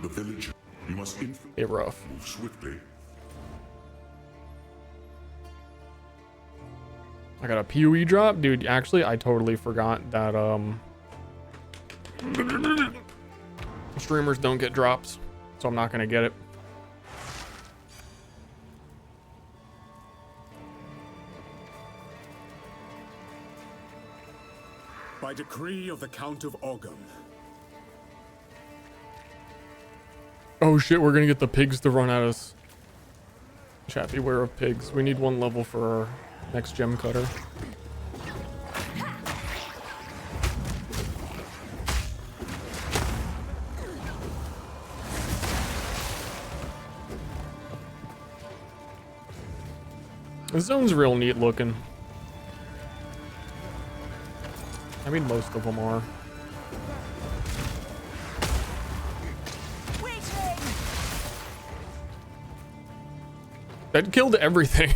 The village. You must Hey, rough. move swiftly. I got a PoE drop, dude. Actually, I totally forgot that streamers don't get drops, so I'm not gonna get it. By decree of the Count of Ogum. Oh shit, we're gonna get the pigs to run at us. Chat, beware of pigs. We need 1 level for our next gem cutter. This zone's real neat looking. I mean, most of them are. That killed everything.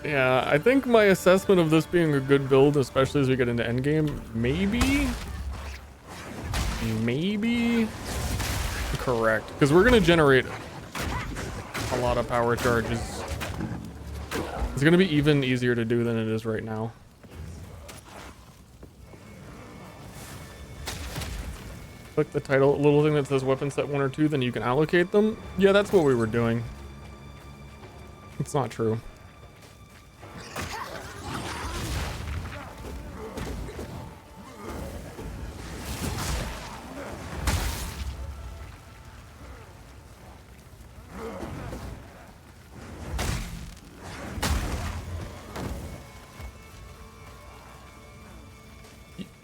Yeah, I think my assessment of this being a good build, especially as we get into endgame, maybe correct. Because we're going to generate a lot of power charges. It's going to be even easier to do than it is right now. Click the title, little thing that says weapon set 1 or 2, then you can allocate them. Yeah, that's what we were doing. It's not true.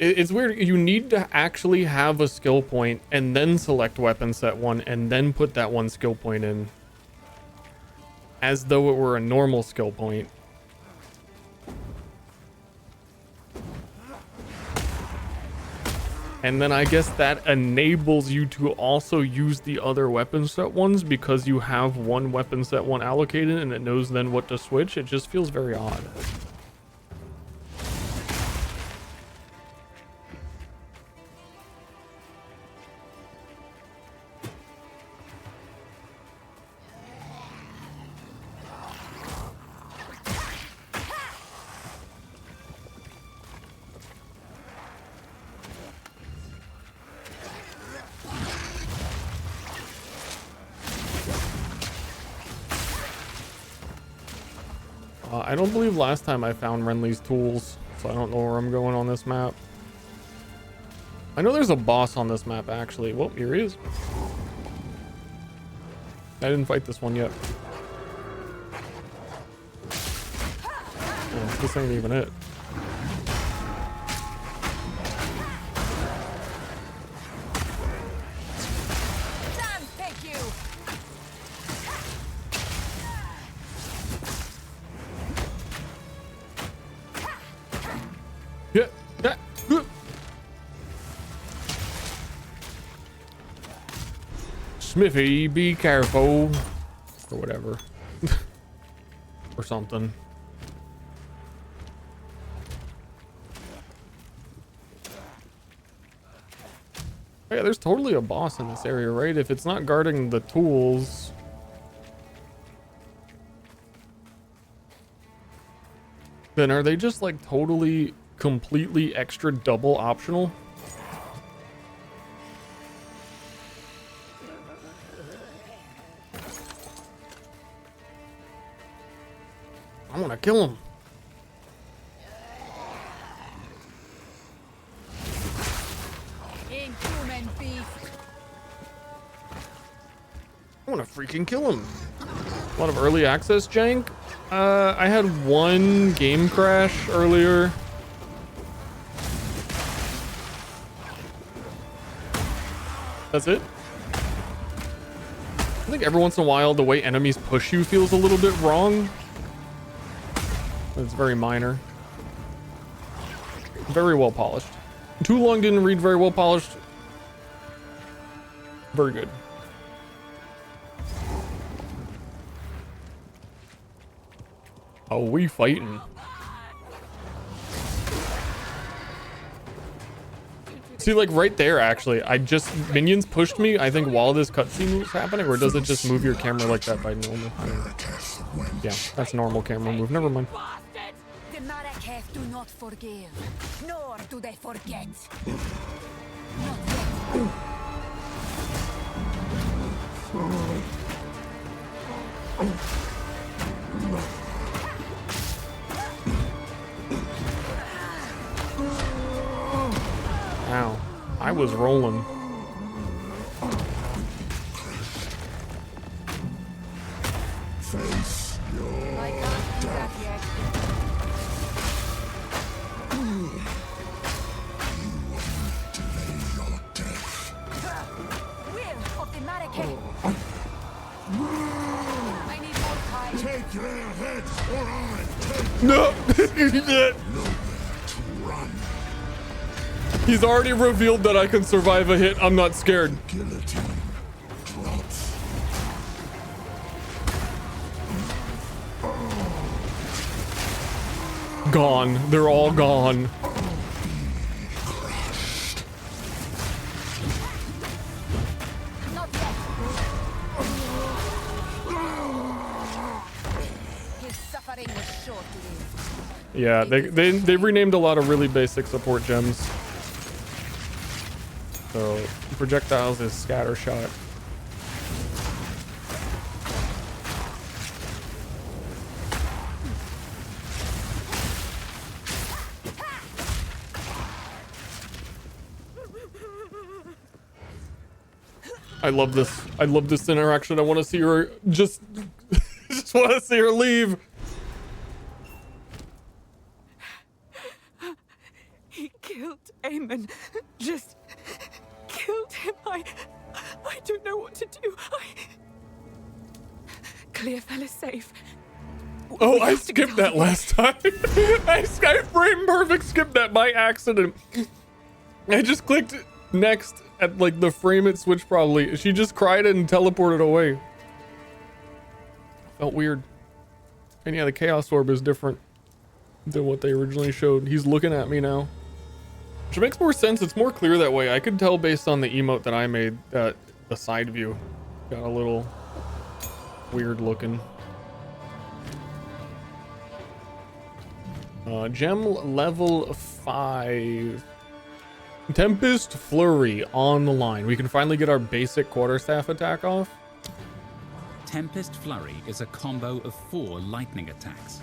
It's weird. You need to actually have a skill point and then select weapon set 1 and then put that 1 skill point in as though it were a normal skill point. And then I guess that enables you to also use the other weapon set ones because you have 1 weapon set 1 allocated and it knows then what to switch. It just feels very odd. I don't believe last time I found Renly's tools, so I don't know where I'm going on this map. I know there's a boss on this map, actually. Well, here he is. I didn't fight this one yet. Oh, this ain't even it. Smithy, be careful. Or whatever. Or something. Yeah, there's totally a boss in this area, right? If it's not guarding the tools. Then are they just like totally, completely extra double optional? I want to kill him. Inhuman beast. I want to freaking kill him. A lot of early access jank. I had 1 game crash earlier. That's it. I think every once in a while the way enemies push you feels a little bit wrong. It's very minor. Very well polished. Too long didn't read very well polished. Very good. Oh, we fighting. See, like right there, actually, minions pushed me, I think, while this cutscene was happening, or does it just move your camera like that by normal? I don't know. Yeah, that's normal camera move. Never mind. The Marrakech do not forgive, nor do they forget. Not yet. Ow. I was rolling. I can't do that yet. Will of the Marrakech. I need more time. Take their heads, or I take No! nowhere to run. He's already revealed that I can survive a hit. I'm not scared. Guillotine drops. Gone. They're all gone. Not yet. His suffering was short-lived. Yeah, they renamed a lot of really basic support gems. So projectiles is scatter shot. I love this. I love this interaction. I want to see her just want to see her leave. He killed Eamon. Just killed him. I don't know what to do. Clearfell is safe. Oh, We I have to get skipped that out. last time. I frame perfect skipped that by accident. I just clicked next at like the frame it switched probably. She just cried and teleported away. Felt weird. And yeah, the Chaos Orb is different than what they originally showed. He's looking at me now. Which makes more sense. It's more clear that way. I could tell based on the emote that I made that the side view got a little weird looking. Gem level 5. Tempest Flurry on the line. We can finally get our basic quarterstaff attack off. Tempest Flurry is a combo of 4 lightning attacks.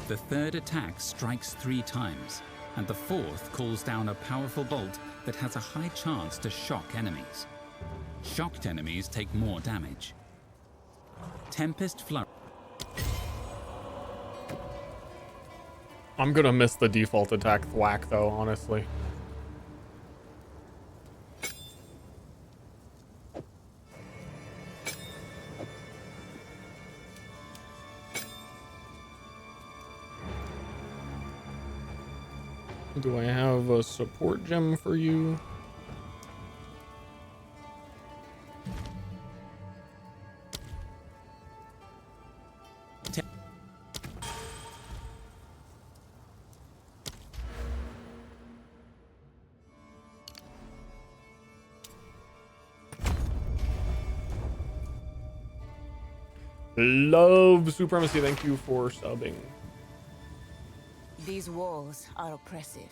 The third attack strikes 3 times, and the fourth calls down a powerful bolt that has a high chance to shock enemies. Shocked enemies take more damage. Tempest Flurry. I'm gonna miss the default attack thwack though, honestly. Do I have a support gem for you? Love Supremacy, thank you for subbing. These walls are oppressive.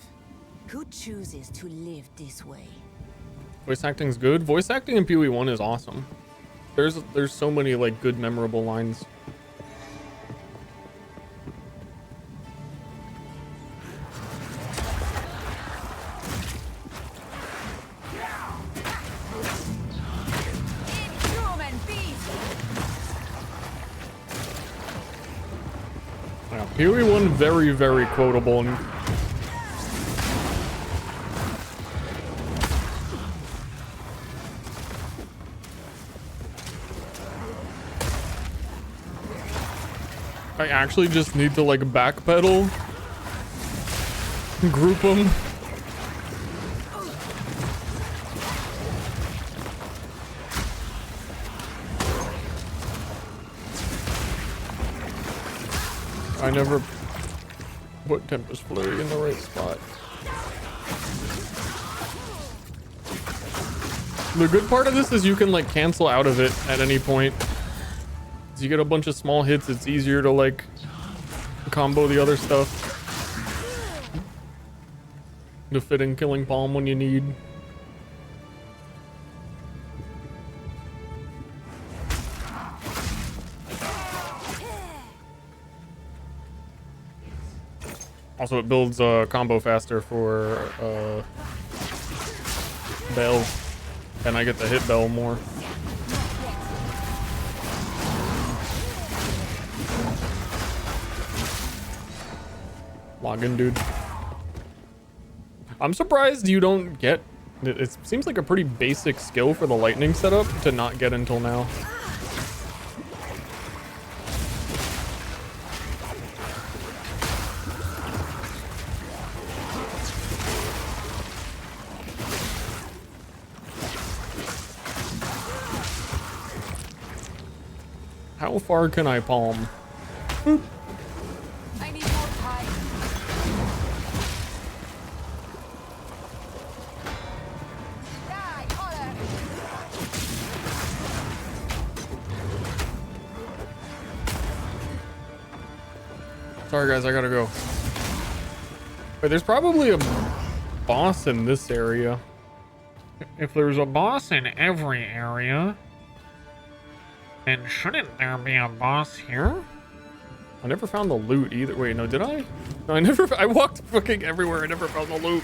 Who chooses to live this way? Voice acting's good. Voice acting in PoE1 is awesome. There's so many like good memorable lines. Inhuman beast! Yeah, PoE1 very, very quotable and I actually just need to like backpedal, group them. I never put Tempest Flurry in the right spot. The good part of this is you can like cancel out of it at any point. As you get a bunch of small hits, it's easier to like combo the other stuff. To fit in killing palm when you need. Also, it builds combo faster for Bell, and I get to hit Bell more. Login, dude. I'm surprised you don't get. It seems like a pretty basic skill for the lightning setup to not get until now. How far can I palm? Boop. I need more time. Die, holler. Sorry guys, I gotta go. Wait, there's probably a boss in this area. If there's a boss in every area, then shouldn't there be a boss here? I never found the loot either. Wait, no, did I? No, I never. I walked fucking everywhere. I never found the loot.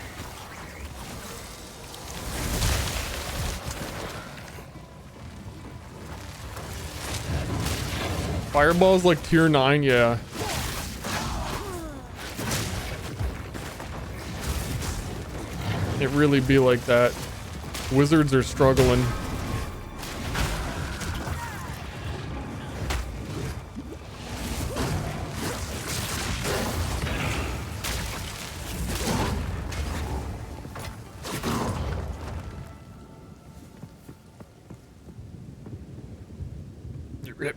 Fireball's like tier 9, yeah. It really be like that. Wizards are struggling. Rip.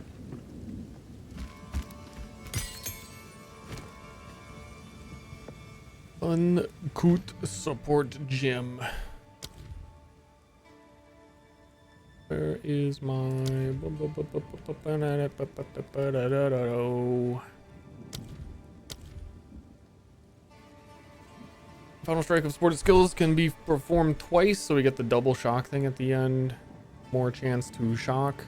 Uncoot support gem. Where is my Final strike of supported skills can be performed twice, so we get the double shock thing at the end. More chance to shock.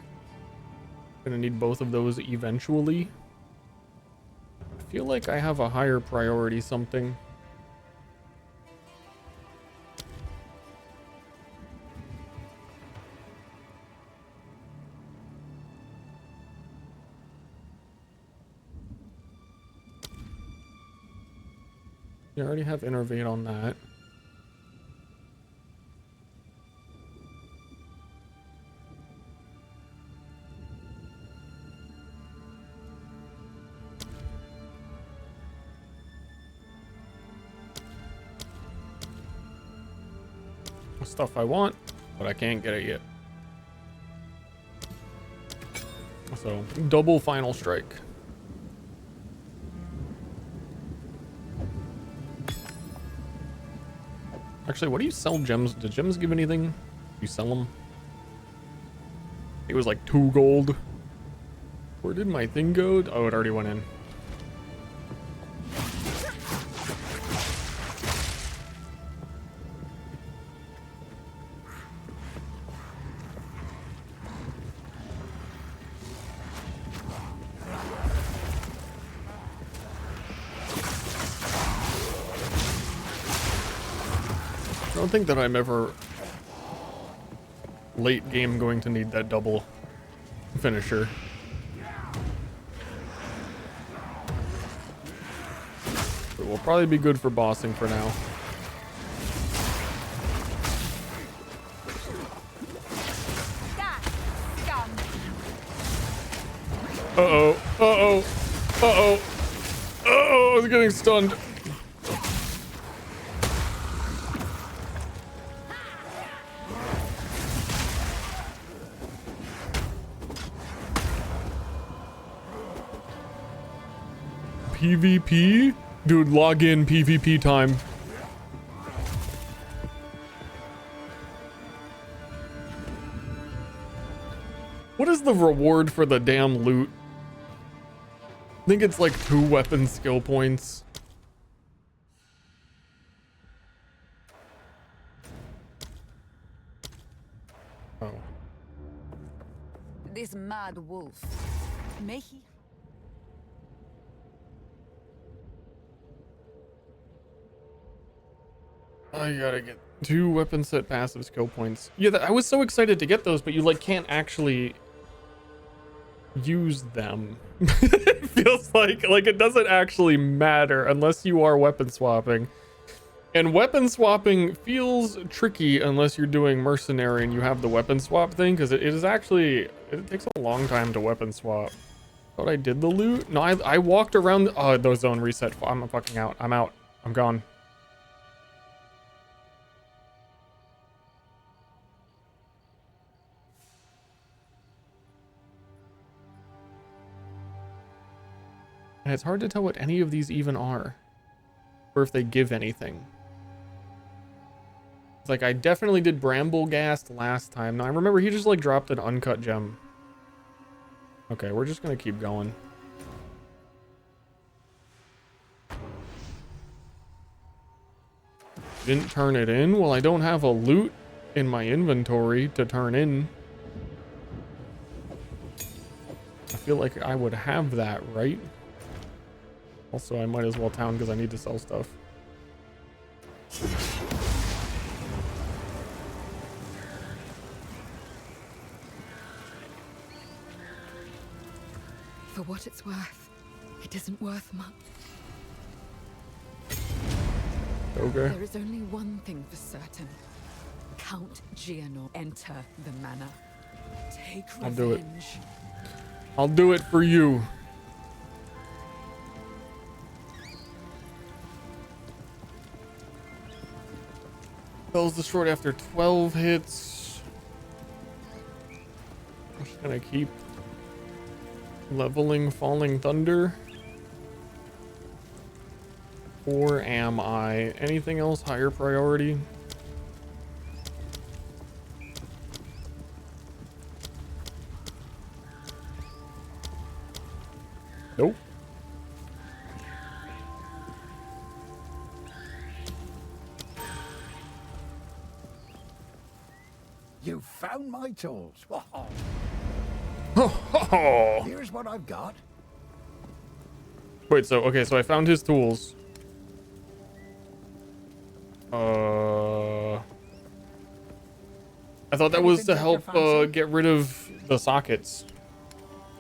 Gonna need both of those eventually. I feel like I have a higher priority something. I already have Innervate on that. Stuff I want, but I can't get it yet. So, double final strike. Actually, what do you sell gems? Do gems give anything? You sell them? It was like 2 gold. Where did my thing go? Oh, it already went in. I don't think that I'm ever late game going to need that double finisher. But we'll probably be good for bossing for now. Uh-oh. Uh-oh. Uh-oh. Uh-oh, I was getting stunned. PvP? Dude, log in PvP time. What is the reward for the damn loot? I think it's like 2 weapon skill points. Oh. This mad wolf. May he? I gotta get 2 weapon set passive skill points. Yeah, I was so excited to get those, but you like can't actually use them. It feels like it doesn't actually matter unless you are weapon swapping. And weapon swapping feels tricky unless you're doing mercenary and you have the weapon swap thing, because it takes a long time to weapon swap. Thought I did the loot? No, I walked around. Oh, those zone reset. I'm fucking out. I'm out. I'm gone. And it's hard to tell what any of these even are, or if they give anything. It's like I definitely did Bramblegast last time. Now I remember he just like dropped an uncut gem. Okay, we're just gonna keep going. Didn't turn it in? Well, I don't have a loot in my inventory to turn in. I feel like I would have that, right? Also, I might as well town because I need to sell stuff. For what it's worth, it isn't worth much. Okay. There is only one thing for certain. Count Gianor enter the manor. Take revenge. I'll do it. I'll do it for you. Spells destroyed after 12 hits. I'm just gonna keep leveling Falling Thunder. Or am I? Anything else higher priority? Nope. You found my tools. Oh. Here's what I've got. Wait, so okay, so I found his tools. I thought that was to help get rid of the sockets,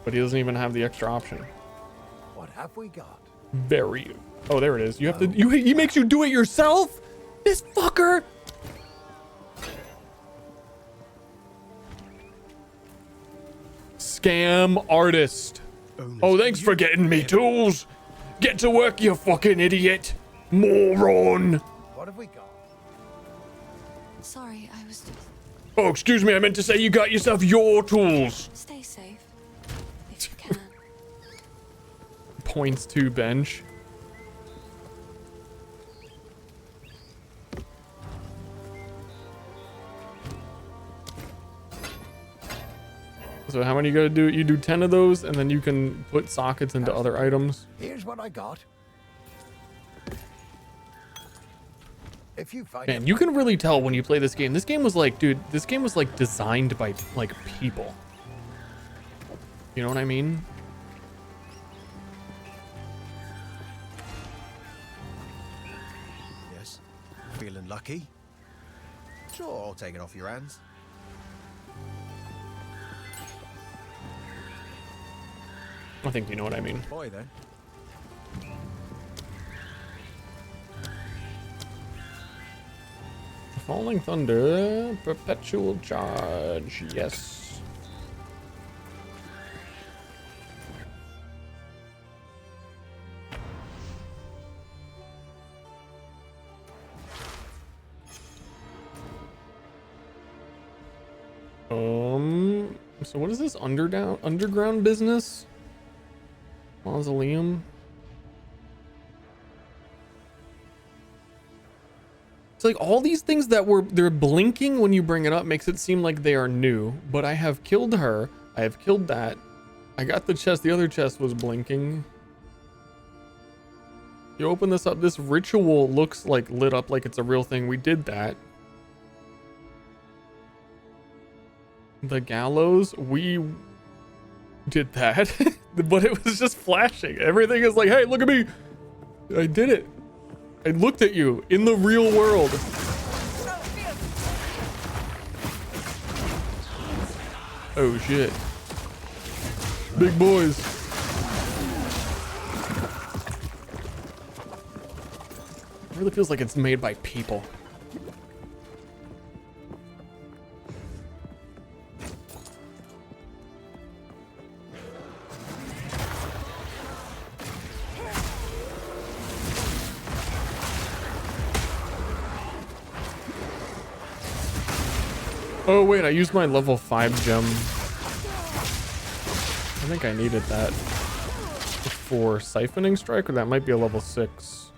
but he doesn't even have the extra option. What have we got? Very. Oh, there it is. You have to. He makes you do it yourself. This fucker. Scam artist. Oh, thanks for getting me tools. Get to work, you fucking idiot. Moron. What have we got? Sorry, I was just... Oh, excuse me. I meant to say you got yourself your tools. Stay safe. If you can. Points to bench. So how many you gotta do? You do 10 of those, and then you can put sockets into other items. Here's what I got. If you find Man, you can really tell when you play this game. This game was like, dude, this game was like designed by like people. You know what I mean? Yes. Feeling lucky? Sure, I'll take it off your hands. I think you know what I mean. Boy, then. Falling Thunder, perpetual charge, yes. So what is this underground business? Mausoleum. It's like all these things that they're blinking when you bring it up makes it seem like they are new, but I have killed her. I have killed that. I got the chest. The other chest was blinking. You open this up. This ritual looks like lit up like it's a real thing. We did that. The gallows, we did that. But it was just flashing. Everything is like, hey, look at me. I did it. I looked at you in the real world. Oh shit. Big boys. It really feels like it's made by people. Oh wait, I used my level 5 gem. I think I needed that for siphoning strike, or that might be a level 6.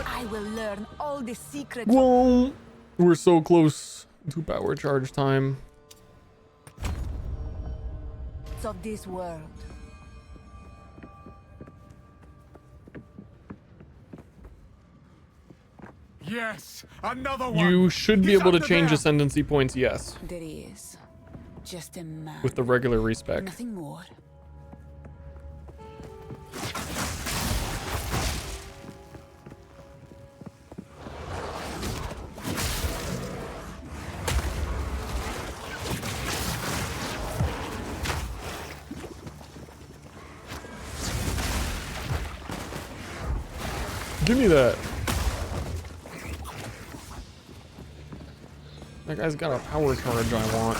I will learn all the secrets. Whoa, we're so close to power charge time. Of this world. Yes, another one. You should be He's able to under change there. ascendancy points, yes, There is just a man. with the regular respec. Nothing more. Give me that. That guy's got a power charge I want.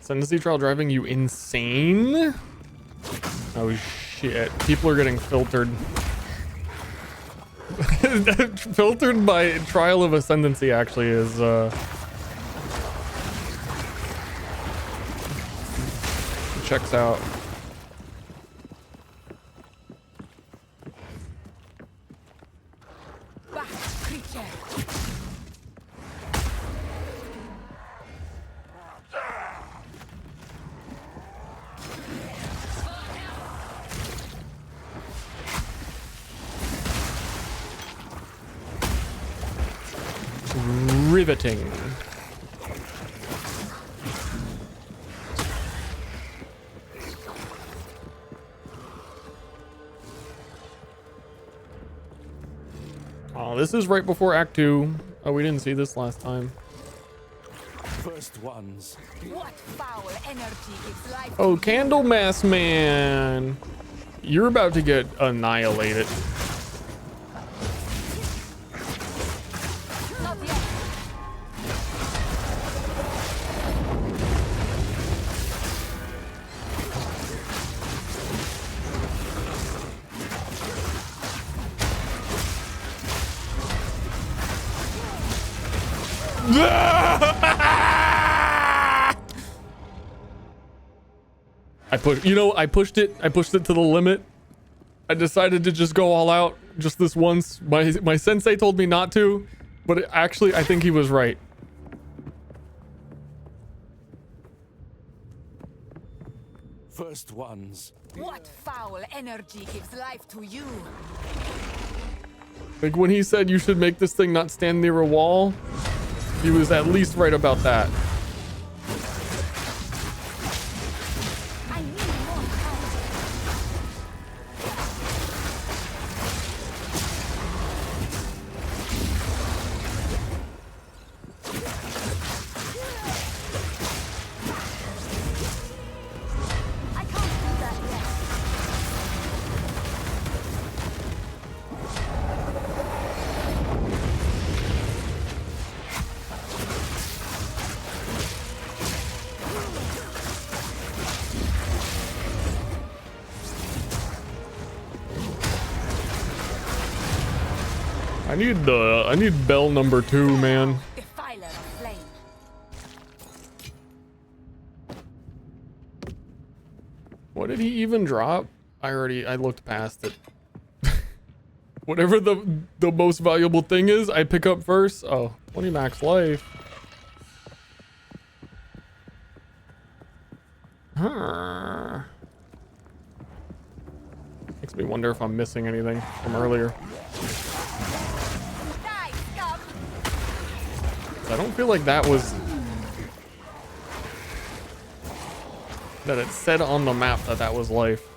Ascendancy trial driving you insane? Oh shit. People are getting filtered. Filtered by trial of ascendancy actually is checks out. Back, creature. Riveting. Oh, this is right before Act 2. Oh, we didn't see this last time. First ones. What foul energy gives life? Oh, Candlemass Man. You're about to get annihilated. Not yet. I pushed it to the limit. I decided to just go all out just this once. My sensei told me not to, but actually I think he was right. First ones. What foul energy gives life to you? Like when he said you should make this thing not stand near a wall, he was at least right about that. I need more power. I can't do that yet. I need bell number 2, man. Defiler of flame. What did he even drop? I looked past it. Whatever the most valuable thing is, I pick up first. Oh, 20 max life. Huh. Makes me wonder if I'm missing anything from earlier. Die, scum! I don't feel like that was... that it said on the map that that was life.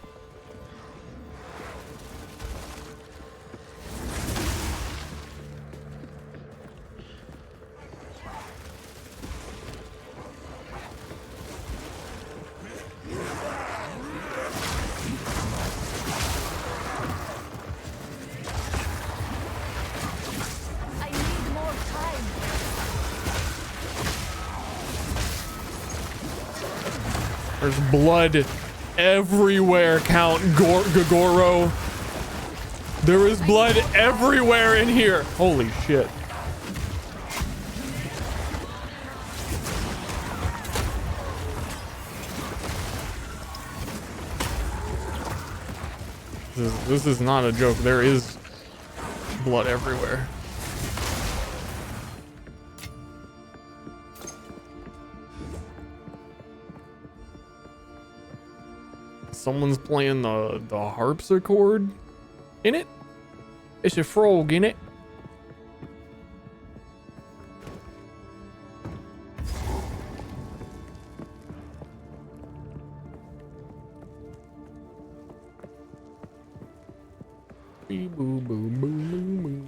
I need more time. There's blood everywhere, Count Gogoro. There is blood everywhere in here. Holy shit. This is not a joke. There is blood everywhere. Someone's playing the harpsichord in it. It's a frog in it. Bee boo boo boo boo boo.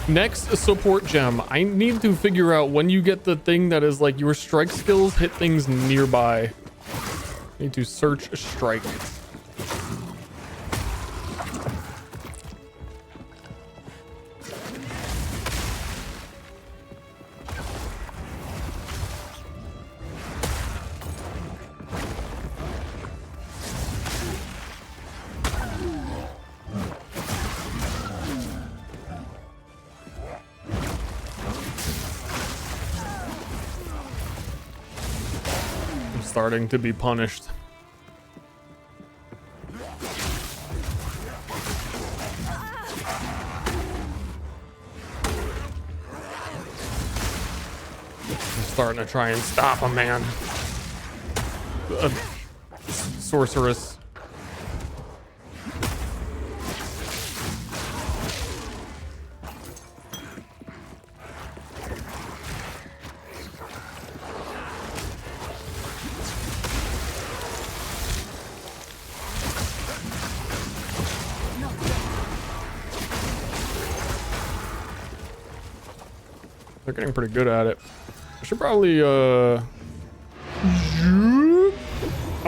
Next support gem. I need to figure out when you get the thing that is like your strike skills hit things nearby. I need to search strike. Starting to be punished. I'm starting to try and stop a man. A sorceress. They're getting pretty good at it. I should probably I'm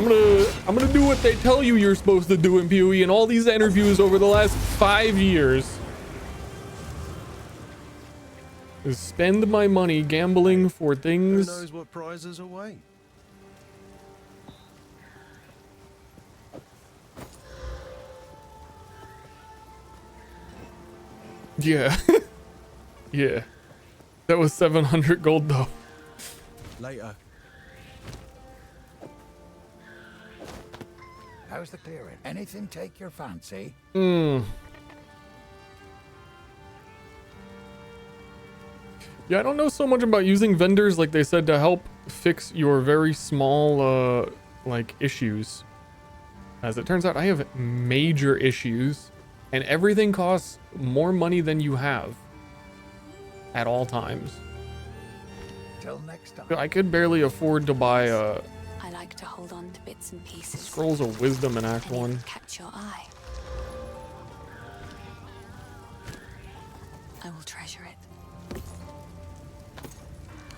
gonna do what they tell you you're supposed to do in PoE in all these interviews over the last 5 years. Is spend my money gambling for Who things. knows what prizes await? Yeah. Yeah. That was 700 gold though. Later. How's the clearing? Anything take your fancy? Yeah, I don't know so much about using vendors like they said to help fix your very small like issues. As it turns out, I have major issues and everything costs more money than you have at all times. Till next time. I could barely afford to buy I like to hold on to bits and pieces. Scrolls of Wisdom in Act 1. Catch your eye. I will treasure it.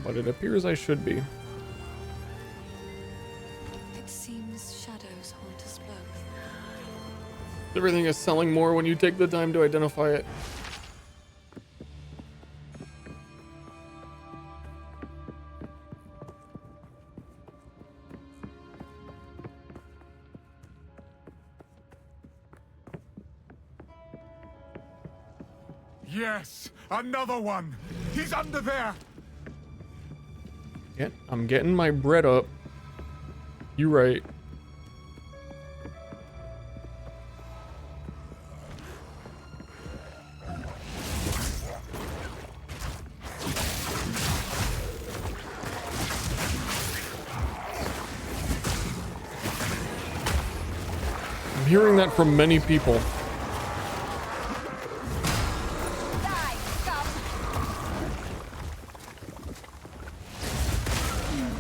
But it appears I should be. It seems shadows haunt us both. Everything is selling more when you take the time to identify it. Yes, another one. He's under there. I'm getting my bread up. You right. I'm hearing that from many people.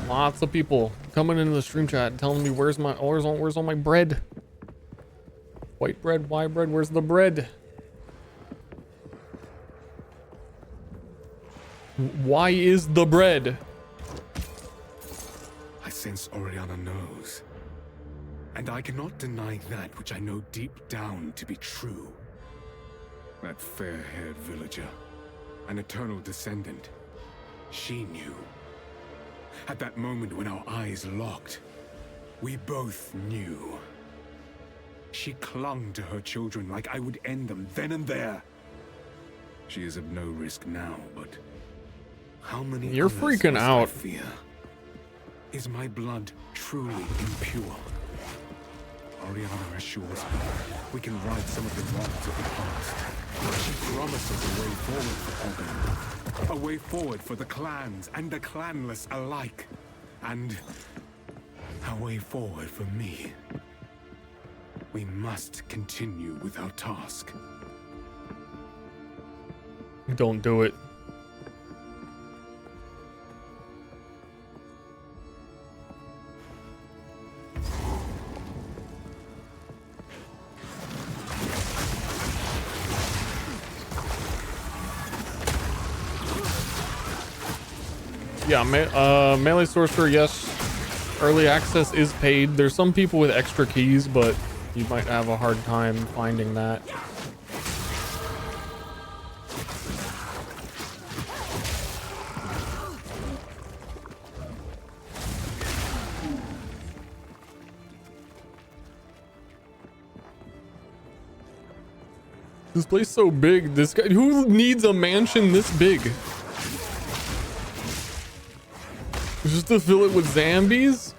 Lots of people coming into the stream chat and telling me where's all my bread? White bread, white bread, where's the bread? Why is the bread? I sense Oriana knows. And I cannot deny that which I know deep down to be true. That fair-haired villager, an eternal descendant, she knew. At that moment when our eyes locked, we both knew. She clung to her children like I would end them then and there. She is of no risk now, but how many You're others freaking must out. I fear? Is my blood truly impure? Oriana assures me we can right some of the wrongs of the past. She promises a way forward for Ogden. A way forward for the clans and the clanless alike. And a way forward for me. We must continue with our task. Don't do it. Yeah, melee sorcerer, yes. Early access is paid. There's some people with extra keys, but you might have a hard time finding that. This place is so big. This guy, who needs a mansion this big? Just to fill it with zombies?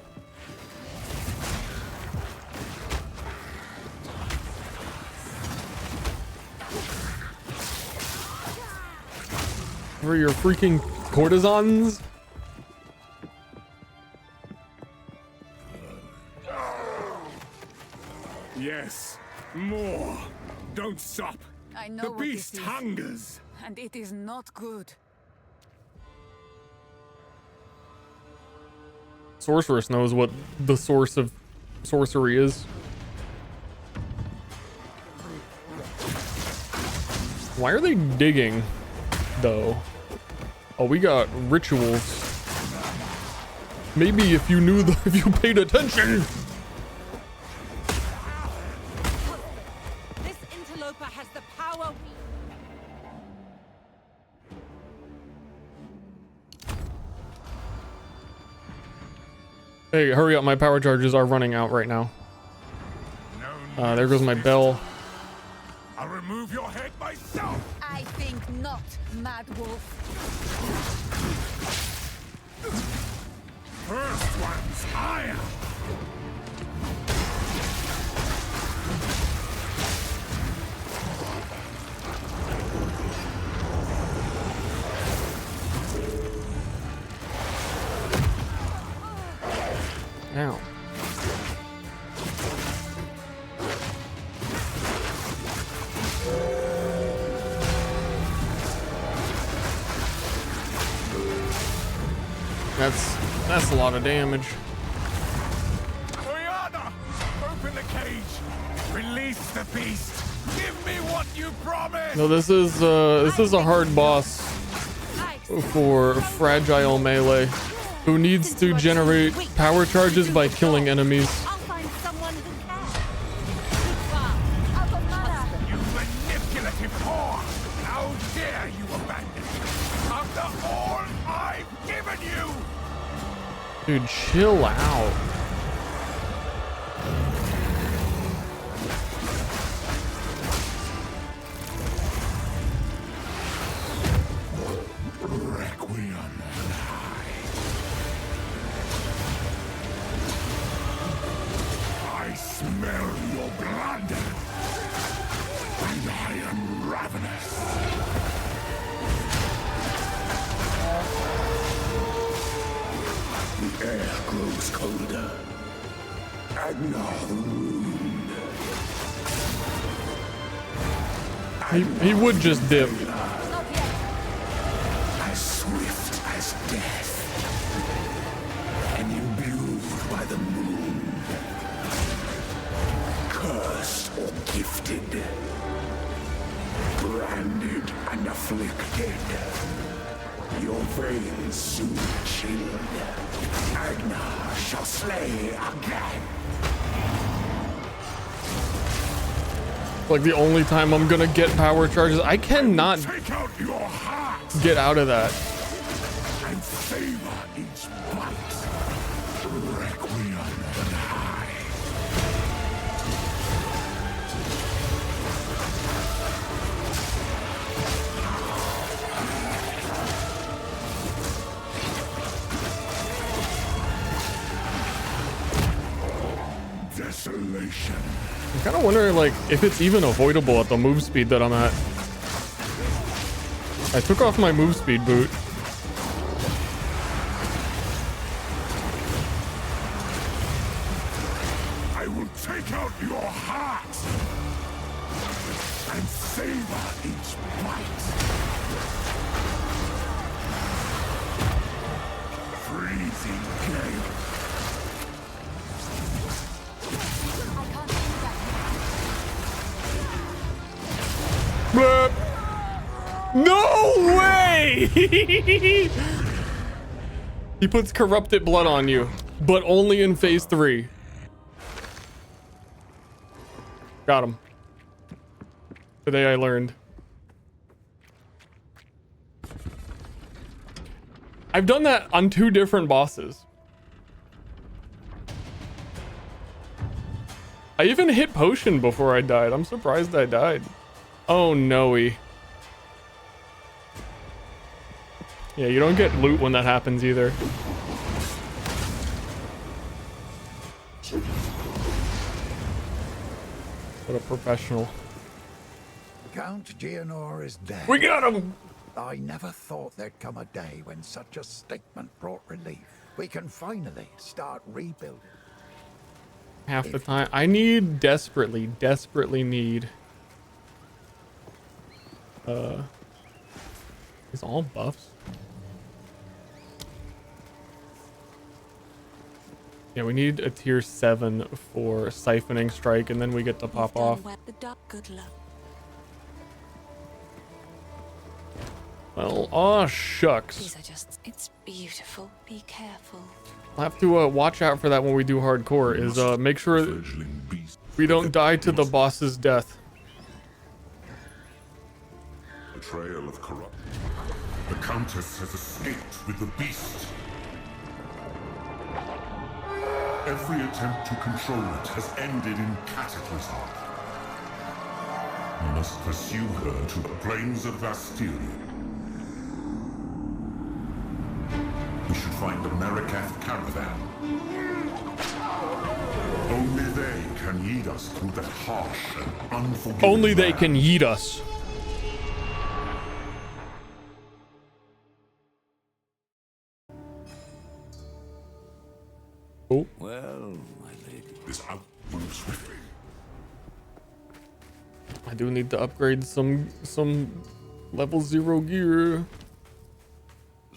For your freaking courtesans? Yes, more. Don't stop. I know The what this beast is, hungers. and it is not good. Sorceress knows what the source of sorcery is. Why are they digging, though? Oh, we got rituals. Maybe if you knew if you paid attention. This interloper has the power we... Hey, hurry up, my power charges are running out right now. No, There goes my bell. I'll remove your head myself. I think not, Mad Wolf. First one's higher. Ow. That's a lot of damage. Oriana, open the cage. Release the beast. Give me what you promised. No, this is a hard boss for fragile melee who needs to generate power charges by killing enemies. I'll find someone who can. You manipulative whore. How dare you abandon me after all I've given you? Dude, chill out. Requiem on high. I smell your blood, and I am ravenous. The air grows colder. Agnar the Ruined. He would just dip. As swift as death, and imbued by the moon. Cursed or gifted, branded and afflicted. Your veins soon chilled. Agnar shall slay again. Like the only time I'm gonna get power charges. I cannot Take out your heart get out of that. and savor each bite. Requiem on high. Desolation. I'm kind of wondering, like, if it's even avoidable at the move speed that I'm at. I took off my move speed boot. I will take out your heart and savor each bite. Freezing gale. Blah. No way! He puts corrupted blood on you, but only in phase 3. Got him. Today I learned. I've done that on 2 different bosses. I even hit potion before I died. I'm surprised I died. Oh no-y. Yeah, you don't get loot when that happens either. What a professional. Count Geonor is dead. We got him! I never thought there'd come a day when such a statement brought relief. We can finally start rebuilding. Half the time. I need desperately need. These all buffs. Yeah, we need a tier 7 for siphoning strike, and then we get to pop off. Good luck. Well, aw shucks. These are just, it's beautiful. Be careful. I'll have to watch out for that when we do hardcore, is make sure we don't die to the boss's death. Betrayal of corrupt. The Countess has escaped with the beast. Every attempt to control it has ended in cataclysm. We must pursue her to the plains of Bastille. We should find the Marikath caravan. Only they can lead us through that harsh and unforgiving Only they land. can yeet us. Oh. Well, my lady. This out moves swiftly. I do need to upgrade some level 0 gear.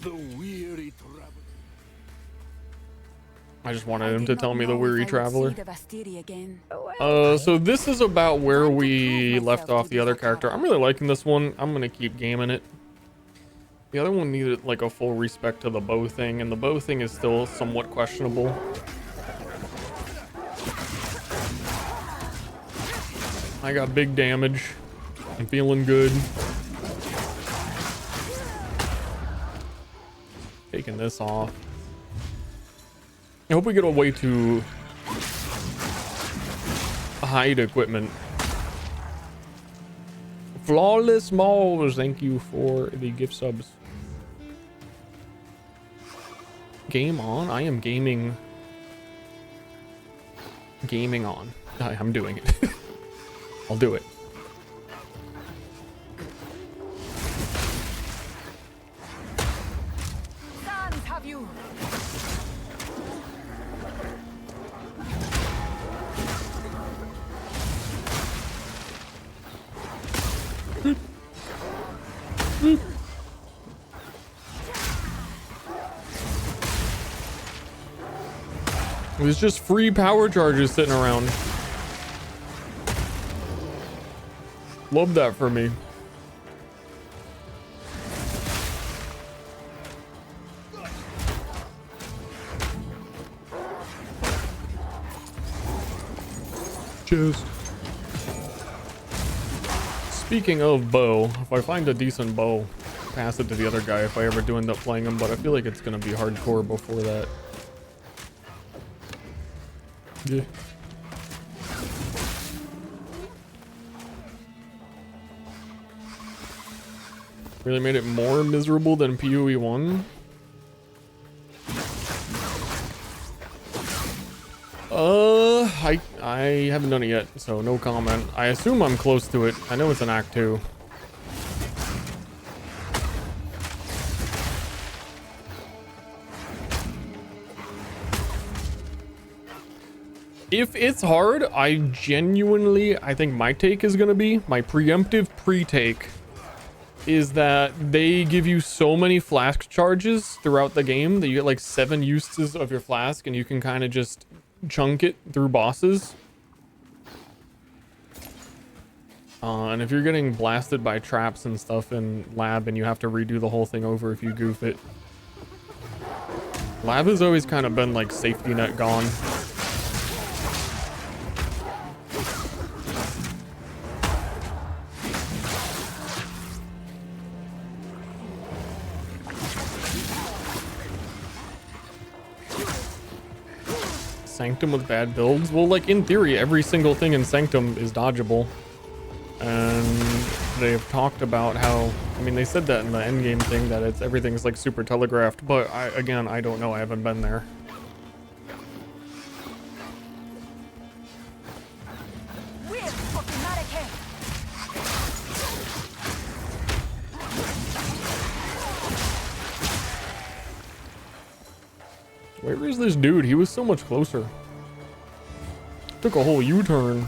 The weary traveler. I just wanted him to tell me the weary traveler. Oh, So this is about where we left off the other character. I'm really liking this one. I'm gonna keep gaming it. The other one needed like a full respect to the bow thing, and the bow thing is still somewhat questionable. I got big damage. I'm feeling good. Taking this off. I hope we get a way to hide equipment. Flawless Malls, thank you for the gift subs. Game on? I am gaming. Gaming on. I'm doing it. I'll do it. Sons have you. There's just free power charges sitting around. Love that for me. Cheers. Speaking of bow, if I find a decent bow, pass it to the other guy if I ever do end up playing him, but I feel like it's gonna be hardcore before that. Yeah. Really made it more miserable than PoE1. I haven't done it yet, so no comment. I assume I'm close to it. I know it's an Act 2. If it's hard, I think my take is gonna be, my preemptive pre-take is that they give you so many flask charges throughout the game that you get like 7 uses of your flask and you can kind of just chunk it through bosses. And if you're getting blasted by traps and stuff in lab and you have to redo the whole thing over if you goof it. Lab has always kind of been like safety net gone. Sanctum with bad builds? Well, like in theory, every single thing in Sanctum is dodgeable. And they've talked about how, I mean, they said that in the endgame thing that everything's like super telegraphed, but again, I don't know, I haven't been there. Where is this dude? He was so much closer. Took a whole U-turn.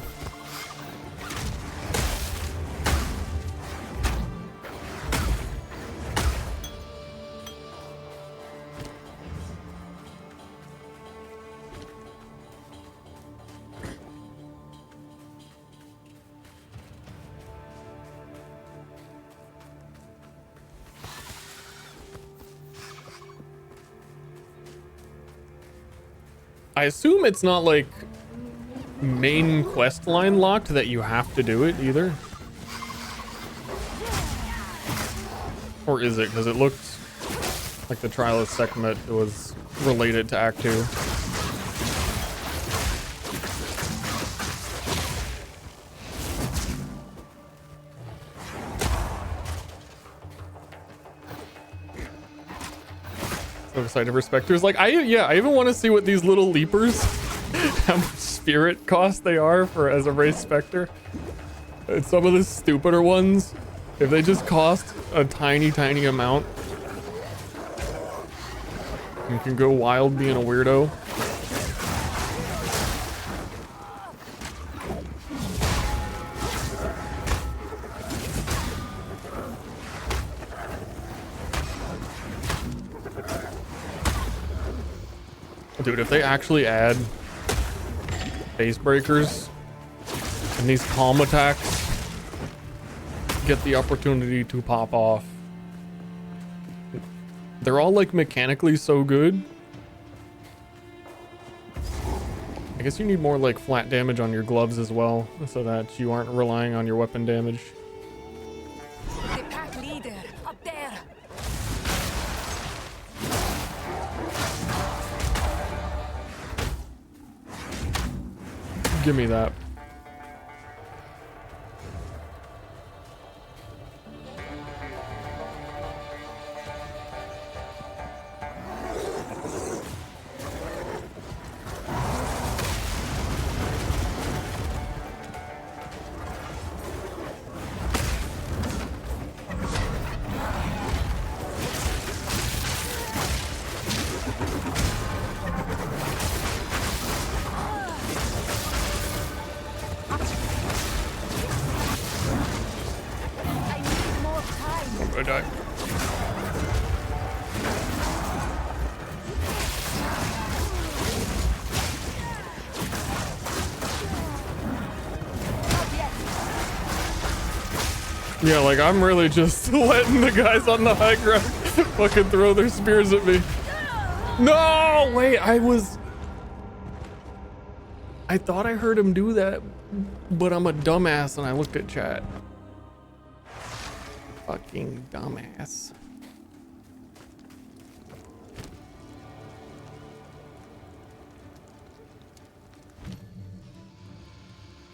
I assume it's not like main quest line locked that you have to do it either. Or is it? Because it looked like the Trial of Sekhmet was related to Act 2. So excited for Spectres. Like, I even want to see what these little leapers, how much spirit cost they are for as a race Spectre. And some of the stupider ones, if they just cost a tiny amount, you can go wild being a weirdo. Dude, if they actually add base breakers and these calm attacks get the opportunity to pop off. They're all like mechanically so good. I guess you need more like flat damage on your gloves as well, so that you aren't relying on your weapon damage. The pack leader up there. Give me that. Yeah, like I'm really just letting the guys on the high ground fucking throw their spears at me. No, wait, I thought I heard him do that, but I'm a dumbass and I looked at chat. Fucking dumbass.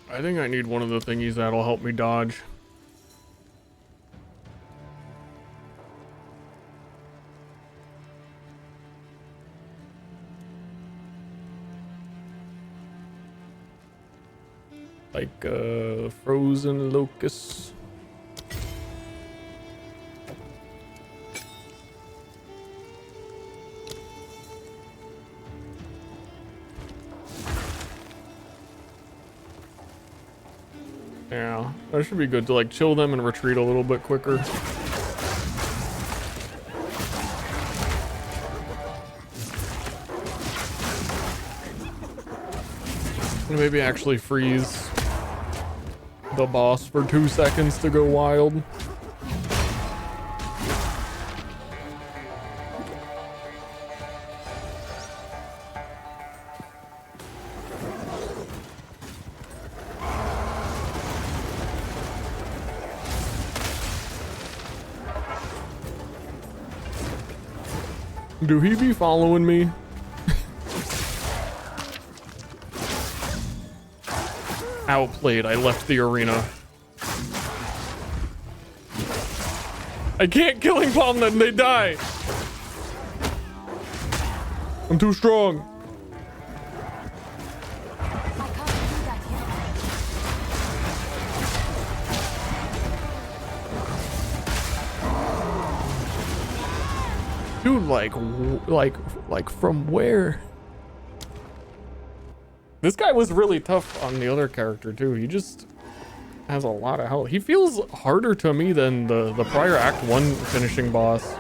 I think I need one of the thingies that'll help me dodge. Like frozen locusts. Yeah, that should be good to like chill them and retreat a little bit quicker. And maybe actually freeze the boss for 2 seconds to go wild. Do he be following me? Outplayed, I left the arena. I can't killing palm them, they die. I'm too strong. Dude, like from where? This guy was really tough on the other character too. He just has a lot of health. He feels harder to me than the prior Act 1 finishing boss.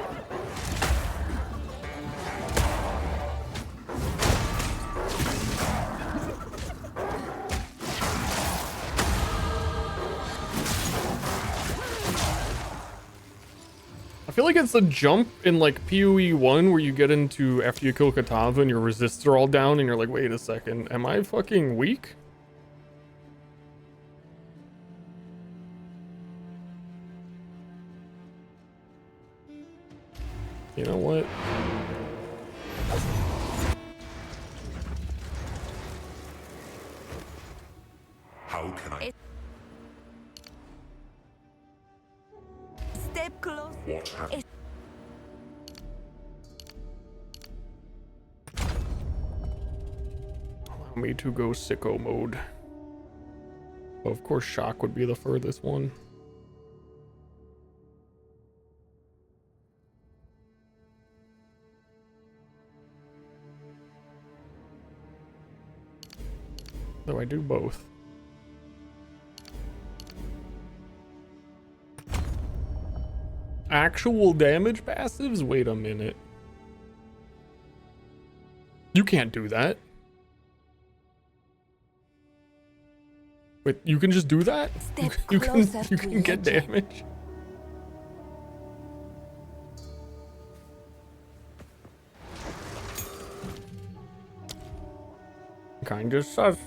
I feel like it's the jump in like PoE 1 where you get into after you kill Katava and your resists are all down and you're like, wait a second, am I fucking weak? You know what? How can I? Step close. What happened? Allow me to go sicko mode. Oh, of course, shock would be the furthest one. Though I do both. Actual damage passives? Wait a minute. You can't do that. Wait, you can just do that? You can get damage. Kinda sus.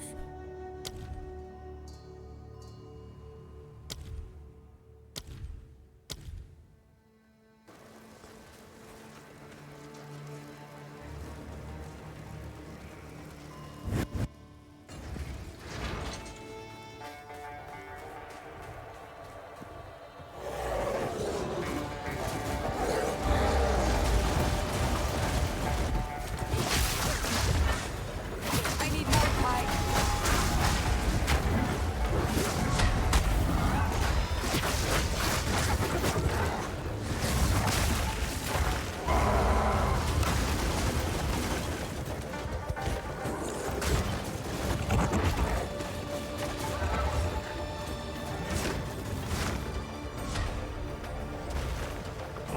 I need more time.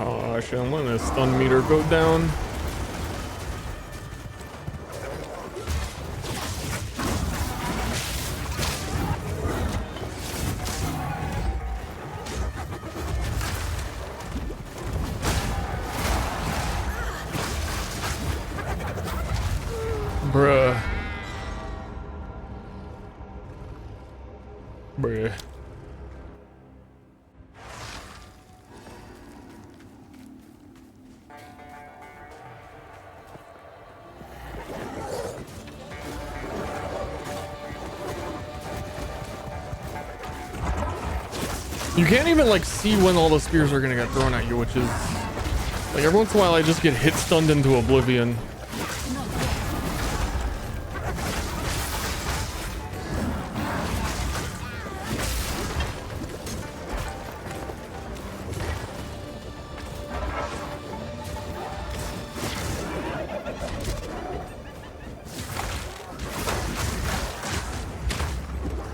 Oh shit, I'm letting his stun meter go down. Bruh. Bruh. You can't even like see when all the spears are gonna get thrown at you, which is like every once in a while I just get hit stunned into oblivion.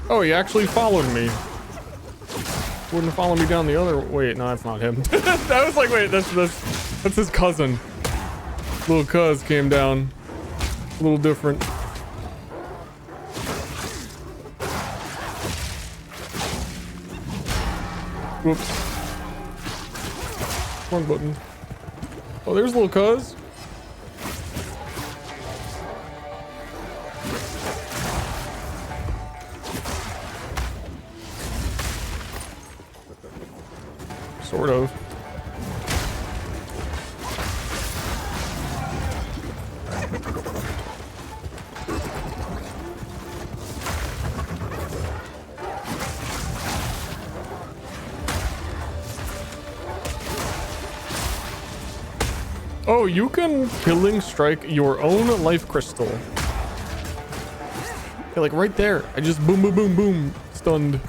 Oh, he actually followed me. Wouldn't follow me down the other. Wait, no, that's not him. I was like, wait, that's his cousin. Little cuz came down. A little different. Whoops. Wrong button. Oh, there's little cuz. Sort of. Oh, you can killing strike your own life crystal. Yeah, like right there. I just boom, boom, boom, boom, stunned.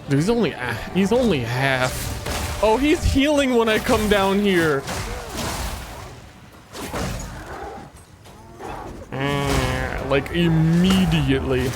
Dude, he's only half. Oh, he's healing when I come down here. Like immediately.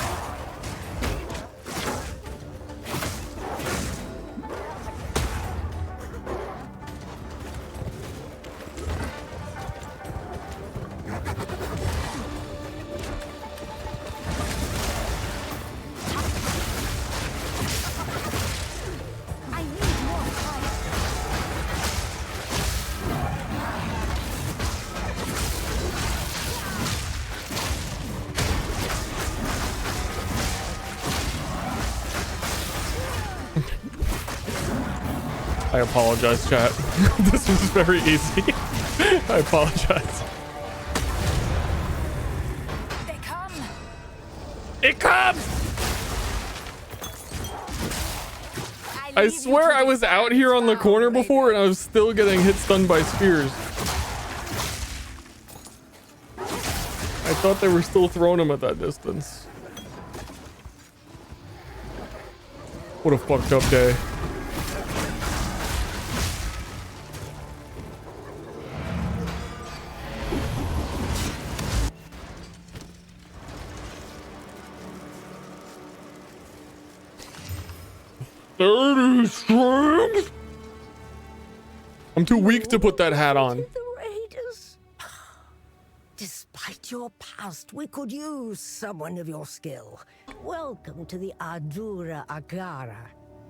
I apologize, chat. This was very easy. I apologize. They come. It comes! I swear I was out here on the corner before and I was still getting hit stunned by spears. I thought they were still throwing them at that distance. What a fucked up day. Strength. I'm too weak to put that hat on. The raiders. Despite your past, we could use someone of your skill. Welcome to the Ardura Agara.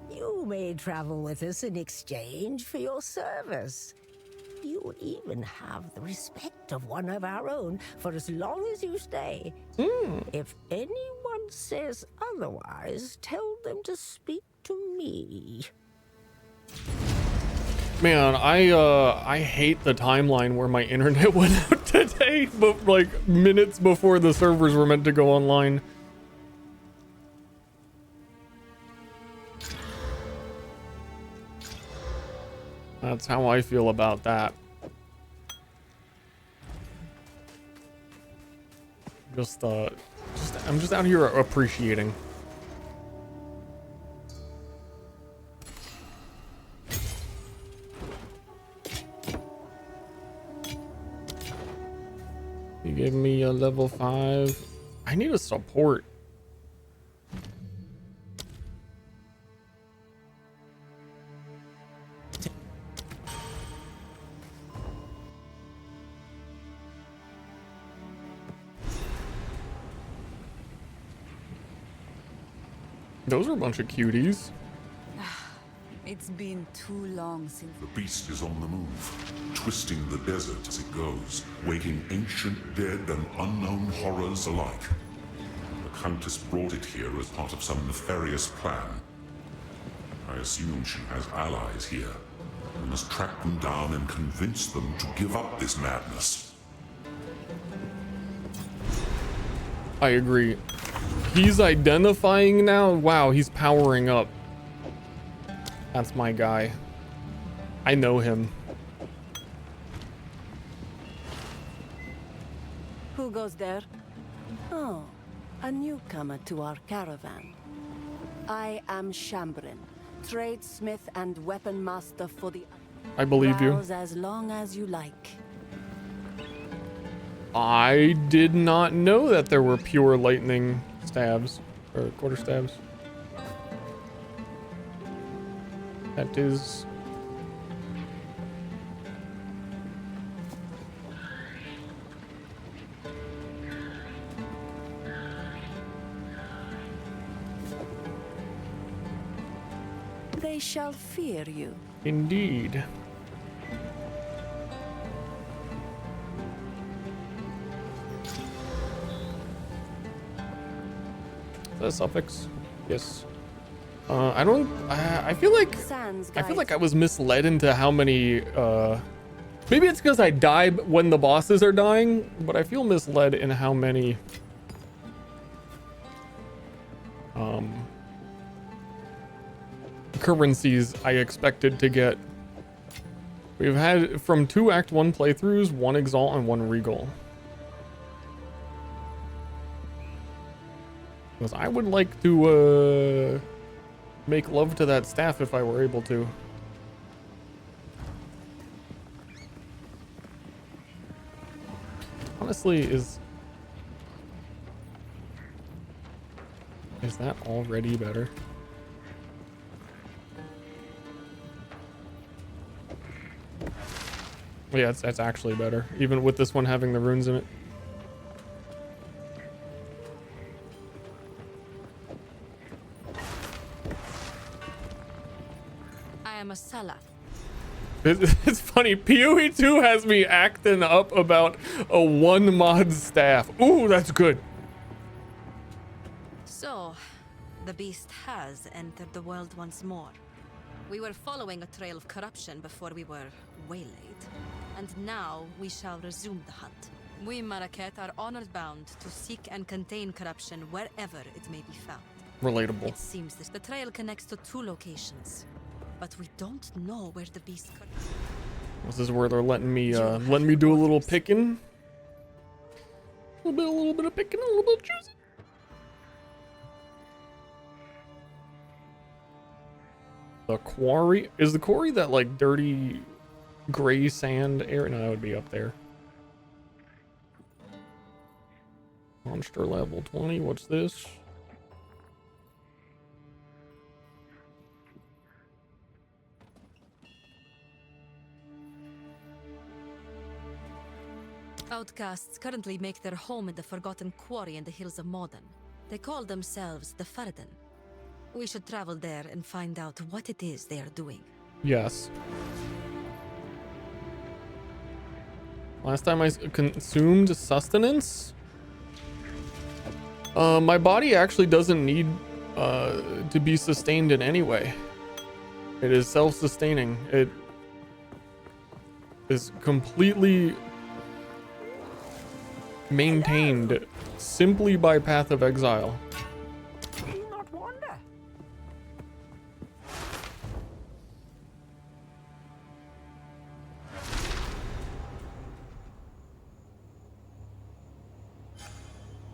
You may travel with us in exchange for your service. You will even have the respect of one of our own for as long as you stay. If anyone says otherwise, tell them to speak to me. Man, I hate the timeline where my internet went out today, but like minutes before the servers were meant to go online. That's how I feel about that. I'm just out here appreciating. You gave me a level 5. I need a support. Those are a bunch of cuties. It's been too long since. The beast is on the move, twisting the desert as it goes, waking ancient dead and unknown horrors alike. The Countess brought it here as part of some nefarious plan. I assume she has allies here. We must track them down and convince them to give up this madness. I agree. He's identifying now. Wow, he's powering up. That's my guy. I know him. Who goes there? Oh, a newcomer to our caravan. I am Shambrin, tradesmith and weapon master for the... I believe you. Browse as long as you like. I did not know that there were pure lightning stabs or quarter stabs. That is They shall fear you. indeed. Is that a suffix? Yes. I feel like I was misled into how many, maybe it's because I die when the bosses are dying, but I feel misled in how many, currencies I expected to get. We've had from 2 Act 1 playthroughs, 1 Exalt and 1 Regal. Because I would like to, make love to that staff if I were able to. Honestly, is that already better? Yeah, that's actually better, even with this one having the runes in it. It's funny, PoE2 has me acting up about a 1 mod staff. Ooh, that's good. So, the beast has entered the world once more. We were following a trail of corruption before we were waylaid, and now we shall resume the hunt. We Maraket are honored bound to seek and contain corruption wherever it may be found. Relatable. It seems the trail connects to 2 locations, but we don't know where the beast could... This is where they're letting me do a little picking. A little bit of picking, a little bit of choosing. The quarry, is the quarry that like dirty gray sand area? No, that would be up there. Monster level 20, what's this? Outcasts currently make their home in the forgotten quarry in the hills of Modern. They call themselves the Farden. We should travel there and find out what it is they are doing. Yes. Last time I consumed sustenance, my body actually doesn't need to be sustained in any way. It is self-sustaining. It is completely maintained simply by Path of Exile. Do you not wonder?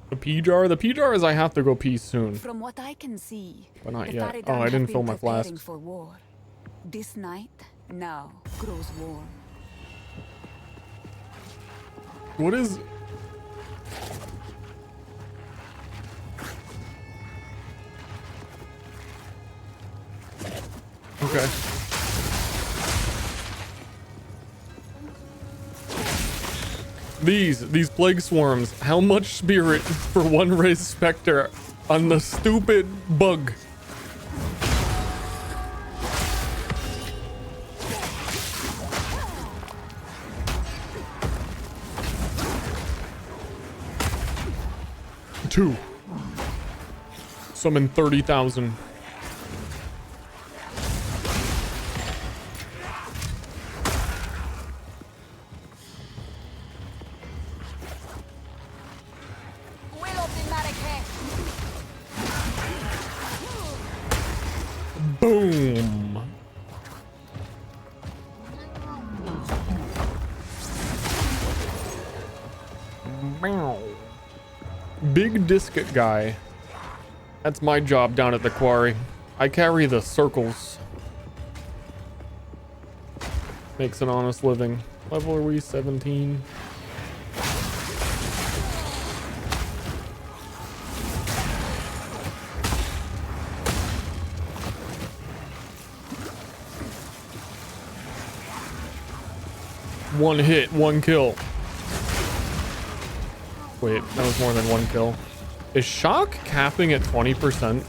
The pee jar? The pee jar is I have to go pee soon. From what I can see, But not the yet. Faridan Oh, I have didn't been fill my preparing flasks. for war. This night now grows warm. What is... Okay. These plague swarms, how much spirit for one raised specter on the stupid bug? 2. Summon 30,000. Boom. Big discus guy. That's my job down at the quarry. I carry the circles. Makes an honest living. Level are we? 17. One hit, 1 kill. Wait, that was more than 1 kill. Is shock capping at 20%?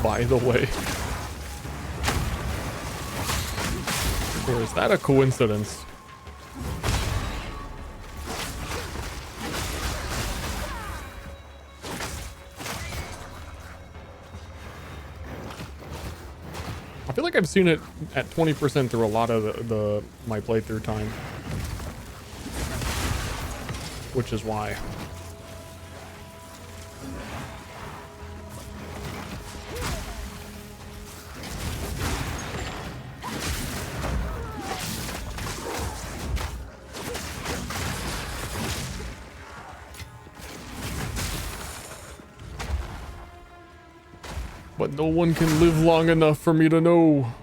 By the way. Or is that a coincidence? I feel like I've seen it at 20% through a lot of my playthrough time. Which is why. But no one can live long enough for me to know.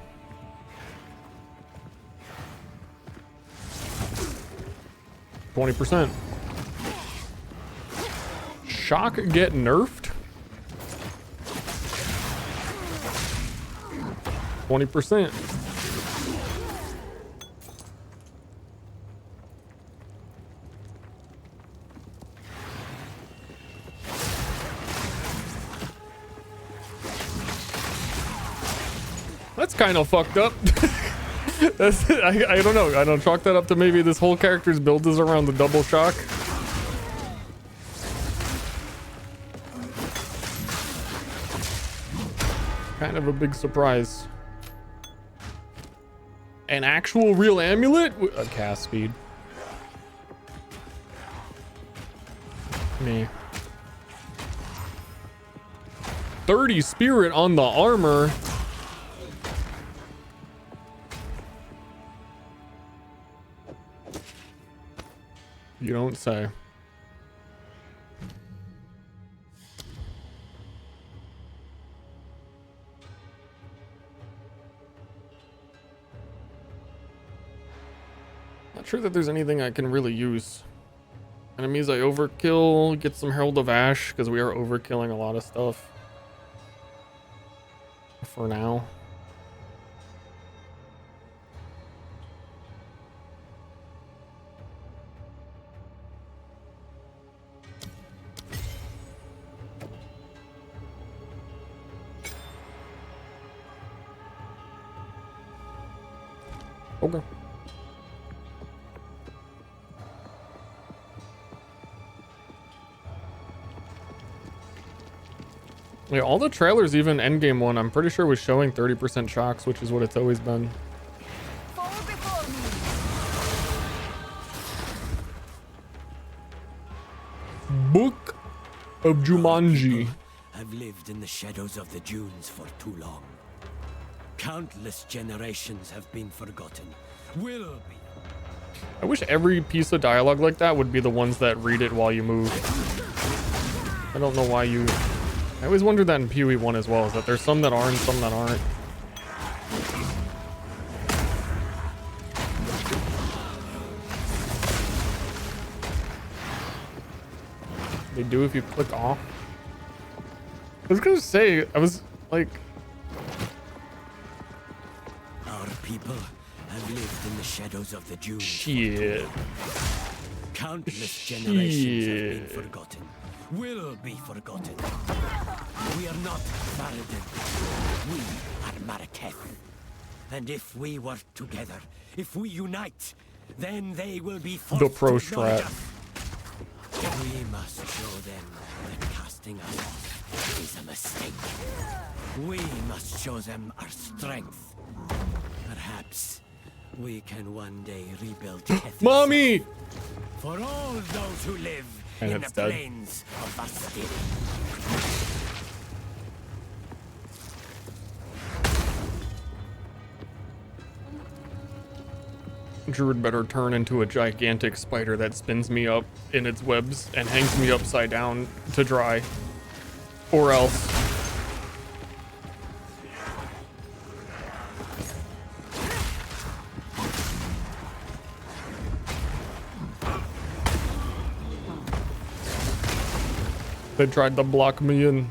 %. Shock get nerfed? 20%. That's kind of fucked up. I don't know. I don't chalk that up to maybe this whole character's build is around the double shock. Kind of a big surprise. An actual real amulet? A cast speed. Me. 30 spirit on the armor. You don't say. Not sure that there's anything I can really use. Enemies I overkill, get some Herald of Ash, because we are overkilling a lot of stuff. For now. Okay. Yeah, all the trailers, even endgame one, I'm pretty sure was showing 30% shocks, which is what it's always been. Book of Jumanji. Have lived in the shadows of the dunes for too long. Countless generations have been forgotten. Will be. I wish every piece of dialogue like that would be the ones that read it while you move. I don't know why you... I always wondered that in PoE 1 as well, is that there's some that are and some that aren't. They do if you click off. I was gonna say, I was like... Our people have lived in the shadows of the dunes. Shit. Countless generations have been forgotten. Will be forgotten. We are not Faradin. We are Maraketh. And if we work together, if we unite, then they will be forced the pro to acknowledge strat. us. We must show them that casting us off is a mistake. We must show them our strength. Perhaps we can one day rebuild Kethis. Mommy! For all those who live And in it's the dead. plains of Vastil. Druid better turn into a gigantic spider that spins me up in its webs and hangs me upside down to dry. Or else. They tried to block me in.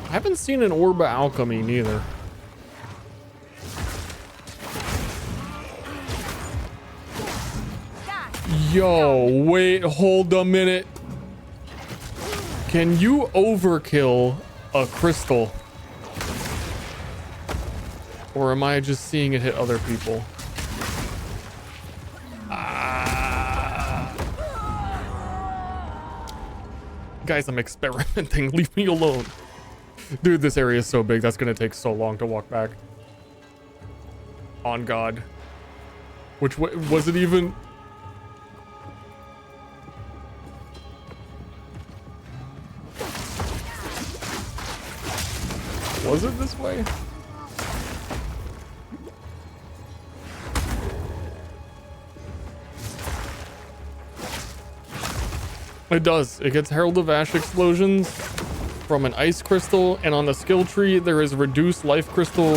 I haven't seen an Orba Alchemy neither. Yo, wait, hold a minute. Can you overkill a crystal? Or am I just seeing it hit other people? Guys, I'm experimenting. Leave me alone. Dude, this area is so big. That's going to take so long to walk back. On God. Which was it even? Was it this way? It does. It gets Herald of Ash explosions from an ice crystal, and on the skill tree there is reduced life crystal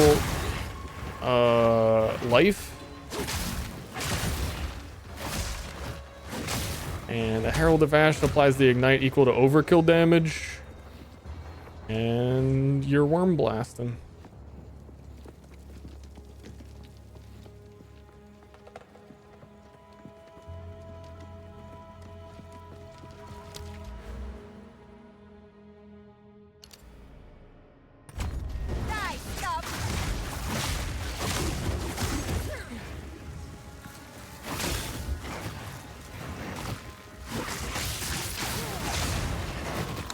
life. And the Herald of Ash applies the ignite equal to overkill damage. And you're worm blasting.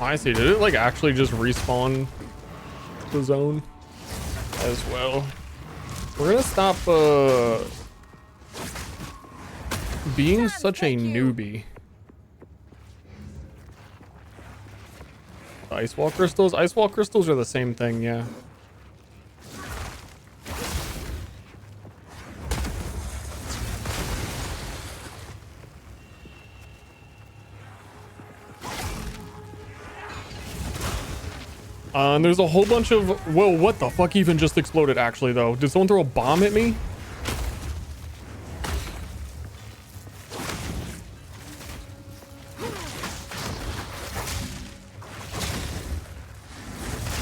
I see. Did it like actually just respawn the zone as well? We're gonna stop being such a newbie. Ice wall crystals? Ice wall crystals are the same thing, yeah. And there's a whole bunch of... Whoa, what the fuck even just exploded actually, though? Did someone throw a bomb at me?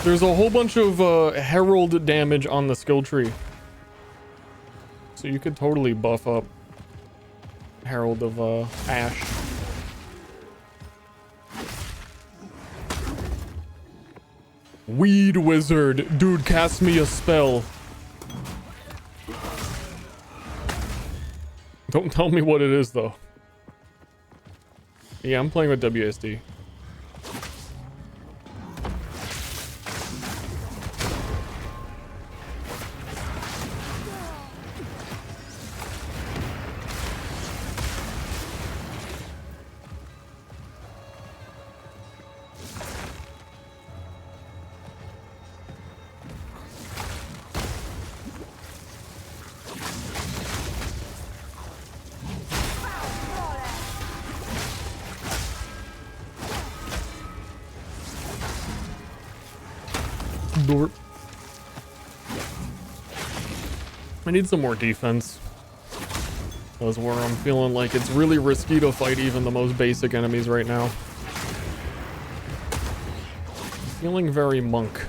There's a whole bunch of Herald damage on the skill tree. So you could totally buff up Herald of Ash. Weed wizard. Dude, cast me a spell. Don't tell me what it is, though. Yeah, I'm playing with WSD. I need some more defense. That's where I'm feeling like it's really risky to fight even the most basic enemies right now. Feeling very monk.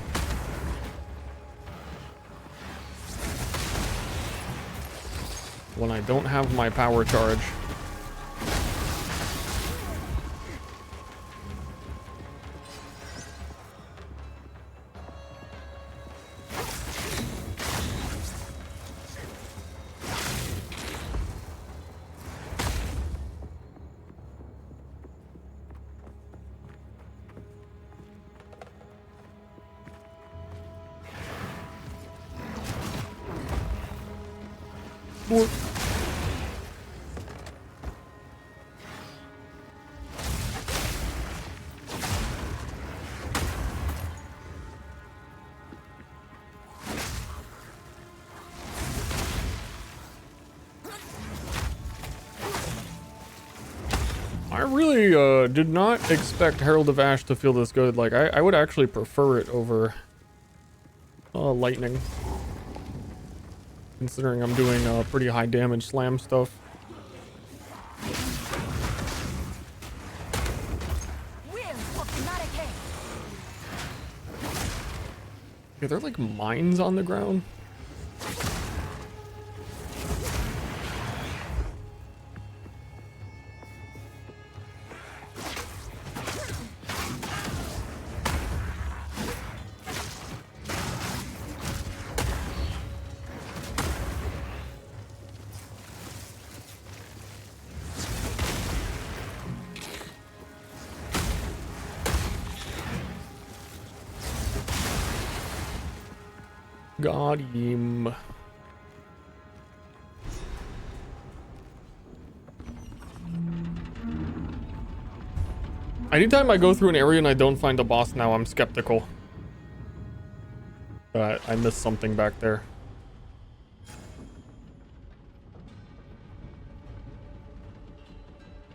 When I don't have my power charge. Lord. I really did not expect Herald of Ash to feel this good. Like, I would actually prefer it over Lightning. Considering I'm doing pretty high damage slam stuff. Are there like mines on the ground? Got him. Anytime I go through an area and I don't find a boss now, I'm skeptical. I missed something back there.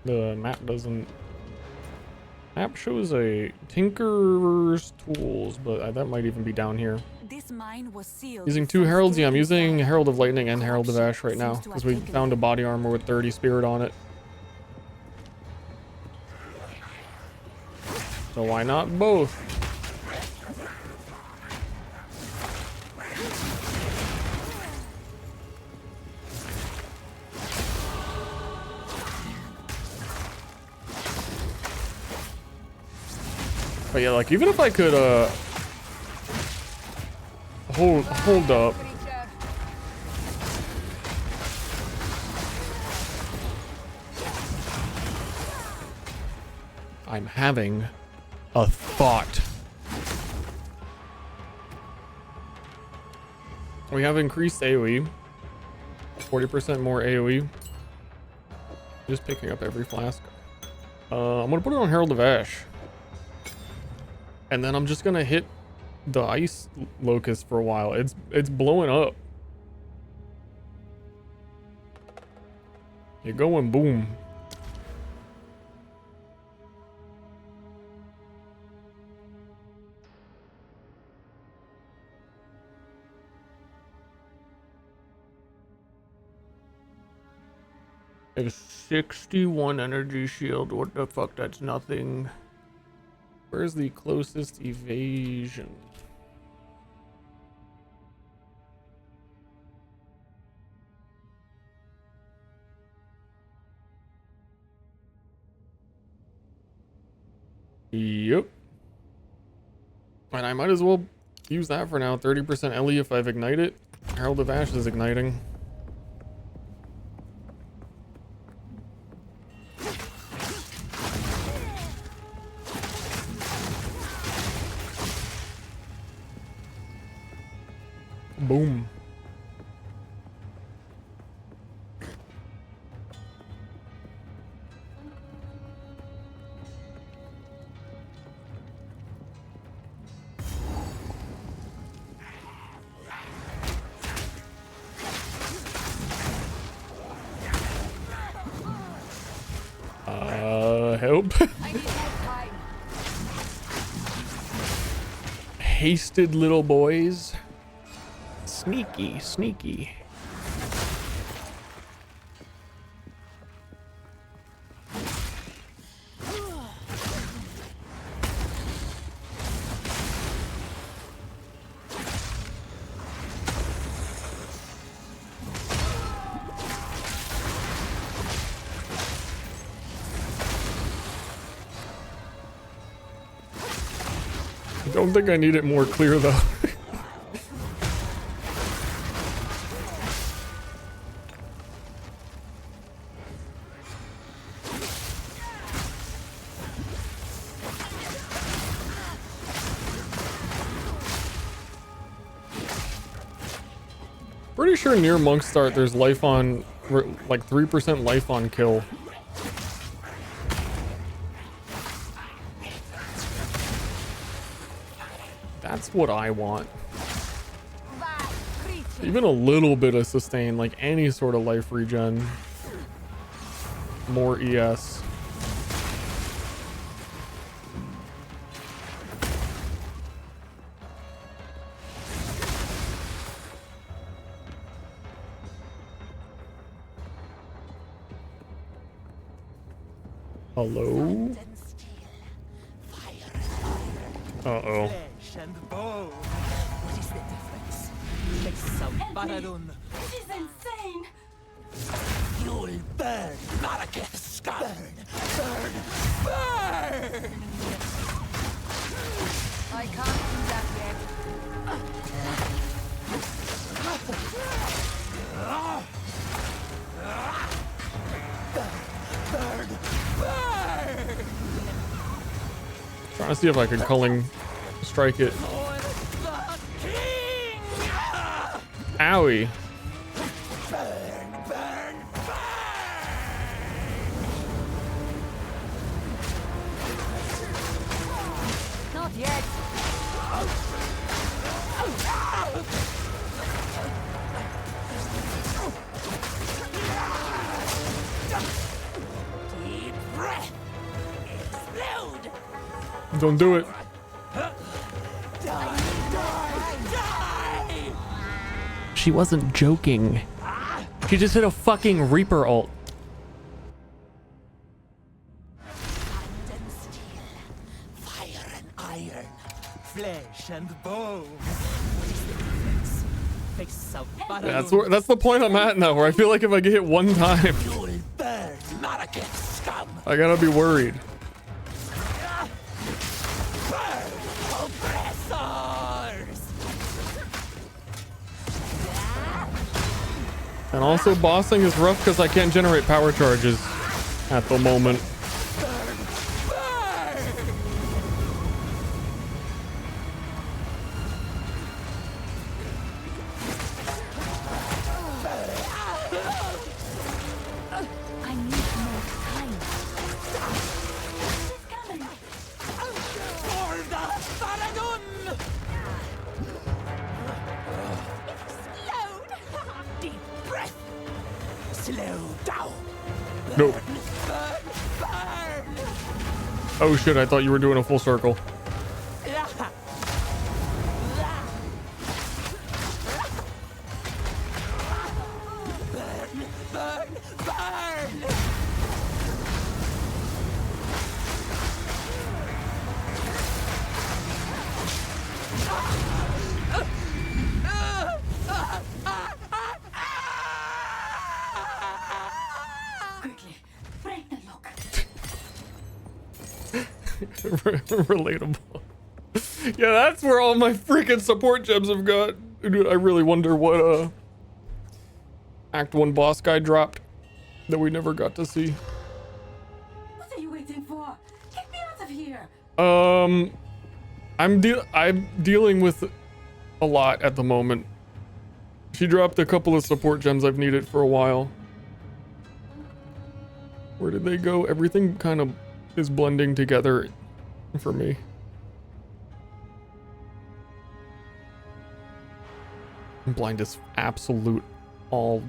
The map doesn't... Map shows a Tinkerer's Tools, but that might even be down here. This mine was sealed. Using 2 heralds? Yeah, I'm using Herald of Lightning and Herald of Ash right now, because we found a body armor with 30 spirit on it. So why not both? But yeah, like, even if I could, hold up. I'm having a thought. We have increased AoE. 40% more AoE. Just picking up every flask. I'm gonna put it on Herald of Ash. And then I'm just gonna hit the ice locust for a while. It's blowing up. You're going boom. A 61 energy shield. What the fuck? That's nothing. Where's the closest evasion? Yep. And I might as well use that for now. 30% Ellie if I've ignited. Herald of Ash is igniting. Boom. Help. Hasted little boys. Sneaky, sneaky. I don't think I need it more clear though. Pretty sure near Monk Start there's life on, like 3% life on kill. That's what I want. Even a little bit of sustain, like any sort of life regen. More ES. Hello? Uh-oh. What is the difference? It is insane! You'll burn, Maraketh scum! Burn! Burn! I can't do that yet. Burn! Burn! Trying to see if I could culling strike it. Owie. Burn! Burn! Not yet. Deep breath! Explode! Don't do it. Die! She wasn't joking. She just hit a fucking Reaper ult. And steel, fire and iron, flesh and bone. What is the difference? Face of That's the point I'm at now, where I feel like if I get hit one time, You'll burn, Maraketh scum! I gotta be worried. Burn, oppressors! And also bossing is rough because I can't generate power charges at the moment. I need more time. She's coming. For the Faradun! Explode! Deep breath! Slow down! Nope. Burn! Burn! Oh shit, I thought you were doing a full circle. Burn! Burn! Burn! Quickly, break the lock. Relatable. Yeah, that's where all my freaking support gems have got. Dude, I really wonder what Act 1 boss guy dropped that we never got to see. What are you waiting for? Get me out of here! I'm dealing with a lot at the moment. She dropped a couple of support gems I've needed for a while. Where did they go? Everything kind of is blending together for me. Blind is absolute all.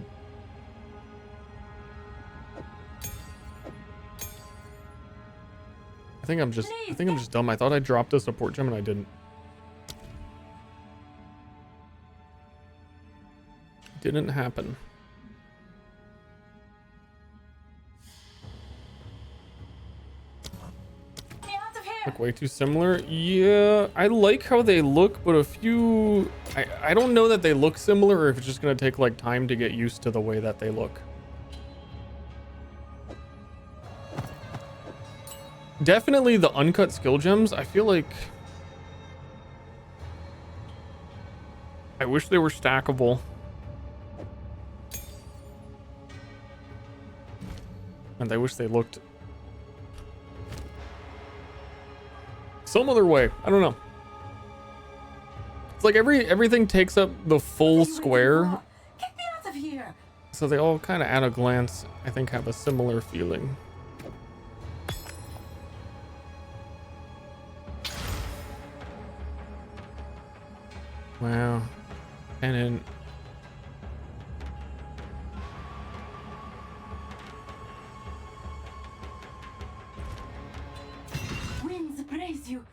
I think I'm just dumb. I thought I dropped a support gem and I didn't. Didn't happen. Look way too similar. Yeah, I like how they look, but a few... I don't know that they look similar or if it's just going to take like time to get used to the way that they look. Definitely the uncut skill gems. I feel like... I wish they were stackable. And I wish they looked some other way. I don't know. It's like everything takes up the full square of here. So they all kind of at a glance, I think, have a similar feeling. Wow. Pennant. Winds praise you.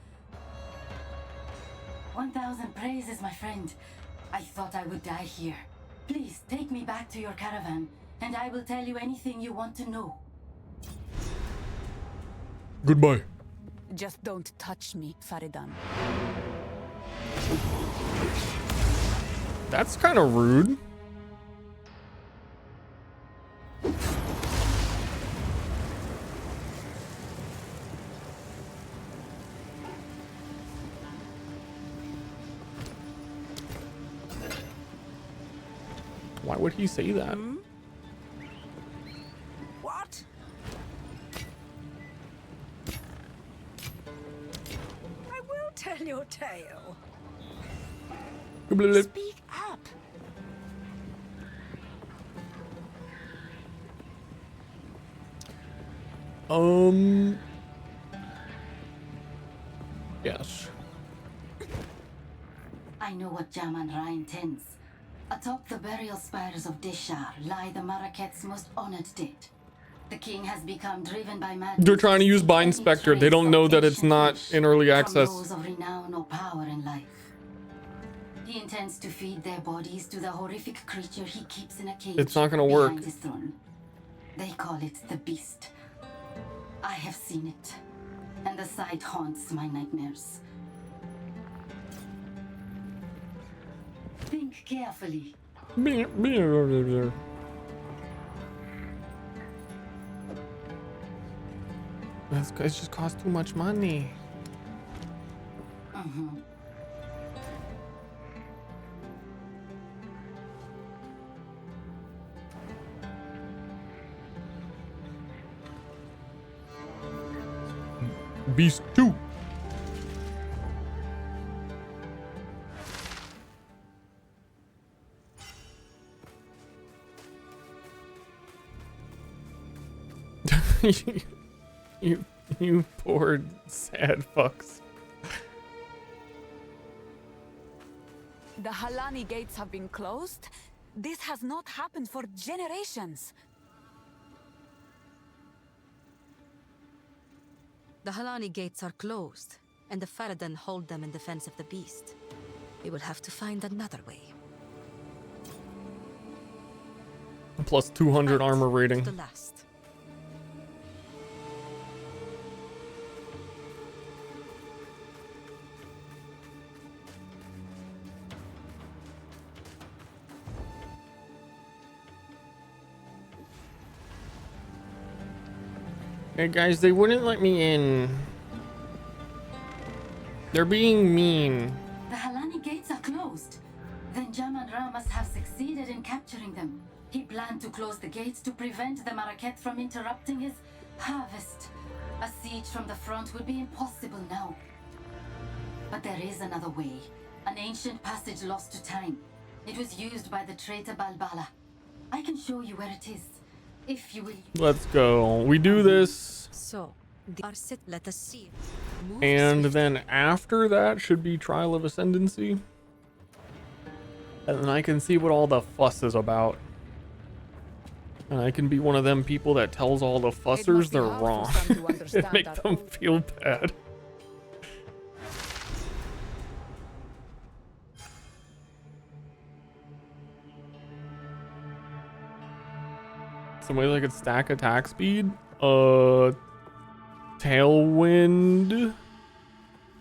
1,000 praises, my friend. I thought I would die here. Please take me back to your caravan, and I will tell you anything you want to know. Goodbye. Just don't touch me, Faridan. That's kind of rude. Why would he say that? What? I will tell your tale. Speak up. Yes. I know what Jaman-Ra intends. Atop the burial spires of Deshar lie the Maraketh's most honored dead. The king has become driven by madness. They're trying to use Bind Spectre. They don't know that it's not in early access. From those of renown or power in life. He intends to feed their bodies to the horrific creature he keeps in a cage. It's not gonna work. Behind his throne. They call it the Beast. I have seen it, and the sight haunts my nightmares. Think carefully. That's, it just costs too much money. Beast 2. you poor sad fucks. The Halani gates have been closed? This has not happened for generations. The Halani gates are closed, and the Faradan hold them in defense of the beast. We will have to find another way. Plus 200 armor rating. The last. Hey guys, they wouldn't let me in. They're being mean. The Halani gates are closed. Then Jaman-Ra must have succeeded in capturing them. He planned to close the gates to prevent the Maraketh from interrupting his harvest. A siege from the front would be impossible now. But there is another way. An ancient passage lost to time. It was used by the traitor Balbala. I can show you where it is. If you will. Let's go. We do this. So, let us see. Move And swiftly. then after that should be Trial of Ascendancy. And then I can see what all the fuss is about. And I can be one of them people that tells all the fussers they're wrong. And make them feel bad. Some way I could stack attack speed. Tailwind.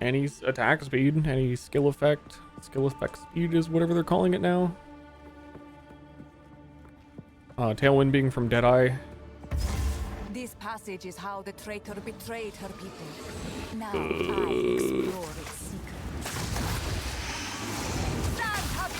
Any attack speed. Any skill effect. Skill effect speed is whatever they're calling it now. Tailwind being from Deadeye. This passage is how the traitor betrayed her people. Now I explore its secrets. Stand, have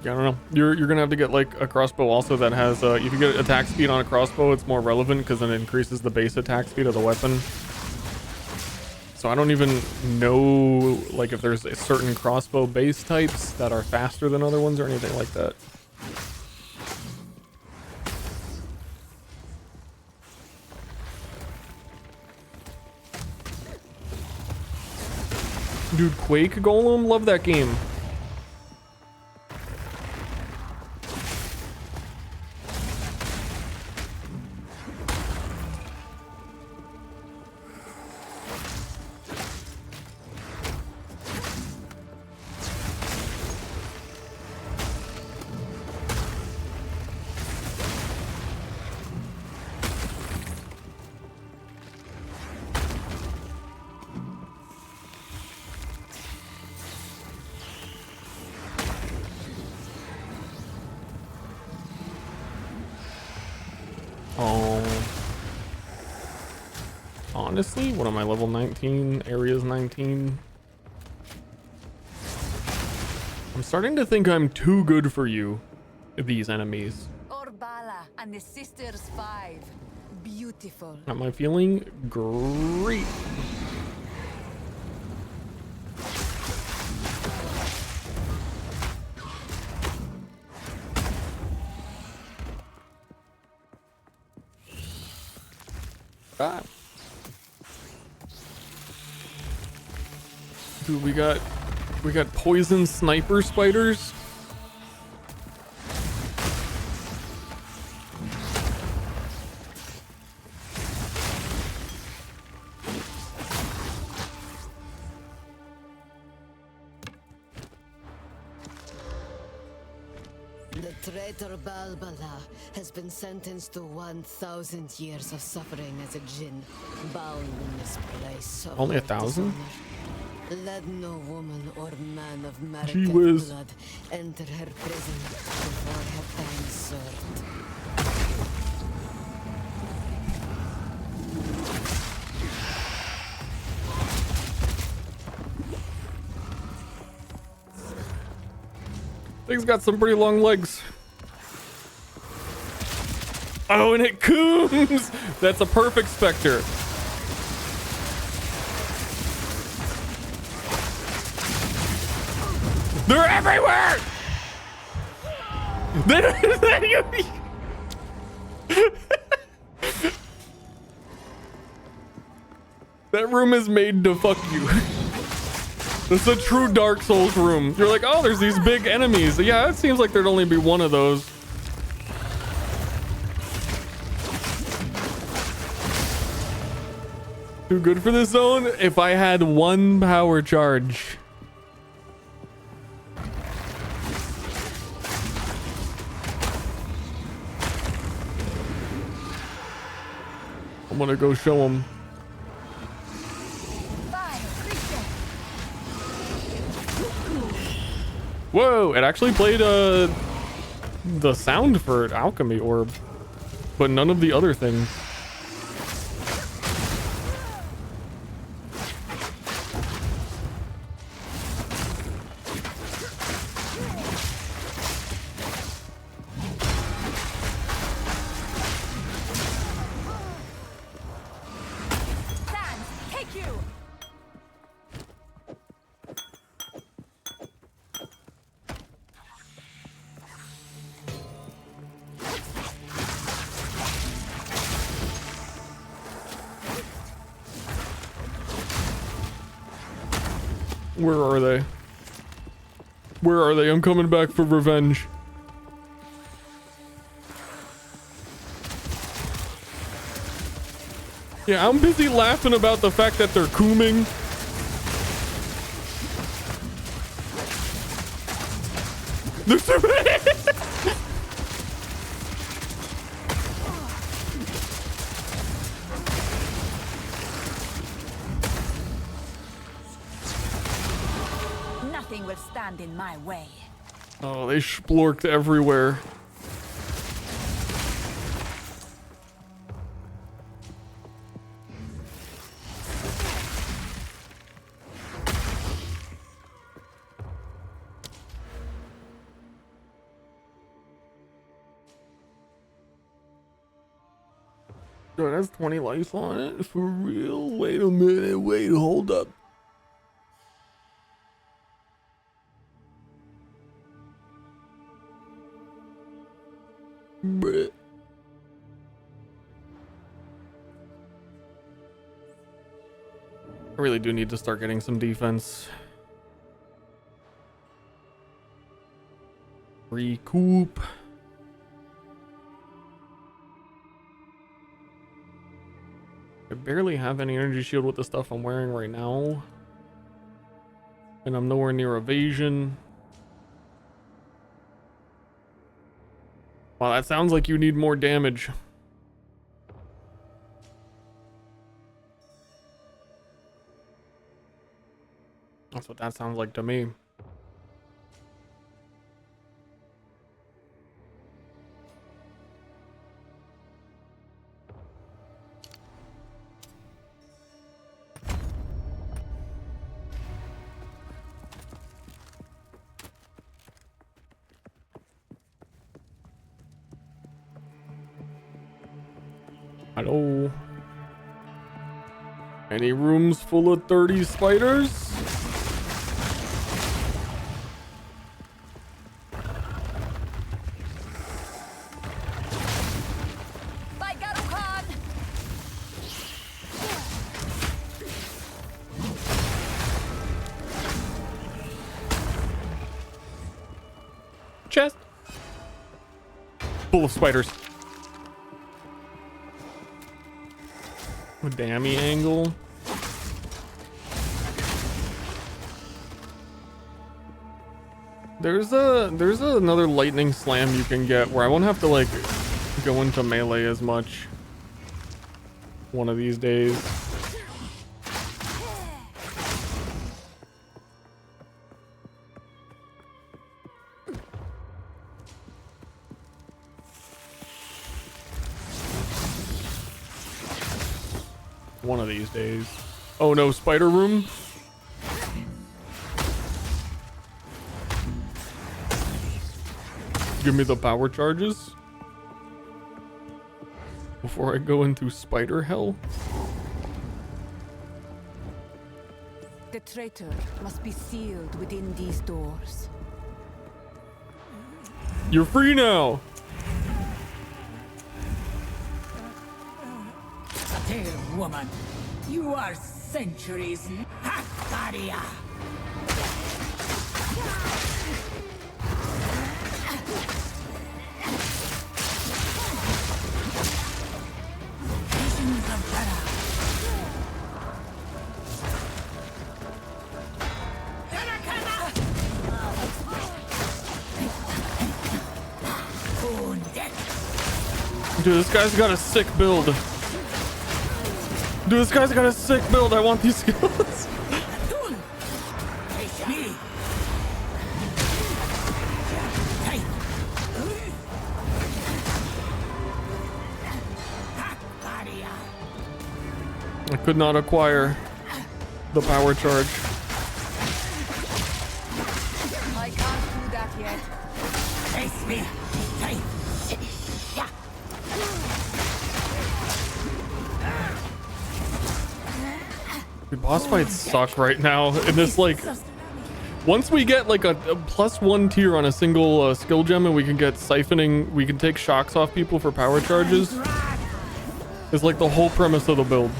Yeah, I don't know. You're gonna have to get like a crossbow also that has if you get attack speed on a crossbow, it's more relevant because then it increases the base attack speed of the weapon. So I don't even know like if there's a certain crossbow base types that are faster than other ones or anything like that. Dude, Quake Golem, love that game. Honestly, what am I, level 19? Area's 19. I'm starting to think I'm too good for you, these enemies. Orbala and the Sisters 5. Beautiful. Am I feeling great? Ah. Dude, we got poison sniper spiders. The traitor Balbala has been sentenced to 1,000 years of suffering as a djinn, bound in this place. of Only 1,000? dishonor. Let no woman or man of Gee Mariketh whiz. blood enter her prison before her time is served. Thing's got some pretty long legs. Oh, and it cooms! That's a perfect specter. They're everywhere! That room is made to fuck you. This is a true Dark Souls room. You're like, oh, there's these big enemies. Yeah, it seems like there'd only be one of those. Too good for this zone? If I had one power charge. I'm gonna go show them. Whoa, it actually played the sound for Alchemy Orb, but none of the other things. Take you! Where are they? Where are they? I'm coming back for revenge. Yeah, I'm busy laughing about the fact that they're cooming. There's too many! Nothing will stand in my way. Oh, they splorked everywhere. So it has 20 life on it? For real? Wait a minute. Wait, hold up. Bruh. I really do need to start getting some defense. Recoup. I barely have any energy shield with the stuff I'm wearing right now. And I'm nowhere near evasion. Wow, that sounds like you need more damage. That's what that sounds like to me. Hello. Any rooms full of 30 spiders? Chest. Full of spiders. A dammy angle. There's another lightning slam you can get where I won't have to like go into melee as much one of these days. One of these days. Oh no, spider room. Give me the power charges before I go into spider hell. The traitor must be sealed within these doors. You're free now. Dear woman, you are centuries. Hakaria! Visions of Terra. Dude, this guy's got a sick build. Dude, this guy's got a sick build. I want these skills. I could not acquire the power charge. I can't do that yet. Face me. Dude, boss fights suck right now. In this, like, once we get like a +1 tier on a single skill gem and we can get siphoning, we can take shocks off people for power charges. It's like the whole premise of the build.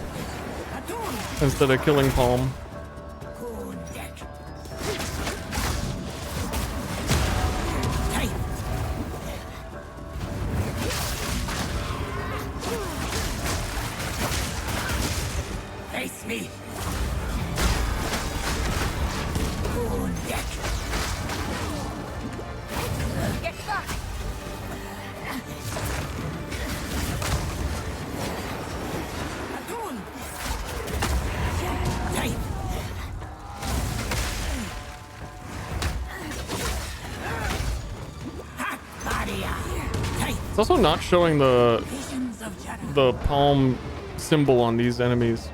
Instead of killing Palm. Face me. Get back! It's also not showing the palm symbol on these enemies.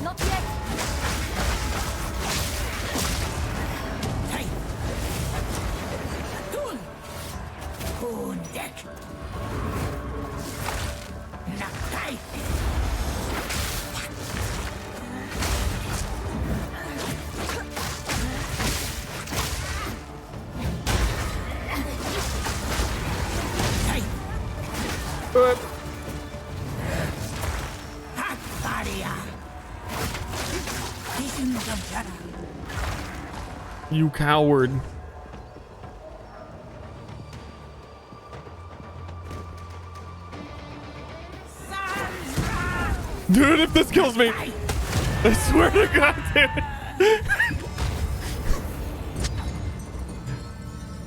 Not yet. Visions of Jedi. You coward. Dude, if this kills me, I swear to God, damn it.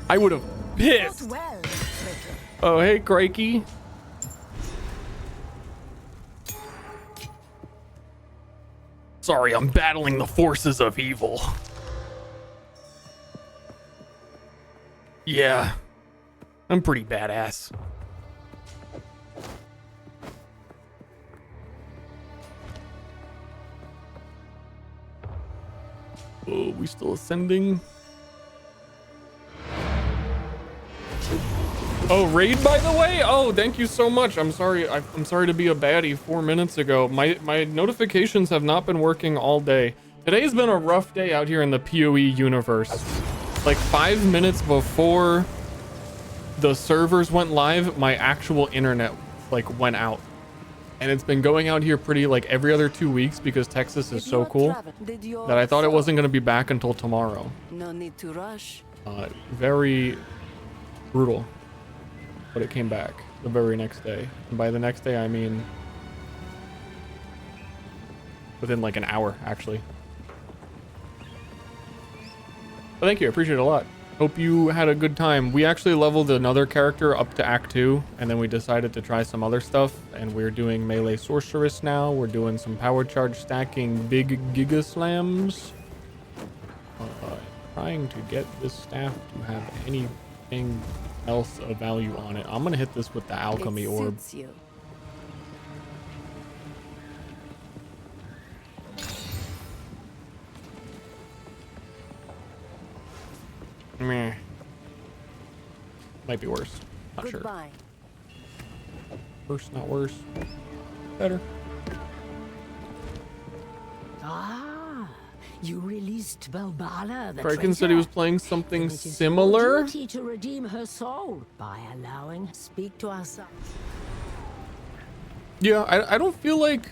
I would have pissed. Oh, hey, Crikey. Sorry, I'm battling the forces of evil. Yeah, I'm pretty badass. Oh, we still ascending? Oh, raid, by the way? Oh, thank you so much. I'm sorry. I'm sorry to be a baddie 4 minutes ago. My notifications have not been working all day. Today's been a rough day out here in the PoE universe. Like 5 minutes before the servers went live, my actual internet like went out. And it's been going out here pretty like every other 2 weeks because Texas is so cool that I thought it wasn't going to be back until tomorrow. No need to rush. Very brutal. But it came back the very next day. And by the next day, I mean within like an hour, actually. But thank you. I appreciate it a lot. Hope you had a good time. We actually leveled another character up to Act 2, and then we decided to try some other stuff, and we're doing Melee Sorceress now. We're doing some power charge stacking big Giga Slams. Trying to get this staff to have anything else of value on it. I'm gonna hit this with the alchemy orb. Meh. Might be worse. Not sure. Worse, not worse. Better. Ah, you released Balbala, the Kraken said he was playing something It is your similar. duty to redeem her soul by allowing speak to us. Yeah, I don't feel like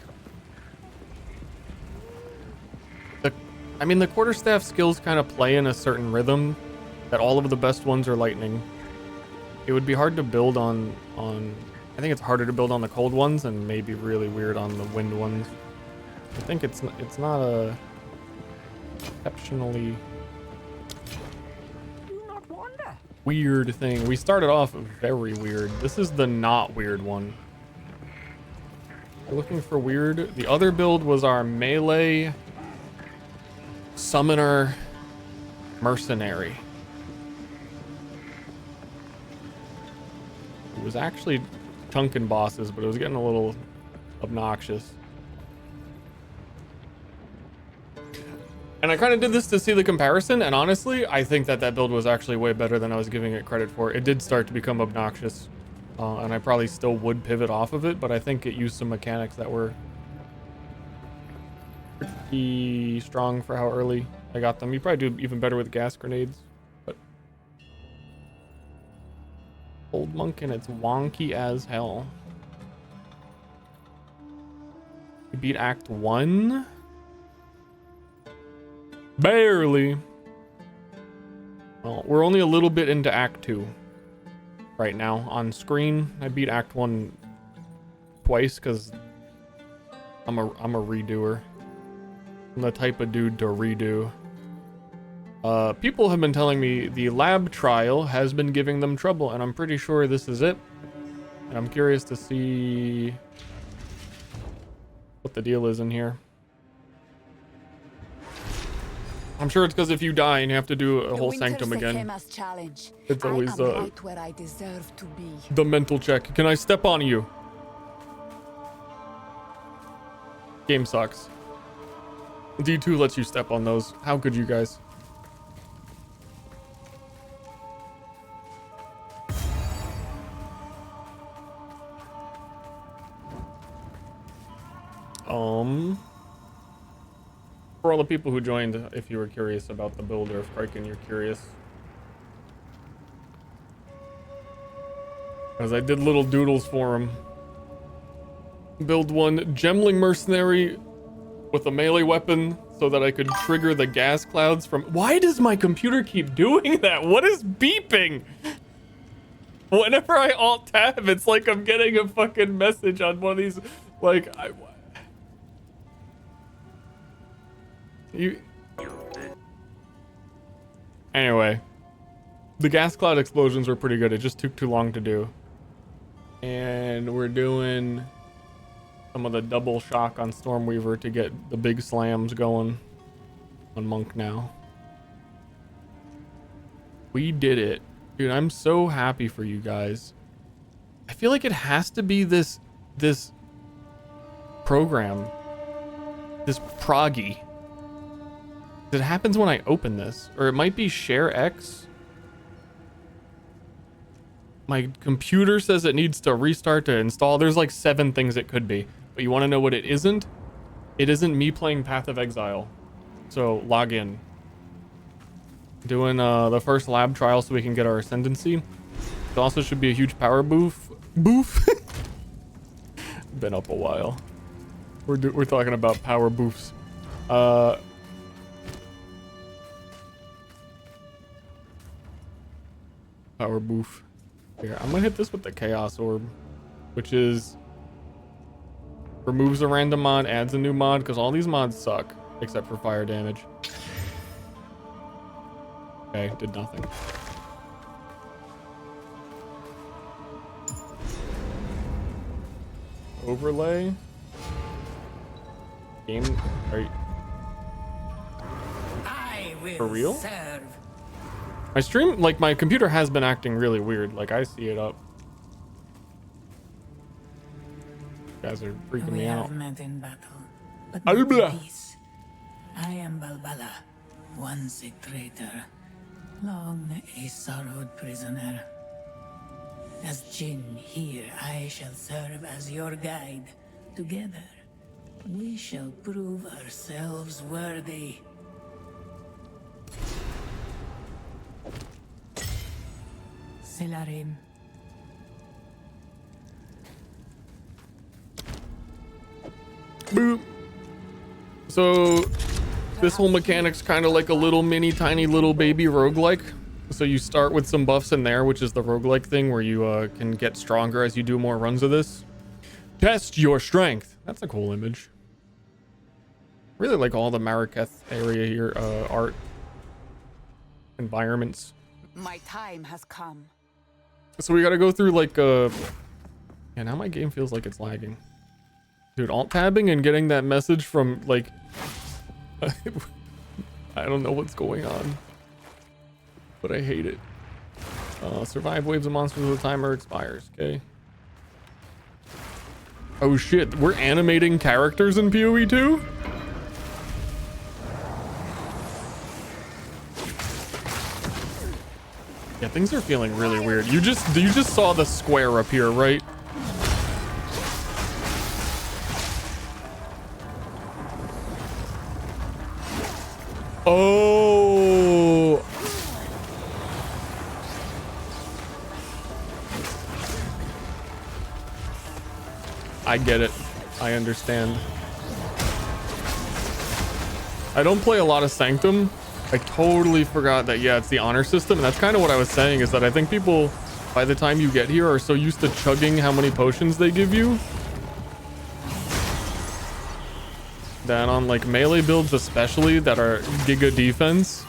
I mean the quarterstaff skills kind of play in a certain rhythm that all of the best ones are lightning. It would be hard to build on I think it's harder to build on the cold ones and maybe really weird on the wind ones. I think it's not a exceptionally weird thing. We started off very weird. This is the not weird one. We're looking for weird. The other build was our melee summoner mercenary. It was actually chunking bosses, but it was getting a little obnoxious. And I kind of did this to see the comparison, and honestly, I think that build was actually way better than I was giving it credit for. It did start to become obnoxious, and I probably still would pivot off of it, but I think it used some mechanics that were pretty strong for how early I got them. You probably do even better with gas grenades, but Old Monk and it's wonky as hell. We beat Act 1. Barely. Well, we're only a little bit into Act 2 right now on screen. I beat Act 1 twice because I'm a redoer. I'm the type of dude to redo. People have been telling me the lab trial has been giving them trouble, and I'm pretty sure this is it. And I'm curious to see what the deal is in here. I'm sure it's because if you die and you have to do a whole sanctum again, it's always the mental check. Can I step on you? Game sucks. D2 lets you step on those. How could you guys? For all the people who joined, if you were curious about the build, or if Kraken, you're curious. Because I did little doodles for him. Build one Gemling mercenary with a melee weapon so that I could trigger the gas clouds from... Why does my computer keep doing that? What is beeping? Whenever I alt-tab, it's like I'm getting a fucking message on one of these... Like, Anyway. The gas cloud explosions were pretty good. It just took too long to do. And we're doing some of the double shock on Stormweaver to get the big slams going on Monk now. We did it. Dude, I'm so happy for you guys. I feel like it has to be this program. This proggy. It happens when I open this. Or it might be Share X. My computer says it needs to restart to install. There's like 7 things it could be. But you want to know what it isn't? It isn't me playing Path of Exile. So log in. Doing the first lab trial so we can get our ascendancy. It also should be a huge power boof. Been up a while. We're talking about power boofs. Power boof. Here, I'm gonna hit this with the Chaos Orb, which is removes a random mod, adds a new mod, because all these mods suck except for fire damage. Okay, did nothing. Overlay. Game. Are you... I will For real? serve. My stream, like my computer has been acting really weird. Like I see it up. You guys are freaking me out. We have met in battle, but Albla. not in peace. I am Balbala, once a traitor, long a sorrowed prisoner. As Jinn here, I shall serve as your guide. Together, we shall prove ourselves worthy. Selarim. Boop. So this whole mechanic's kind of like a little mini tiny little baby roguelike. So you start with some buffs in there, which is the roguelike thing where you can get stronger as you do more runs of this. Test your strength. That's a cool image. Really like all the Marraketh area here, art, environments. My time has come. So we gotta go through like yeah, now my game feels like it's lagging. Dude, alt-tabbing and getting that message from like I don't know what's going on, but I hate it. Survive waves of monsters until the timer expires. Okay. Oh shit, we're animating characters in PoE2? Yeah, things are feeling really weird. You just saw the square up here, right? Oh. I get it. I understand. I don't play a lot of Sanctum. I totally forgot that, yeah, it's the honor system. And that's kind of what I was saying, is that I think people, by the time you get here, are so used to chugging how many potions they give you, that on like melee builds especially that are giga defense,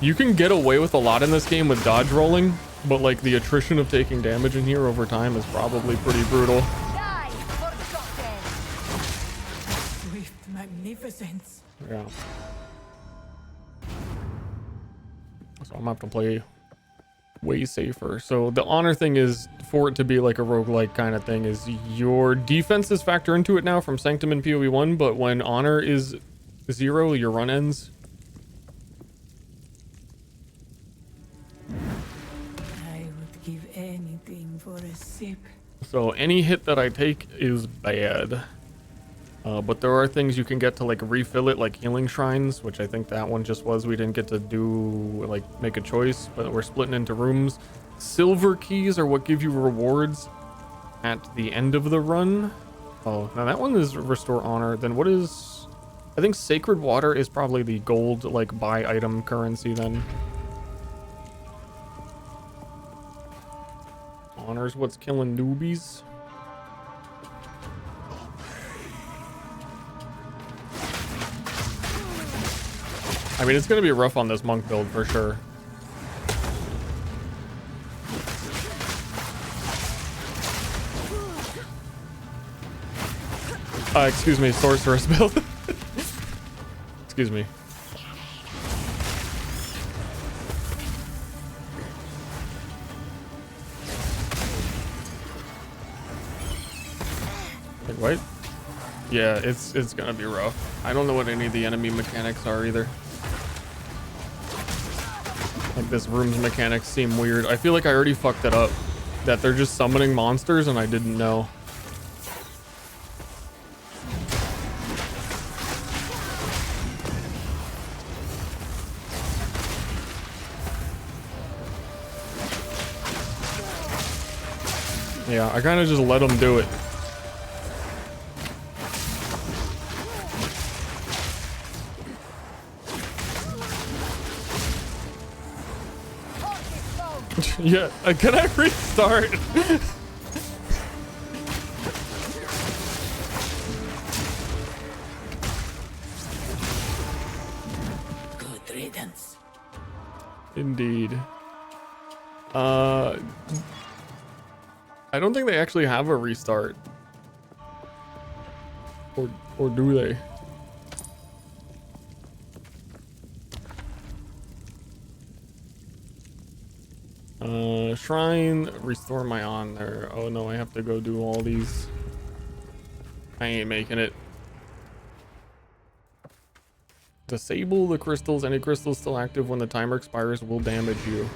you can get away with a lot in this game with dodge rolling, but like the attrition of taking damage in here over time is probably pretty brutal. Swift magnificence. Yeah. So I'm gonna have to play way safer. So the honor thing is, for it to be like a roguelike kind of thing, is your defenses factor into it now from Sanctum and PoE1, but when honor is 0, your run ends. I would give anything for a sip. So any hit that I take is bad. But there are things you can get to like refill it, like healing shrines, which I think that one just was. We didn't get to do like make a choice, but we're splitting into rooms. Silver keys are what give you rewards at the end of the run. Oh, now that one is restore honor. Then what is... I think sacred water is probably the gold, like, buy item currency then. Honor's what's killing newbies. I mean, it's gonna be rough on this monk build for sure. Excuse me, sorceress build. Excuse me. Like, what? Yeah, it's gonna be rough. I don't know what any of the enemy mechanics are either. Like, this room's mechanics seem weird. I feel like I already fucked it up. That they're just summoning monsters and I didn't know. Yeah, I kind of just let them do it. Yeah, can I restart? Good riddance. Indeed. I don't think they actually have a restart. Or do they? Shrine, restore my honor. Oh no, I have to go do all these. I ain't making it. Disable the crystals. Any crystals still active when the timer expires will damage you.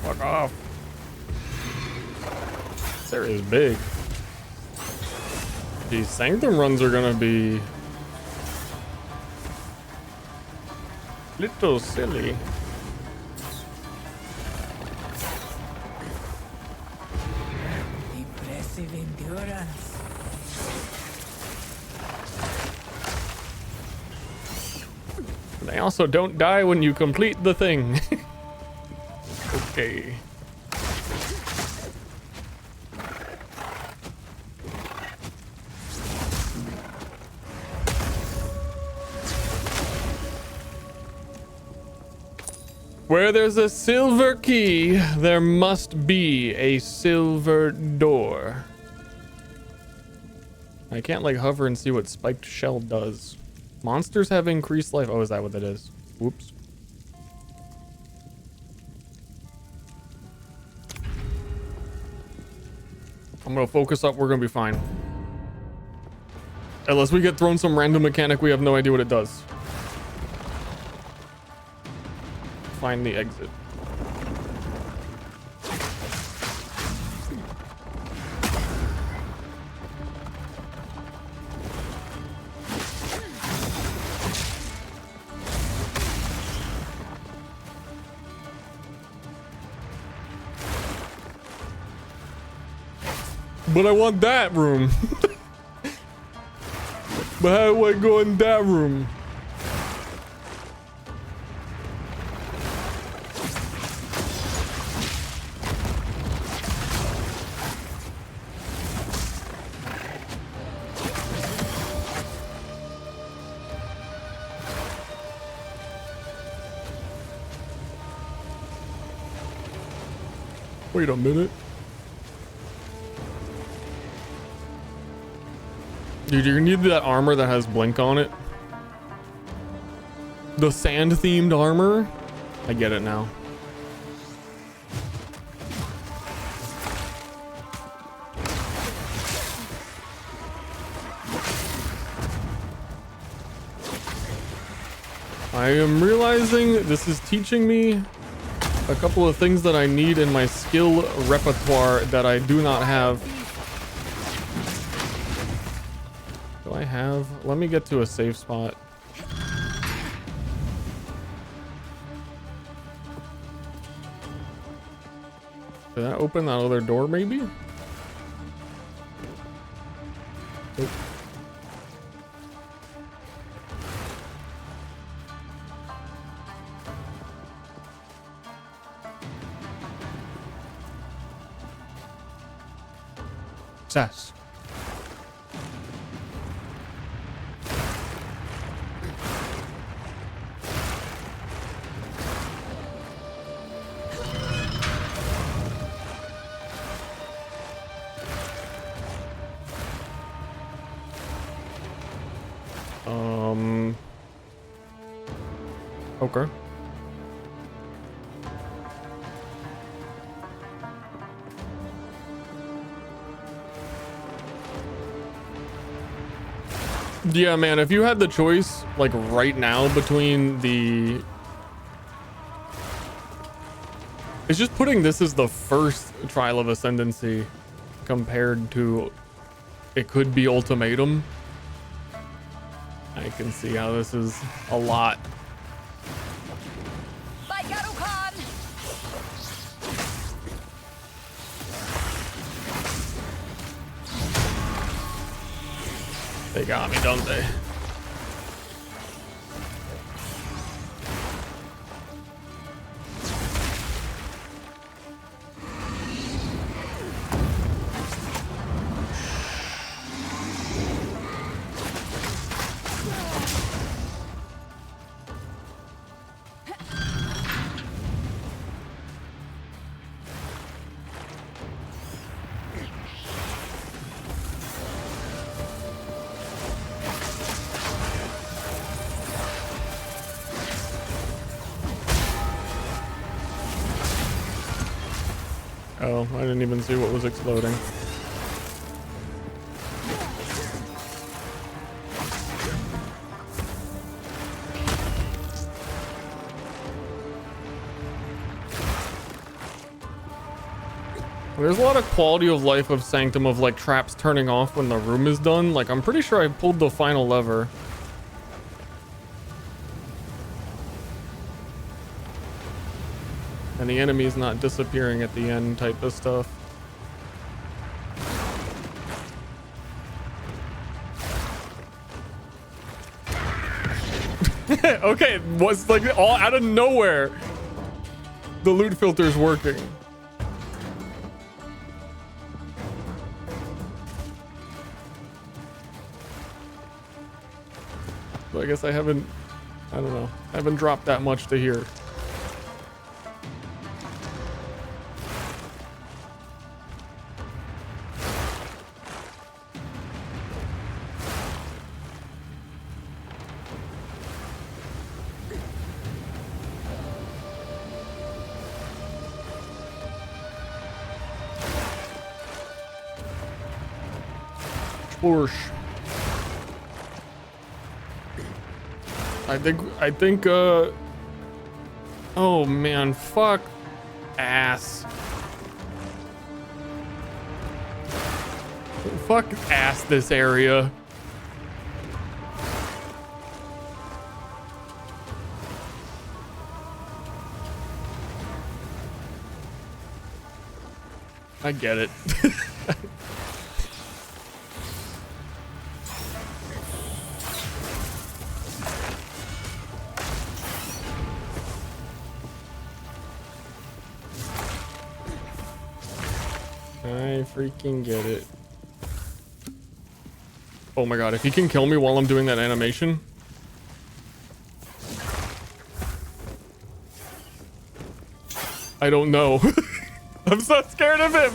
Fuck off. This area is big. These Sanctum runs are gonna be little silly. Impressive endurance. They also don't die when you complete the thing. Okay. Where there's a silver key, there must be a silver door. I can't like hover and see what spiked shell does. Monsters have increased life. Oh, is that what it is? Whoops. I'm gonna focus up. We're gonna be fine. Unless we get thrown some random mechanic, we have no idea what it does. Find the exit. But I want that room. But how do I go in that room? Wait a minute. Dude, you're gonna need that armor that has blink on it. The sand themed armor. I get it now. I am realizing this is teaching me a couple of things that I need in my skill repertoire that I do not have. Do I have? Let me get to a safe spot. Did that open that other door maybe? Nope. Success. Okay. Yeah, man, if you had the choice, like right now, between the... It's just putting this as the first Trial of Ascendancy compared to it could be Ultimatum. I can see how this is a lot. They got me, don't they? Oh, I didn't even see what was exploding. There's a lot of quality of life of Sanctum of like traps turning off when the room is done. Like I'm pretty sure I pulled the final lever. And the enemy's not disappearing at the end type of stuff. Okay, was like all out of nowhere. The loot filter's working. So I guess I don't know. I haven't dropped that much to here. I think oh man, fuck ass. Fuck ass this area. I get it. I freaking get it. Oh my god, if he can kill me while I'm doing that animation. I don't know. I'm so scared of him.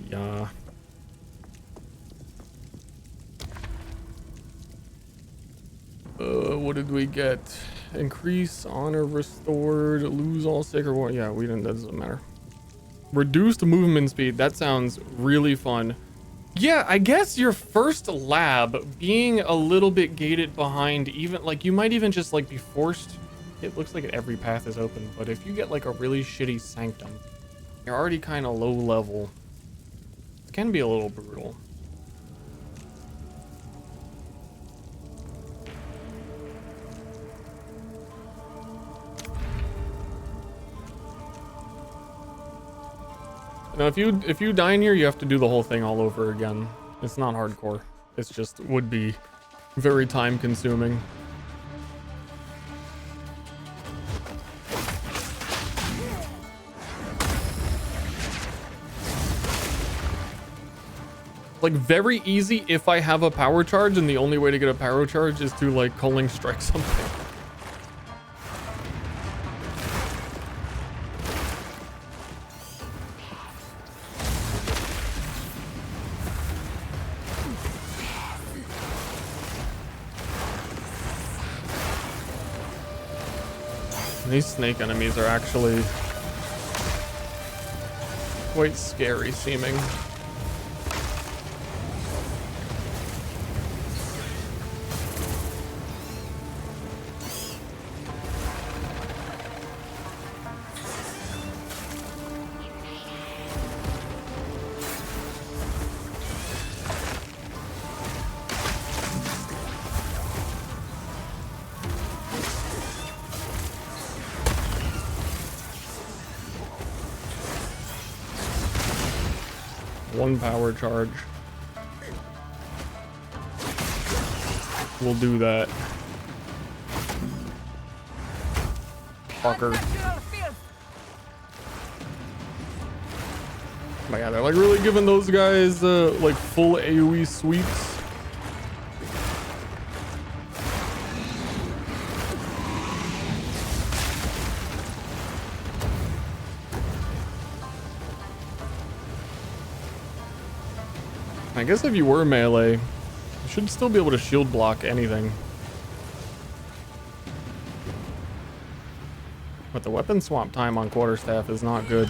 Yeah. What did we get? Increase honor restored, lose all sacred war. Yeah, we didn't. That doesn't matter. Reduced movement speed. That sounds really fun. Yeah, I guess your first lab being a little bit gated behind, even like you might even just like be forced. It looks like every path is open, but if you get like a really shitty sanctum, you're already kind of low level. It can be a little brutal. Now, if you die in here, you have to do the whole thing all over again. It's not hardcore. It's just would be very time consuming. Like very easy if I have a power charge, and the only way to get a power charge is to like culling strike something. These snake enemies are actually quite scary seeming. One power charge. We'll do that. Fucker. But yeah, they're like really giving those guys like full AoE sweeps. I guess if you were melee, you should still be able to shield block anything. But the weapon swap time on quarterstaff is not good.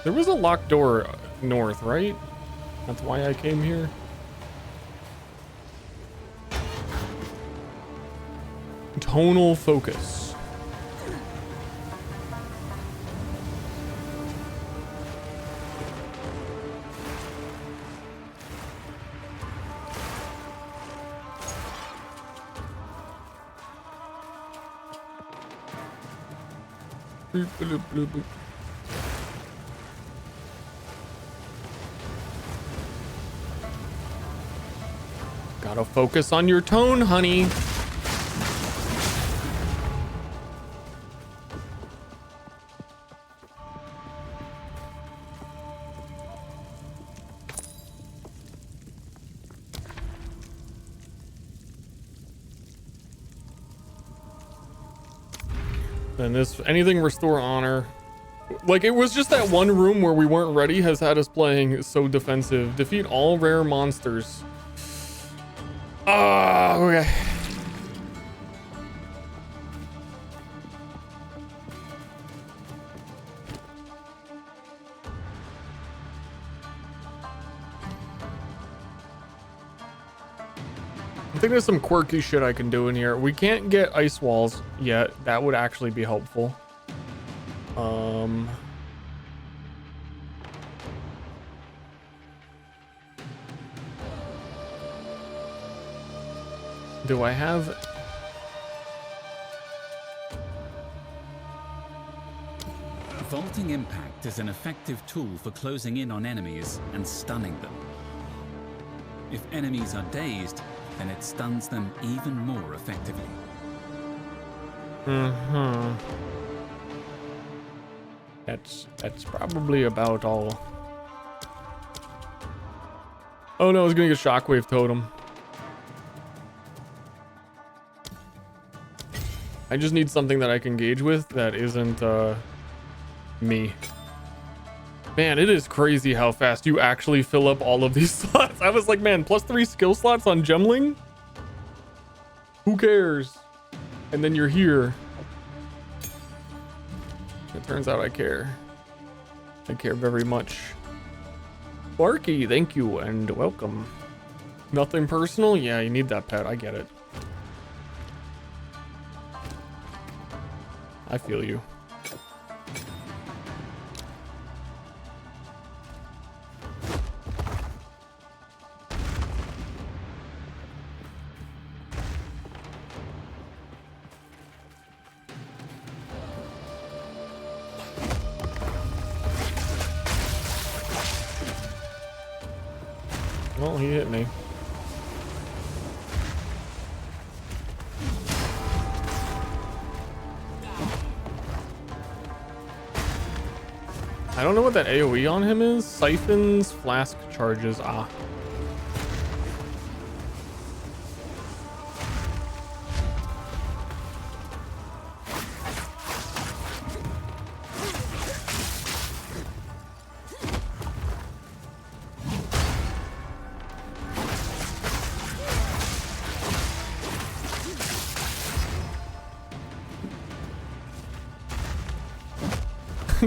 There was a locked door north, right? That's why I came here. Tonal focus. Bloop, bloop, bloop, bloop. Gotta focus on your tone, honey. And this, anything restore honor. Like, it was just that one room where we weren't ready has had us playing so defensive. Defeat all rare monsters. Okay. I think there's some quirky shit I can do in here. We can't get ice walls yet. That would actually be helpful. Do I have... Vaulting Impact is an effective tool for closing in on enemies and stunning them. If enemies are dazed, then it stuns them even more effectively. That's probably about all. Oh no, I was gonna get Shockwave Totem. I just need something that I can gauge with that isn't me. Man, it is crazy how fast you actually fill up all of these slots. I was like, man, +3 skill slots on Gemling? Who cares? And then you're here. It turns out I care. I care very much. Barky, thank you and welcome. Nothing personal? Yeah, you need that pet. I get it. I feel you. Well, he hit me. I don't know what that AoE on him is. Siphons, flask charges. Ah.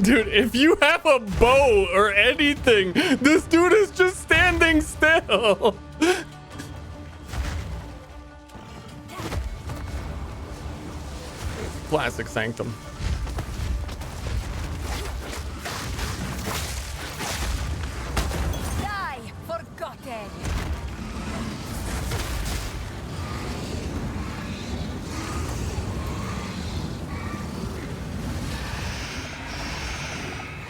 Dude, if you have a bow or anything, this dude is just standing still. Classic Sanctum. Die, forgotten.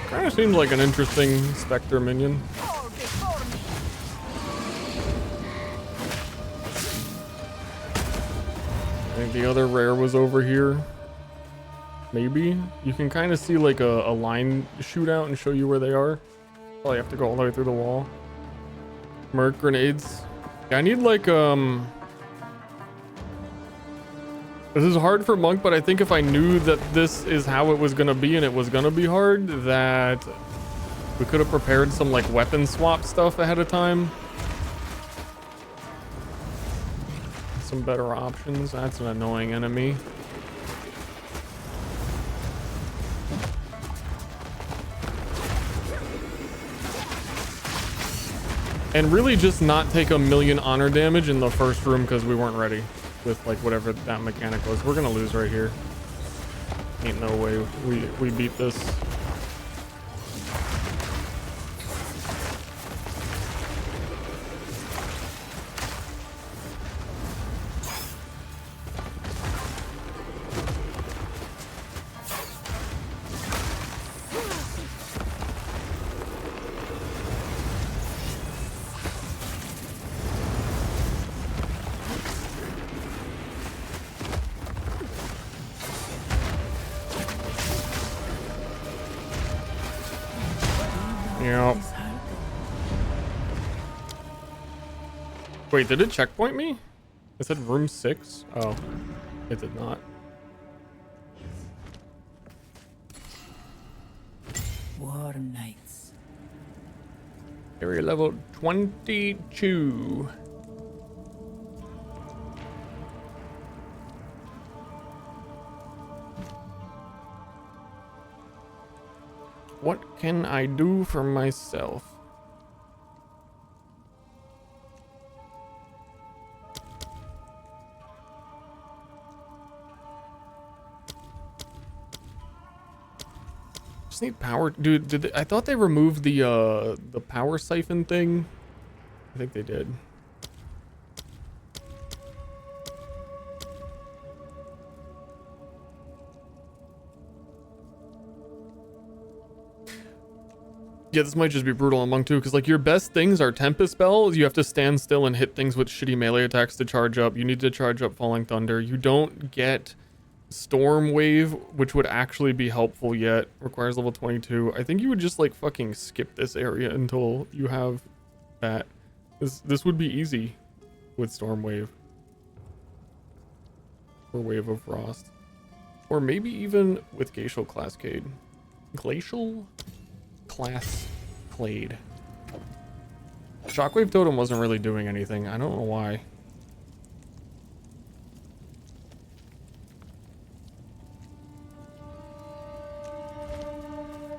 Kind of seems like an interesting Spectre minion. I think the other rare was over here. Maybe. You can kind of see like a line shoot out and show you where they are. Probably have to go all the way through the wall. Merc grenades. Yeah, I need like this is hard for Monk, but I think if I knew that this is how it was gonna be and it was gonna be hard, that we could have prepared some like weapon swap stuff ahead of time. Some better options. That's an annoying enemy. And really just not take a million honor damage in the first room because we weren't ready with like whatever that mechanic was. We're gonna lose right here. Ain't no way we beat this. Yep. Wait, did it checkpoint me? It said room 6? Oh, it did not. War Knights. Area level 22. What can I do for myself? Just need power, dude. I thought they removed the power siphon thing. I think they did. Yeah, this might just be brutal on Monk too, because like your best things are Tempest spells. You have to stand still and hit things with shitty melee attacks to charge up. You need to charge up Falling Thunder. You don't get Storm Wave, which would actually be helpful yet. Requires level 22. I think you would just like fucking skip this area until you have that. This would be easy with Storm Wave. Or Wave of Frost. Or maybe even with Glacial Cascade. Glacial Cascade. Shockwave Totem wasn't really doing anything. I don't know why.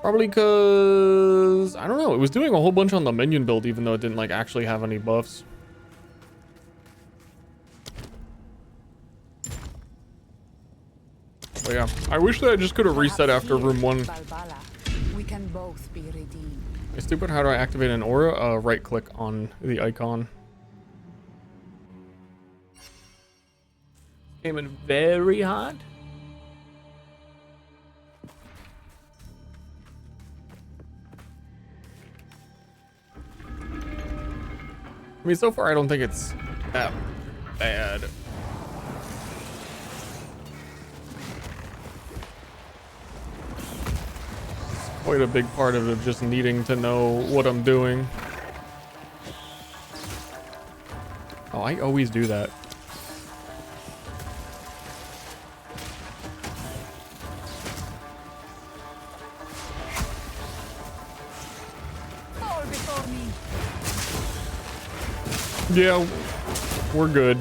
Probably because, I don't know, it was doing a whole bunch on the minion build even though it didn't like actually have any buffs. But yeah, I wish that I just could have reset after room 1. We can both be redeemed. It's stupid, how do I activate an aura? Right click on the icon. Came in very hot. I mean, so far I don't think it's that bad. Quite a big part of it just needing to know what I'm doing. Oh, I always do that. Fall before me. Yeah, we're good.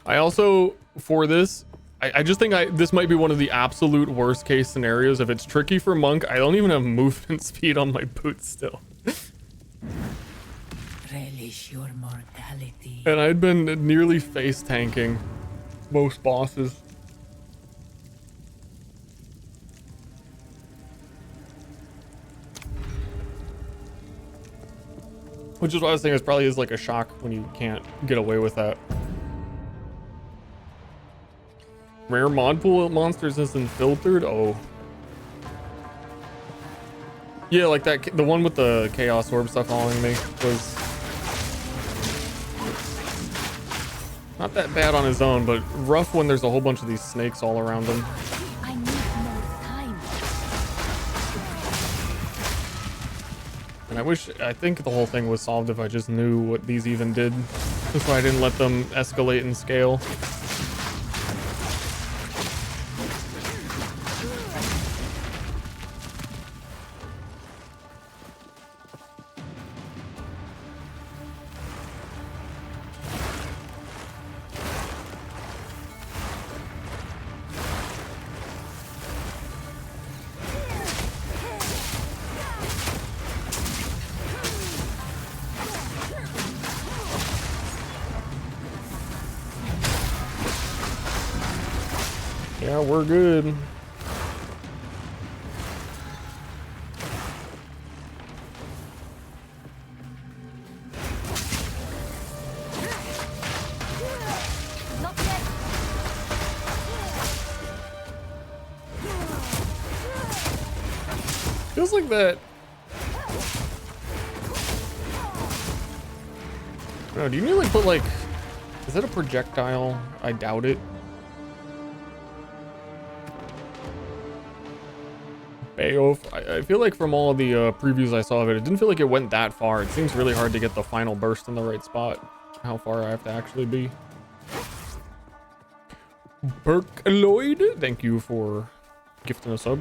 I also, for this, I just think this might be one of the absolute worst case scenarios. If it's tricky for Monk, I don't even have movement speed on my boots still. Relish your mortality. And I'd been nearly face tanking most bosses. Which is why I was saying it probably is like a shock when you can't get away with that. Rare mod pool monsters isn't filtered? Oh. Yeah, like that, the one with the Chaos Orb stuff following me was not that bad on his own, but rough when there's a whole bunch of these snakes all around him. I need more time. And I think the whole thing was solved if I just knew what these even did. That's why I didn't let them escalate and scale. Yeah, we're good. Feels like that. No, do you need to like put like, is that a projectile? I doubt it. Bayoff. I feel like from all the previews I saw of it, it didn't feel like it went that far. It seems really hard to get the final burst in the right spot. How far I have to actually be. Berkaloid, thank you for gifting a sub.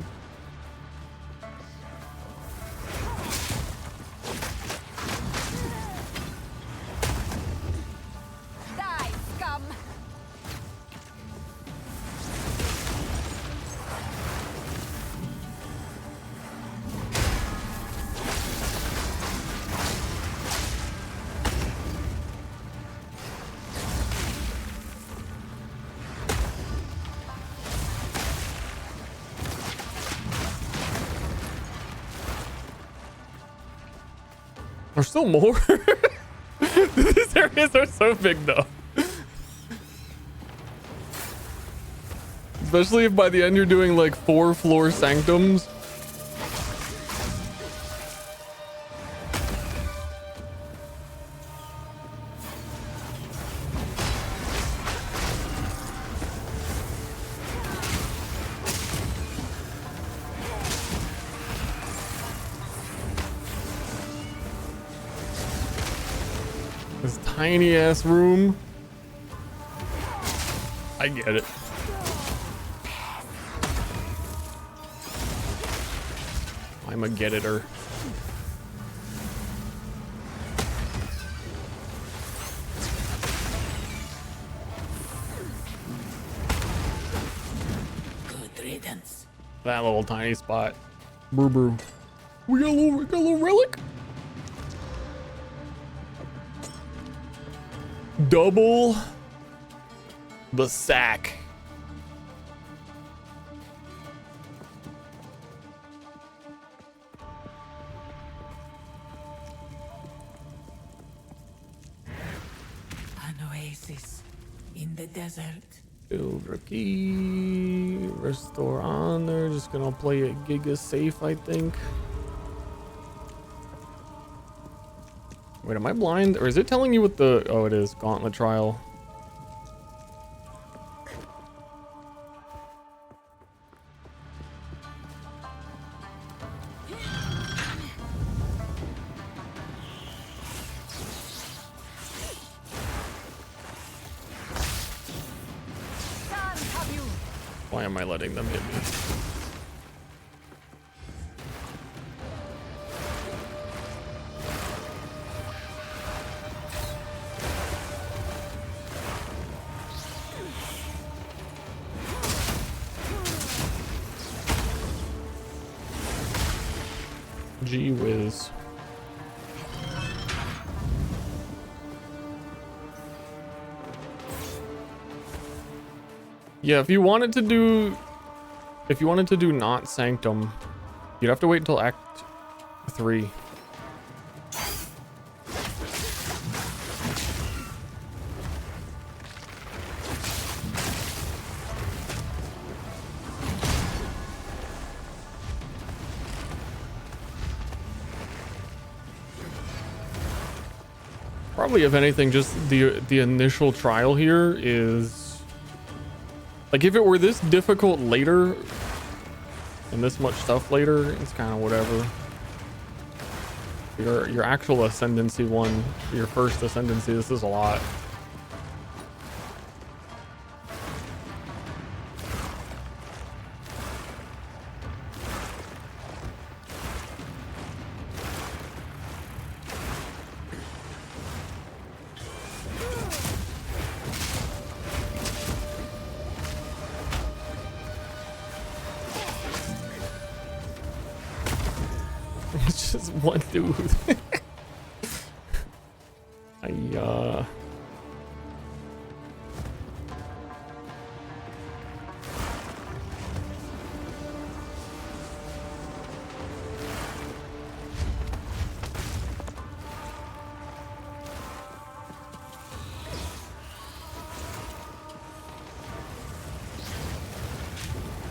Die, scum. There's still more. These areas are so big though. Especially if by the end you're doing like 4 floor sanctums. This tiny ass room. I get it. I'm a get-iter. Good riddance. That little tiny spot. Brew brew. We got a little relic. Double the sack. An oasis in the desert. Silver key. Restore honor. Just gonna play it giga safe, I think. Wait, am I blind? Or is it telling you what the... Oh, it is. Gauntlet trial. Why am I letting them hit me? Gee whiz. Yeah, if you wanted to do not Sanctum, you'd have to wait until Act 3. Probably, if anything, just the initial trial here is like, if it were this difficult later and this much stuff later, it's kind of whatever. Your actual ascendancy one, your first ascendancy, this is a lot. It's just one dude.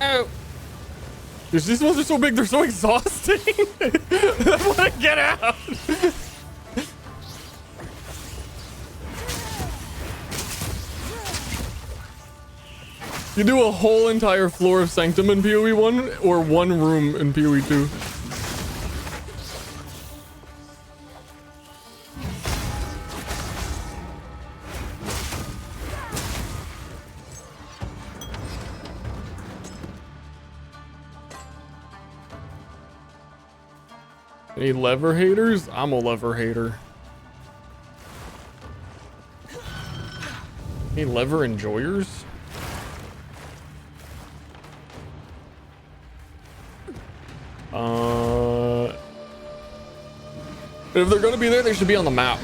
Oh. These ones are so big, they're so exhausting. I want to get out. You do a whole entire floor of Sanctum in PoE 1 or one room in PoE 2. Any lever haters? I'm a lever hater. Any lever enjoyers? If they're gonna be there, they should be on the map.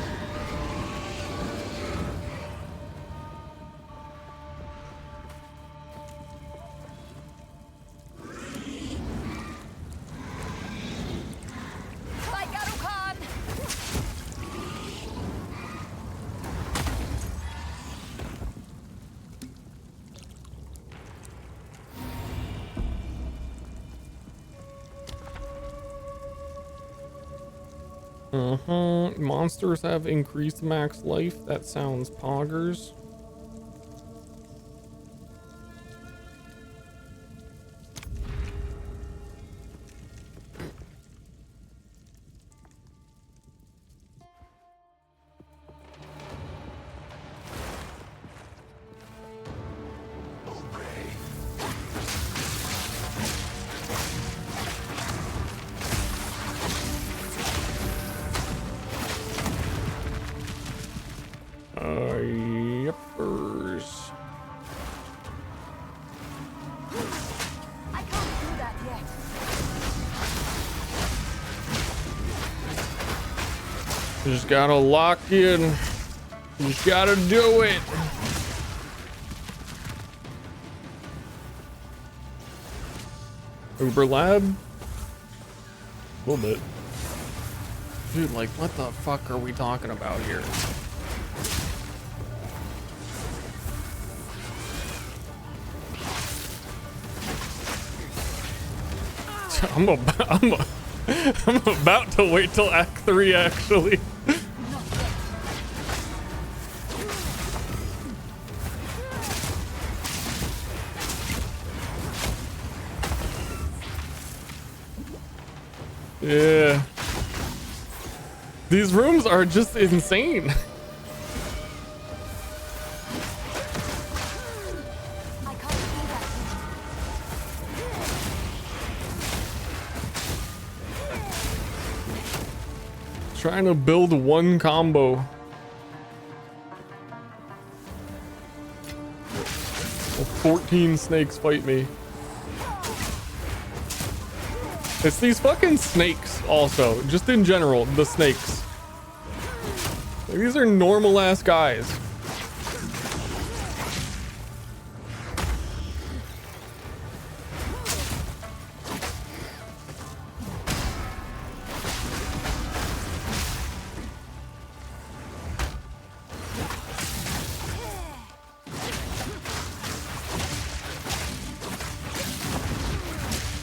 Monsters have increased max life. That sounds poggers. Yepers. I can't do that yet. Just gotta lock in. Just gotta do it. Uber Lab? A little bit. Dude, like, what the fuck are we talking about here? I'm about to wait till Act 3, actually. Yeah. These rooms are just insane. Trying to build one combo. 14 snakes fight me. It's these fucking snakes also, just in general, the snakes. Like, these are normal ass guys.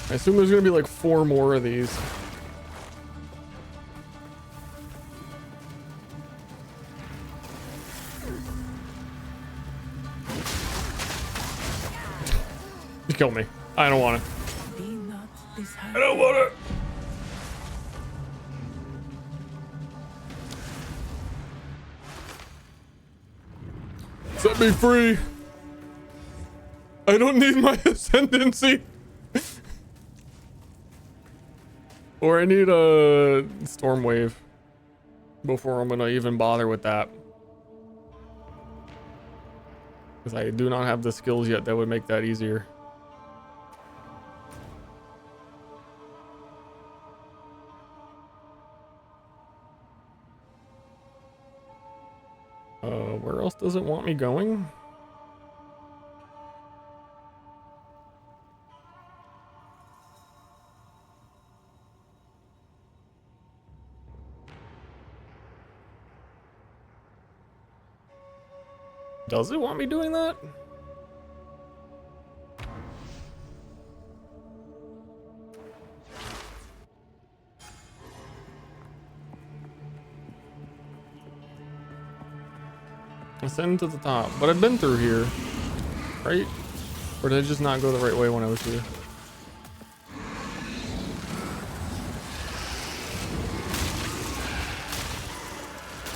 I assume there's gonna be like 4 more of these. You killed me. I don't want it. I don't want it. Set me free. I don't need my ascendancy. Or I need a storm wave before I'm gonna even bother with that. Because I do not have the skills yet that would make that easier. Where else does it want me going? Does it want me doing that? Ascend to the top, but I've been through here, right? Or did I just not go the right way when I was here?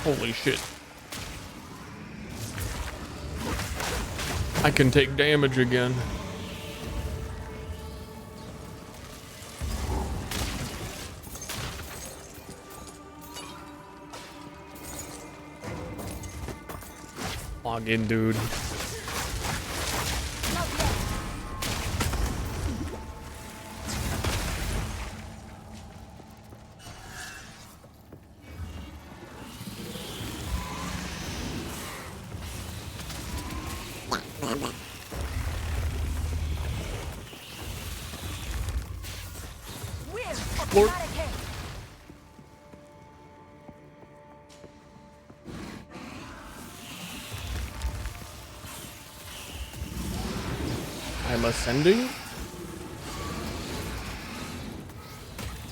Holy shit. I can take damage again. Log in, dude. Lord. I'm ascending?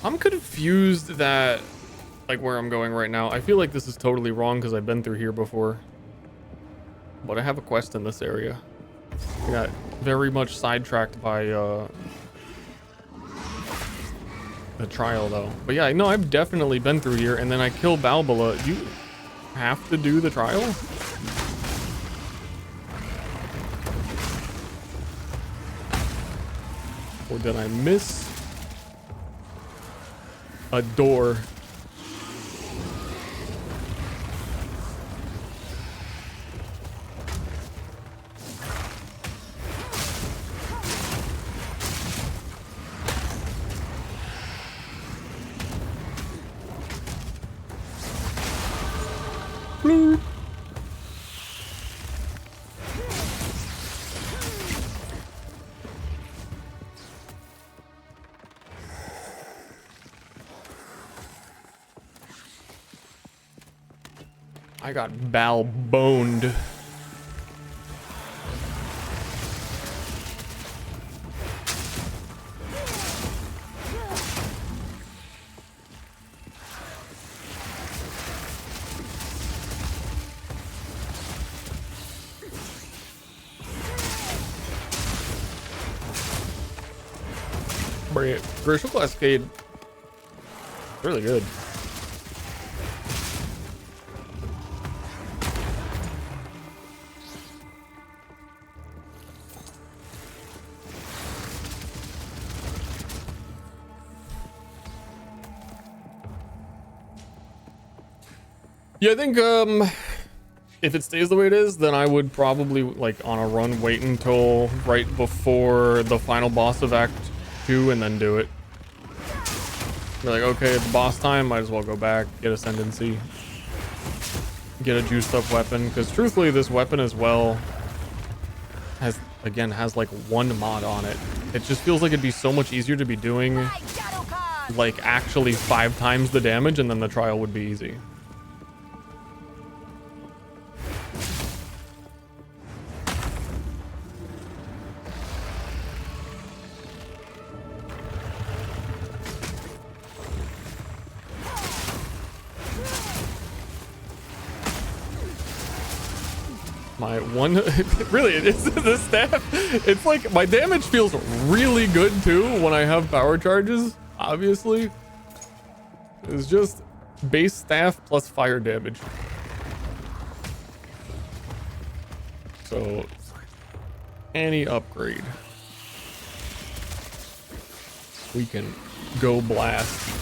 I'm confused that like where I'm going right now. I feel like this is totally wrong because I've been through here before. But I have a quest in this area. I got very much sidetracked by the trial though. But yeah, no, I've definitely been through here, and then I kill Balbala. You have to do the trial? Or did I miss a door? Bloop. I got boned. Crucial Cascade, really good. Yeah, I think if it stays the way it is, then I would probably, like, on a run, wait until right before the final boss of Act 2 and then do it. Be like, okay, it's boss time, might as well go back, get Ascendancy, get a juiced up weapon, because truthfully this weapon as well has like one mod on it. It just feels like it'd be so much easier to be doing like actually 5 times the damage, and then the trial would be easy. My one, really, it's the staff. It's like my damage feels really good too when I have power charges. Obviously, it's just base staff plus fire damage. So any upgrade, we can go blast.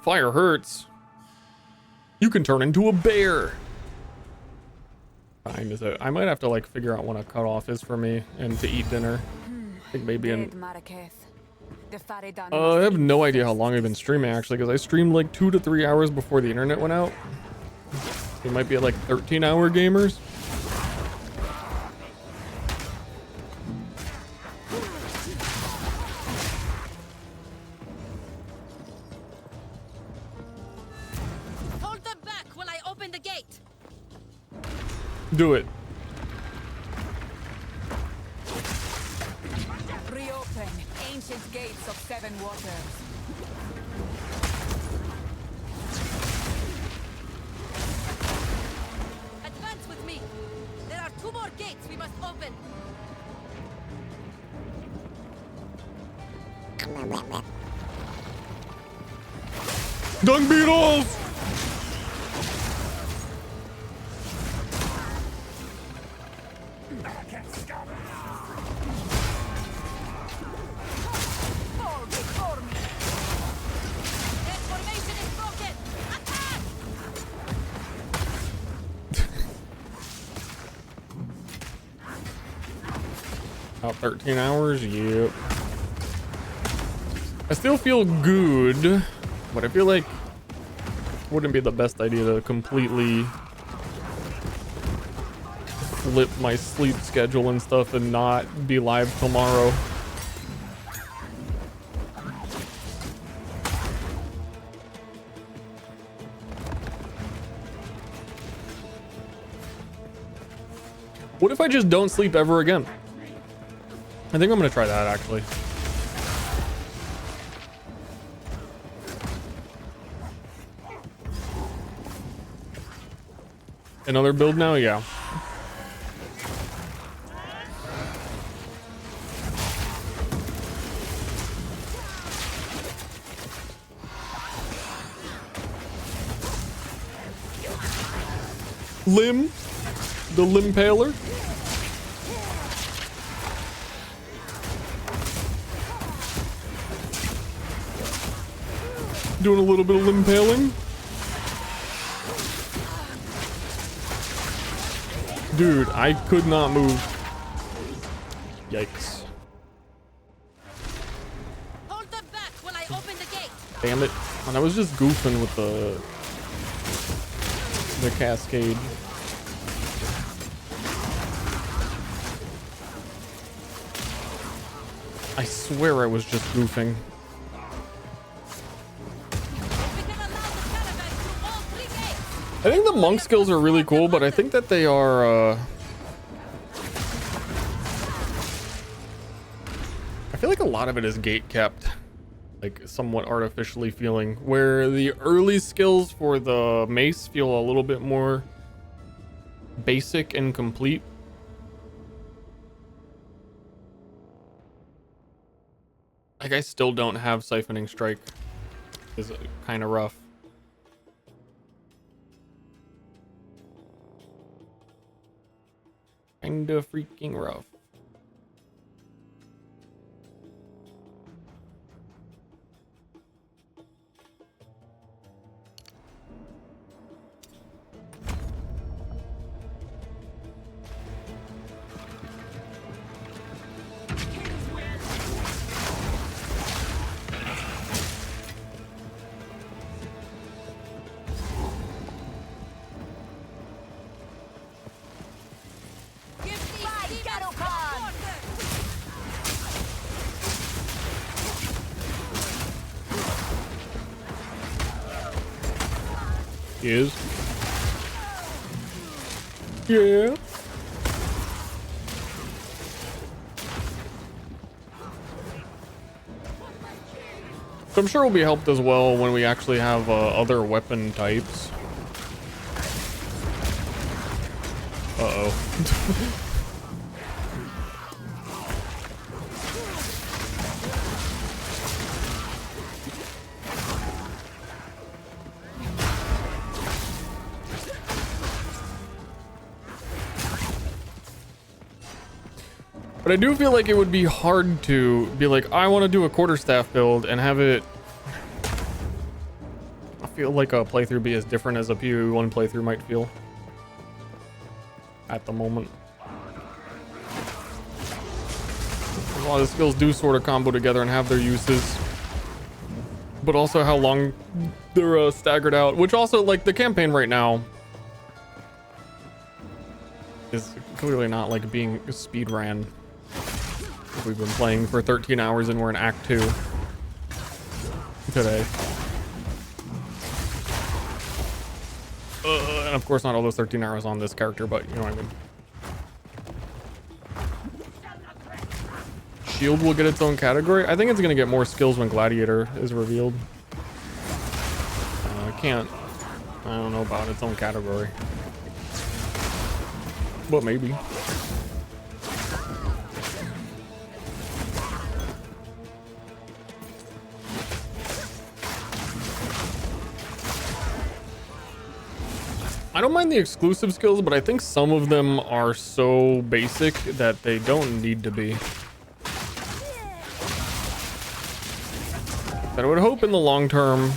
Fire hurts. You can turn into a bear. Time is out. I might have to like figure out when a cutoff is for me and to eat dinner. I think maybe in. I have no idea how long I've been streaming actually, because I streamed like 2 to 3 hours before the internet went out. It might be at like 13-hour gamers. Do it. Reopen ancient gates of 7 waters. Advance with me. There are 2 more gates we must open. Dung beetles! About 13 hours, yep. I still feel good, but I feel like Wouldn't be the best idea to completely flip my sleep schedule and stuff and not be live tomorrow. What if I just don't sleep ever again? I think I'm gonna try that actually. Another build now? Yeah. Limb? The limb paler? Doing a little bit of limb paling? Dude, I could not move. Yikes. Hold them back while I open the gate. Damn it. And I was just goofing with the cascade. I swear I was just goofing. I think the monk skills are really cool, but I think that they are, I feel like a lot of it is gate kept, like somewhat artificially feeling, where the early skills for the mace feel a little bit more basic and complete. Like I still don't have Siphoning Strike. Is kind of rough. Kinda freaking rough. Is. Yeah. So I'm sure we'll be helped as well when we actually have other weapon types. Uh-oh. But I do feel like it would be hard to be like, I want to do a quarterstaff build and have it. I feel like a playthrough be as different as a PoE1 playthrough might feel at the moment. A lot of skills do sort of combo together and have their uses, but also how long they're staggered out, which also, like, the campaign right now is clearly not like being speed ran. We've been playing for 13 hours and we're in Act 2 today. And of course not all those 13 hours on this character, but you know what I mean. Shield will get its own category. I think it's gonna get more skills when Gladiator is revealed. I don't know about its own category, but maybe. I don't mind the exclusive skills, but I think some of them are so basic that they don't need to be. But I would hope in the long term,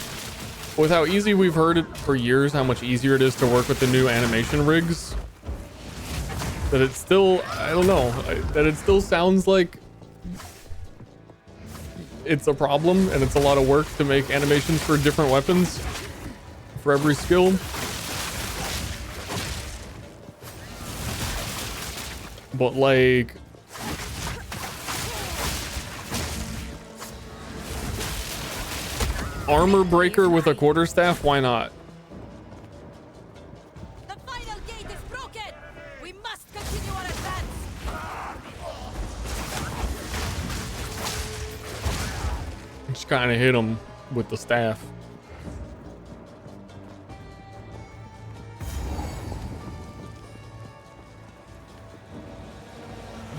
with how easy we've heard it for years, how much easier it is to work with the new animation rigs, that it still, I don't know, that it still sounds like it's a problem and it's a lot of work to make animations for different weapons for every skill. But like, armor breaker with a quarterstaff, why not? The final gate is broken. We must continue our advance. Just kind of hit him with the staff.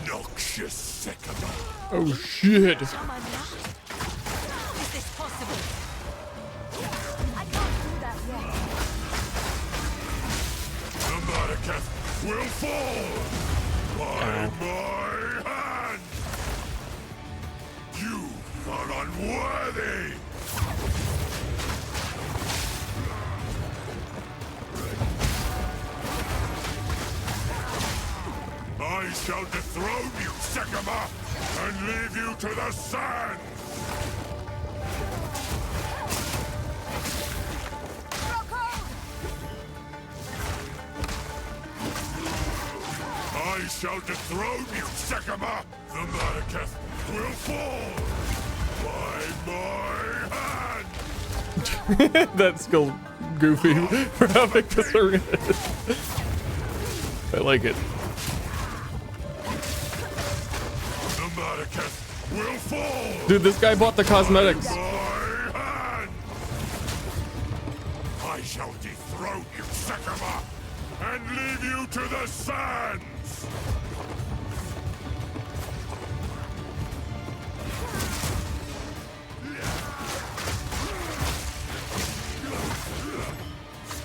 Noxious sycamore. Oh shit. Is this possible? I can't do that yet. The Maracas will fall by my hand. You are unworthy. I shall dethrone you, Sycamore, and leave you to the sands! I shall dethrone you, Sycamore! The Maracas will fall by my hand! That skill goofy for how big the sword is. I like it. Will fall. Dude, this guy bought the cosmetics. I shall dethrone you, Sycamore, and leave you to the sands.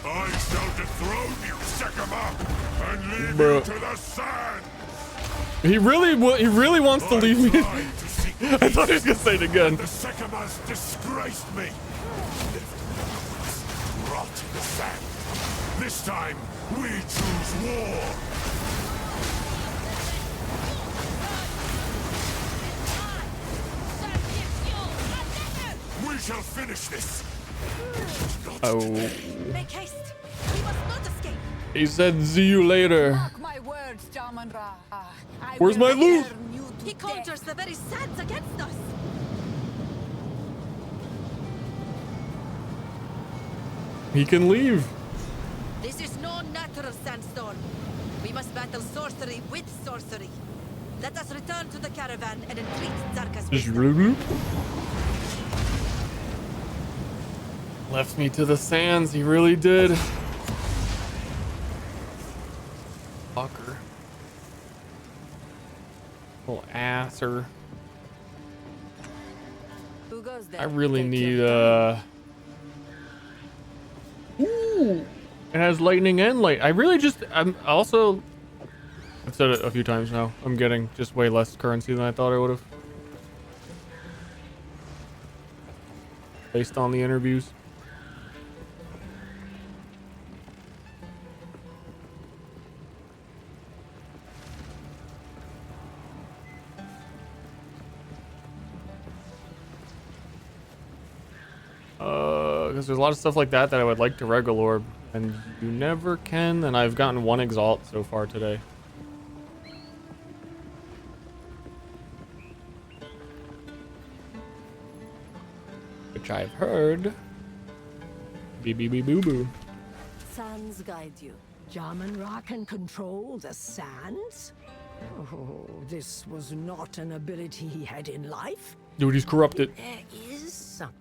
I shall dethrone you, Sycamore, and leave you to the sands. He really wants to leave me. I thought he was gonna say it again. The Sycamores disgraced me. Rot in the sand. This time, we choose war. We shall finish this. Oh. Make haste. We must not escape. He said, "See you later." Mark my words, Jaman-Ra. I Where's will my loot? return you to He conjures the very sands against us. He can leave. This is no natural sandstorm. We must battle sorcery with sorcery. Let us return to the caravan and entreat Zarka's Just wisdom. Left me to the sands. He really did. Fucker. Little asser. Who goes there? I really Take need your Ooh. It has lightning and light. I'm also, I've said it a few times now, I'm getting just way less currency than I thought I would have. Based on the interviews. Because there's a lot of stuff like that I would like to Regal Orb, and you never can, and I've gotten one Exalt so far today. Which I've heard. Boo. Sands guide you. Jaman-Ra can control the sands? Oh, this was not an ability he had in life. Dude, he's corrupted. There is something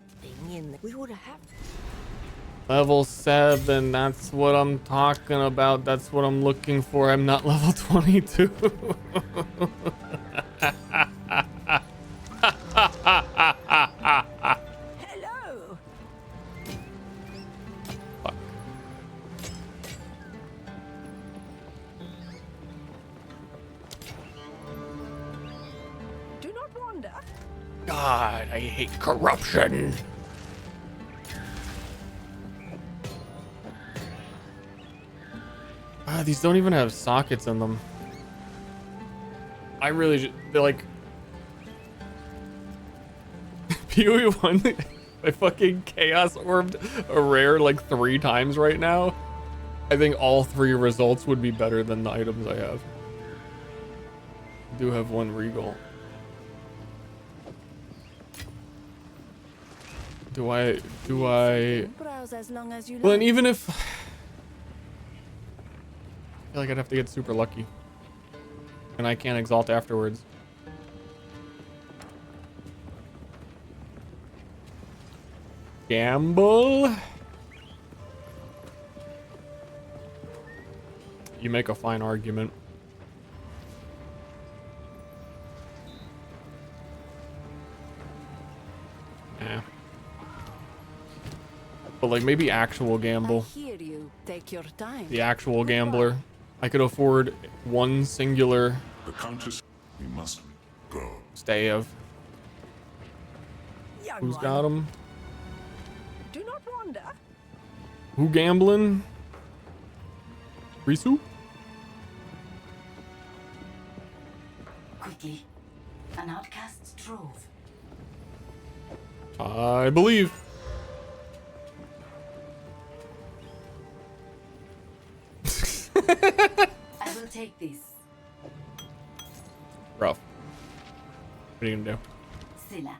in there. We would have. Level 7, that's what I'm talking about. That's what I'm looking for. I'm not level 22. Hello. Fuck. Do not wander. God, I hate corruption. These don't even have sockets in them. I really they're like PoE1. I fucking chaos orbed a rare like 3 times right now. I think all 3 results would be better than the items I have. I do have 1 regal. Do I Browse as long as you well, like. and even if I feel like I'd have to get super lucky. And I can't exalt afterwards. Gamble. You make a fine argument. Yeah. But like maybe actual gamble. Hear you. Take your time. The actual gambler. I could afford 1 singular The Countess, we must go. stay of. Young Who's one, got him? do not wander. Who gambling? Risu? Quickly, an outcast drove. I believe. I will take this. Rough. What are you gonna do? Scylla.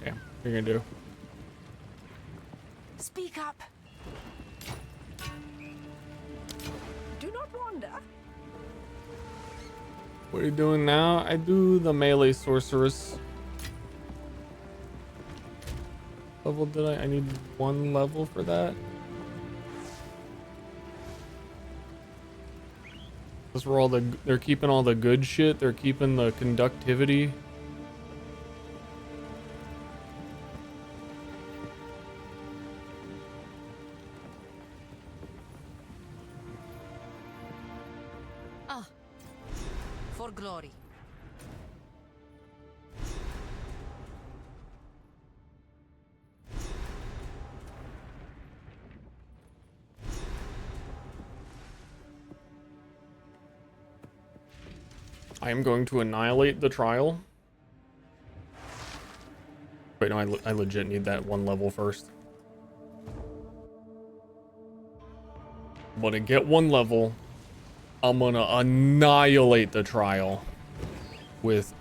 Yeah, what are you gonna do? Speak up. Do not wander. What are you doing now? I do the melee sorceress. Level did I? I need 1 level for that. That's where all they're keeping all the good shit. They're keeping the conductivity. Ah, for glory. I am going to annihilate the trial. Wait, no, I legit need that 1 level first. But to get 1 level, I'm gonna annihilate the trial with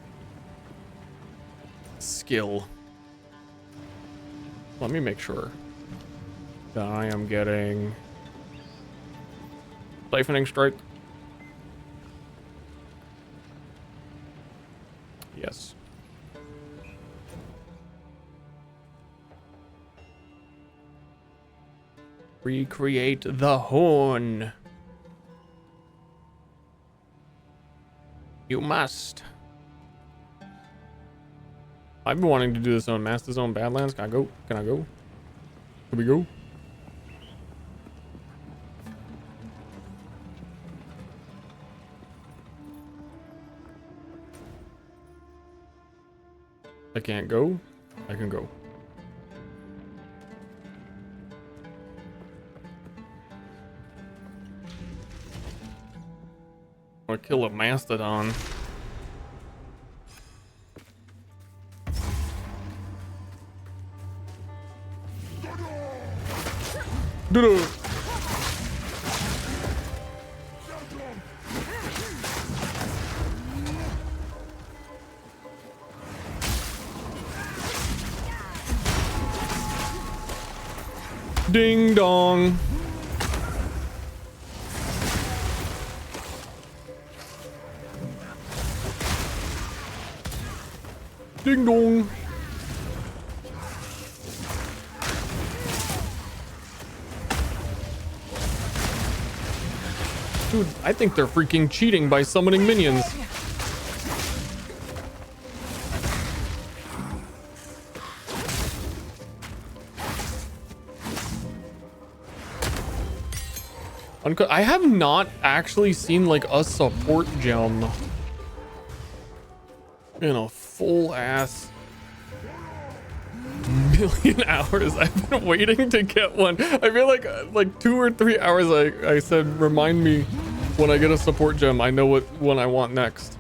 skill. Let me make sure that I am getting Siphoning Strike. Yes. Recreate the horn. You must. I've been wanting to do this on Master Zone Badlands. Can I go? Can I go? Can we go? I can't go. I can go. Or kill a mastodon. Doo-doo. Ding dong. Ding dong. Dude, I think they're freaking cheating by summoning minions. I have not actually seen like a support gem in a full ass million hours. I've been waiting to get one. I feel like 2 or 3 hours. I said, remind me when I get a support gem. I know what one I want next.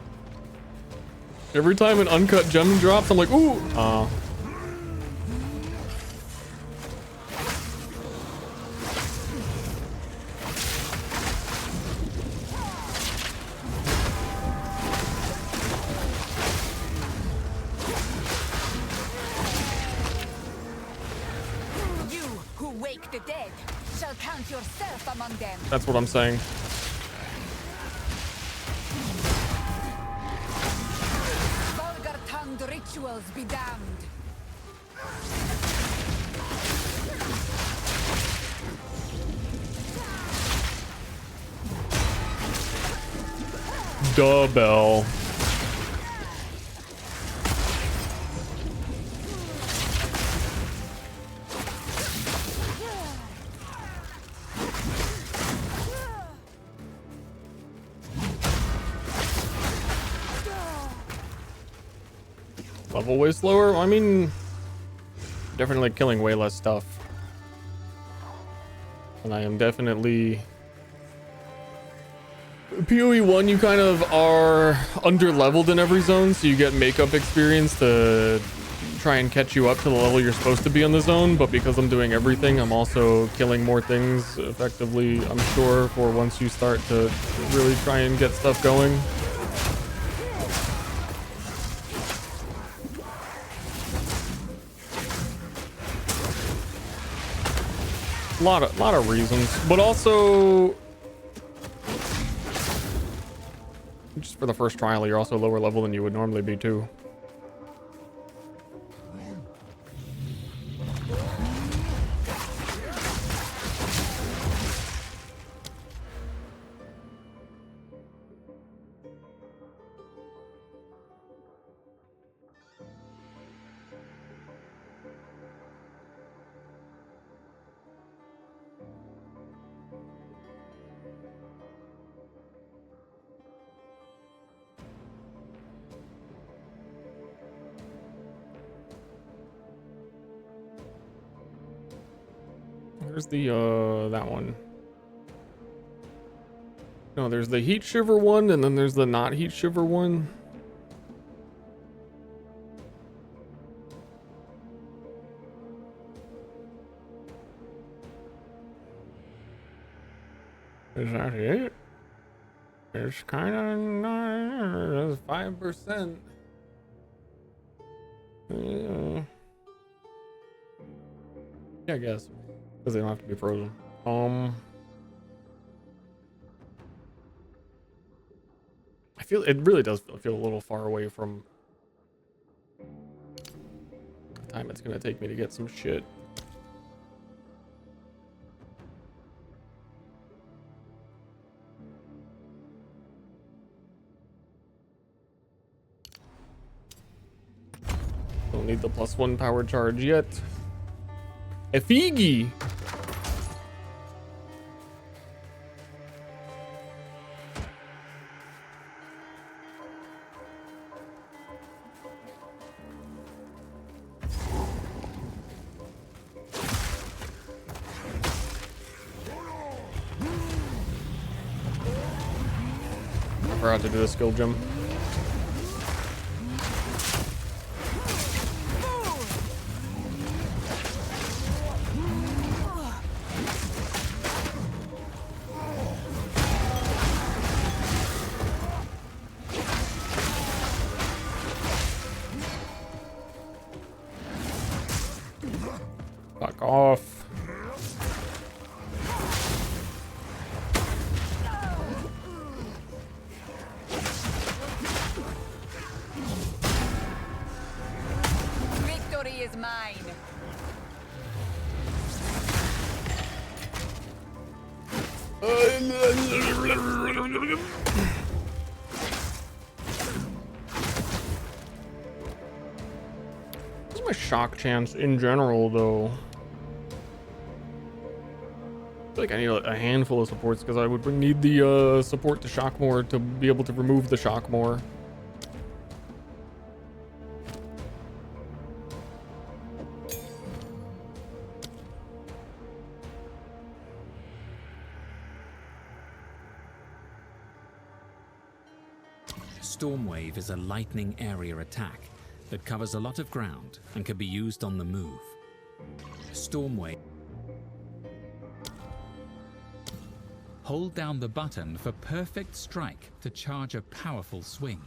Every time an uncut gem drops, I'm like, ooh. The dead shall count yourself among them. That's what I'm saying. Vulgar-tongued rituals be damned. Duh bell. Level way slower? I mean, definitely killing way less stuff. And I am definitely... PoE 1, you kind of are under-leveled in every zone, so you get makeup experience to try and catch you up to the level you're supposed to be on the zone, but because I'm doing everything, I'm also killing more things effectively, I'm sure, for once you start to really try and get stuff going. Lot of reasons, but also just for the first trial, you're also lower level than you would normally be too. There's the, that one. No, there's the heat shiver one, and then there's the not heat shiver one. Is that it? It's kind of not, 5%. Yeah, I guess. Because they don't have to be frozen. I feel it really does feel a little far away from the time it's gonna take me to get some shit. Don't need the +1 power charge yet. Efigi! I forgot to do the skill gem. Fuck off. Victory is mine. What's my shock chance in general, though? I feel like I need a handful of supports because I would need the support to shock more to be able to remove the shock more. Stormwave is a lightning area attack that covers a lot of ground and can be used on the move. Stormwave. Hold down the button for perfect strike to charge a powerful swing.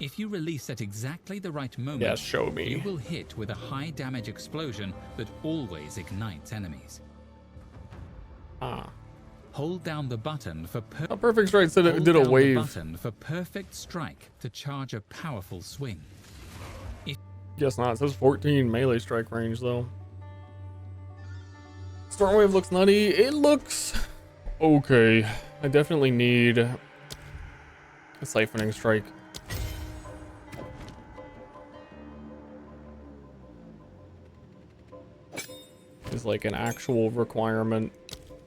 If you release at exactly the right moment, yeah, show me. You will hit with a high damage explosion that always ignites enemies. Ah. Hold down the button for perfect strike said it did a wave. Hold down the button for perfect strike to charge a powerful swing. Guess not. It says 14 melee strike range though. Stormwave looks nutty. It looks okay. I definitely need a siphoning strike. Is like an actual requirement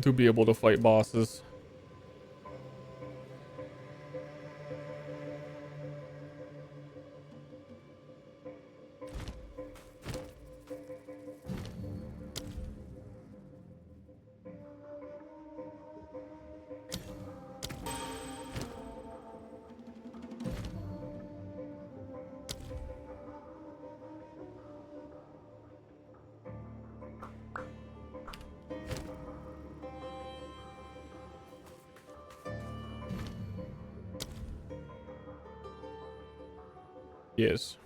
to be able to fight bosses. Yes.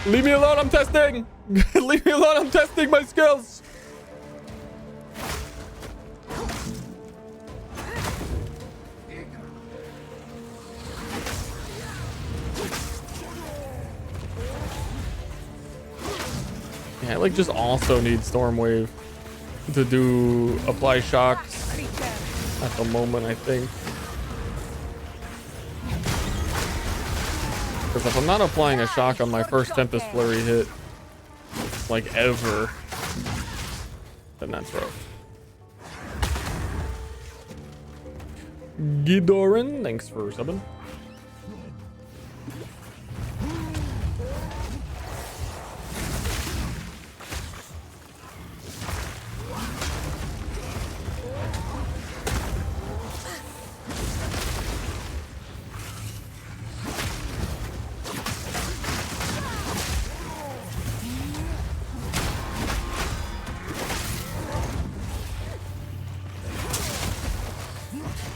Leave me alone, I'm testing! Leave me alone, I'm testing my skills! Yeah, I like just also need Stormwave to do apply shocks at the moment, I think. Because if I'm not applying a shock on my first Tempest Flurry hit, like ever, then that's rough. Gidoran, thanks for subbing.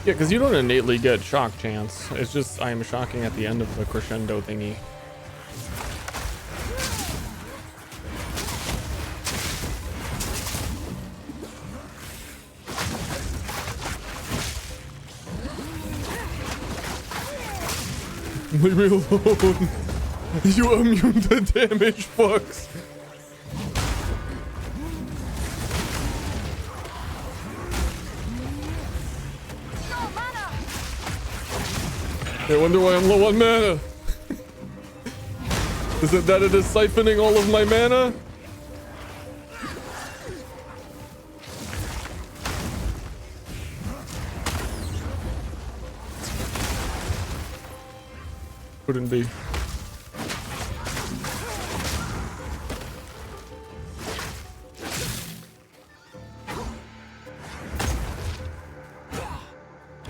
Yeah, because you don't innately get shock chance. It's just I am shocking at the end of the crescendo thingy. Leave me alone. You immune to damage, fucks. I wonder why I'm low on mana. Is it that it is siphoning all of my mana? Couldn't be.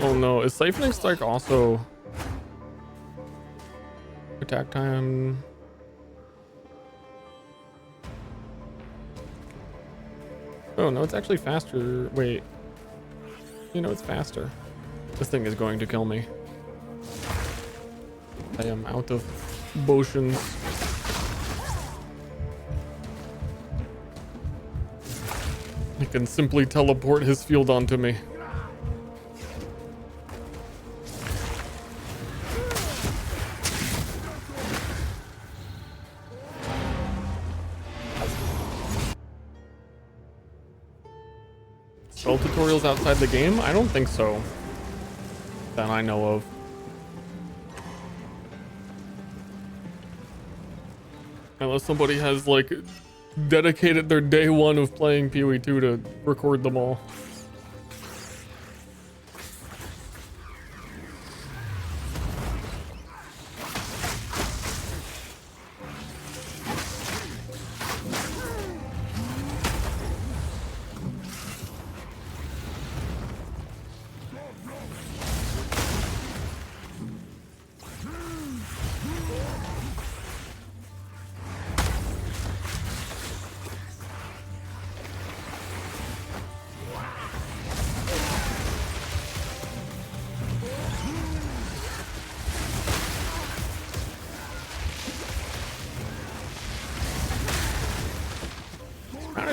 Oh no, is siphoning strike also attack time? Oh no, it's actually faster. Wait, you know, it's faster. This thing is going to kill me. I am out of potions. He can simply teleport his field onto me. Spell tutorials outside the game? I don't think so. That I know of. Unless somebody has like dedicated their day one of playing PoE2 to record them all.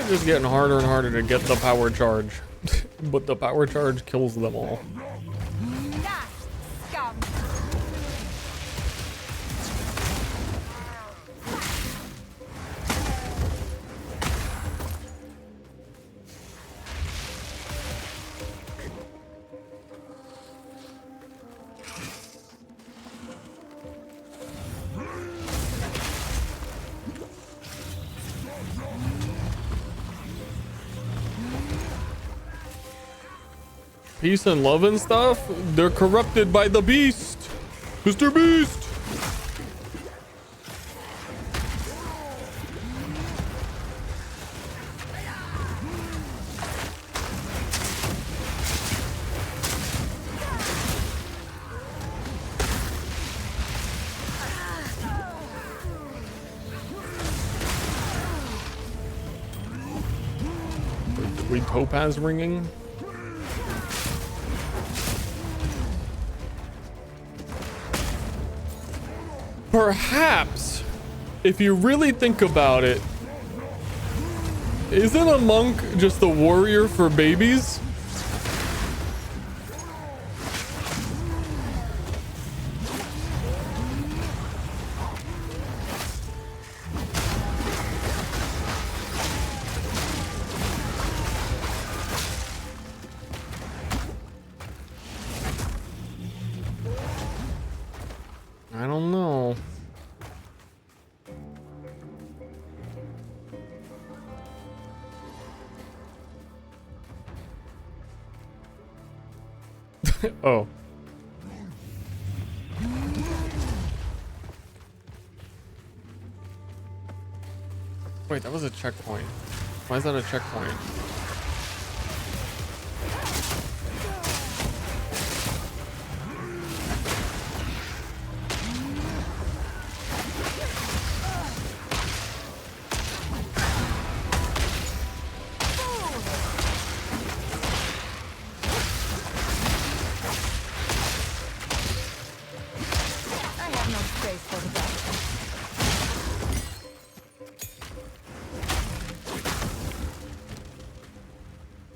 just getting harder and harder to get the power charge. But the power charge kills them all. Peace and love and stuff, they're corrupted by the beast. Mr. Beast. Sweet topaz ringing. Perhaps, if you really think about it, isn't a monk just a warrior for babies? I don't know. Oh. Wait, that was a checkpoint. Why is that a checkpoint?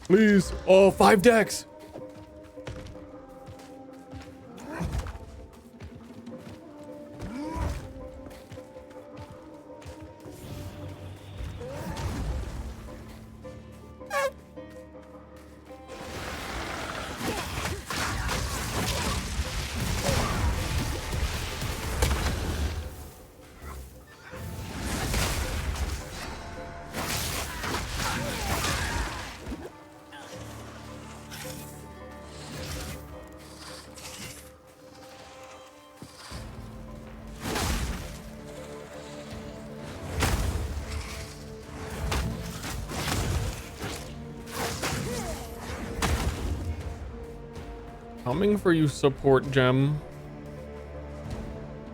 Please. Oh, 5 decks. Coming for you, support gem.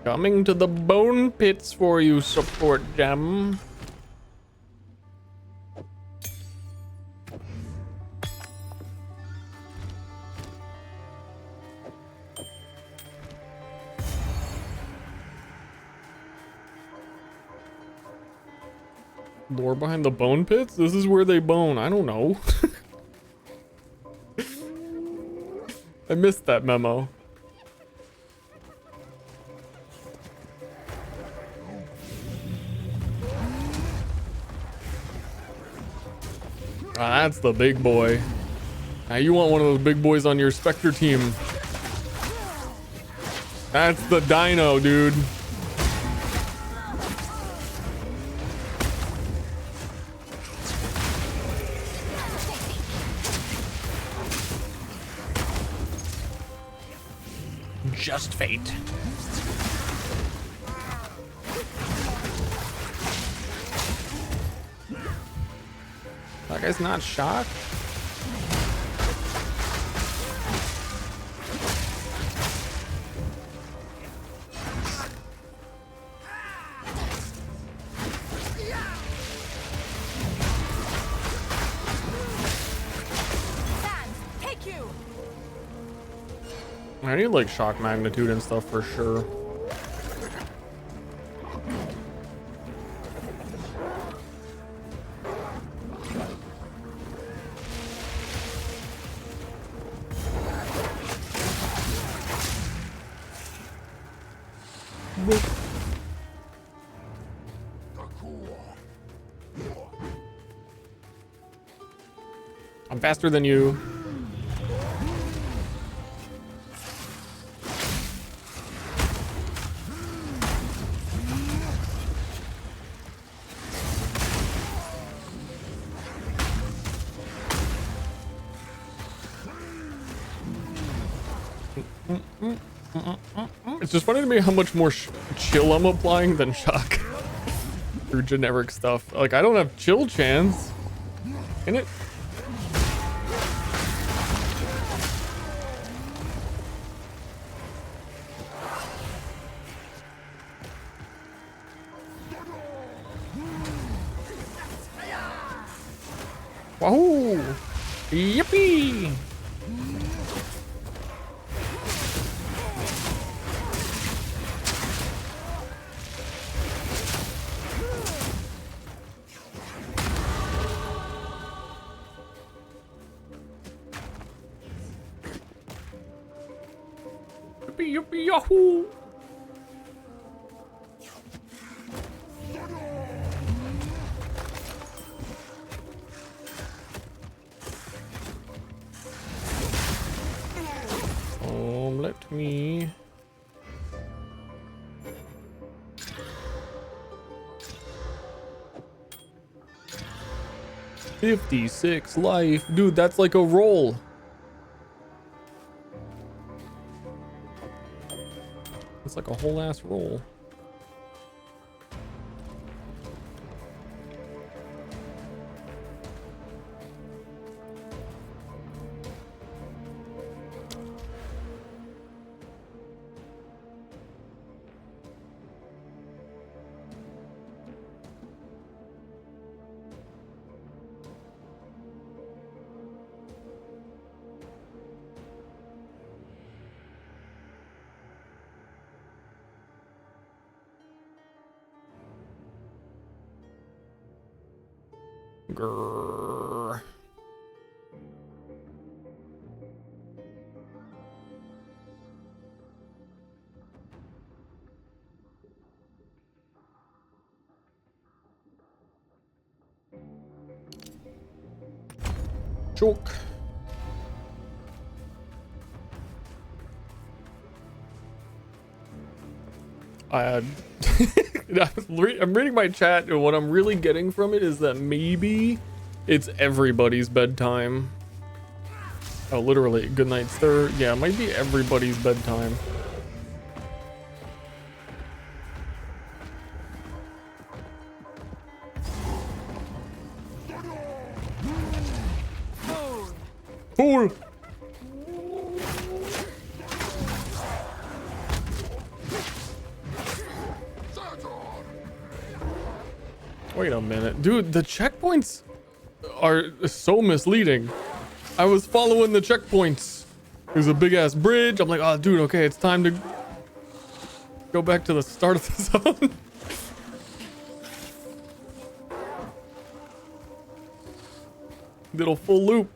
Coming to the bone pits for you, support gem. Lore behind the bone pits? This is where they bone. I don't know. I missed that memo. Ah, that's the big boy. Now you want one of those big boys on your Spectre team. That's the dino, dude. Just fate. That guy's not shocked. I need like shock magnitude and stuff for sure. I'm faster than you. It's just funny to me how much more chill I'm applying than shock through generic stuff. Like, I don't have chill chance in it. Wahoo! Yippee! Yippee, yippee, yahoo! Let me... $56 life. Dude, that's like a roll. It's like a whole ass roll. Grrr. Choke. I'm reading my chat, and what I'm really getting from it is that maybe it's everybody's bedtime. Oh, literally, good night, Ster. Yeah, it might be everybody's bedtime. Fool! Wait a minute. Dude, the checkpoints are so misleading. I was following the checkpoints. There's a big ass bridge. I'm like, oh, dude, okay, it's time to go back to the start of the zone. Did a full loop.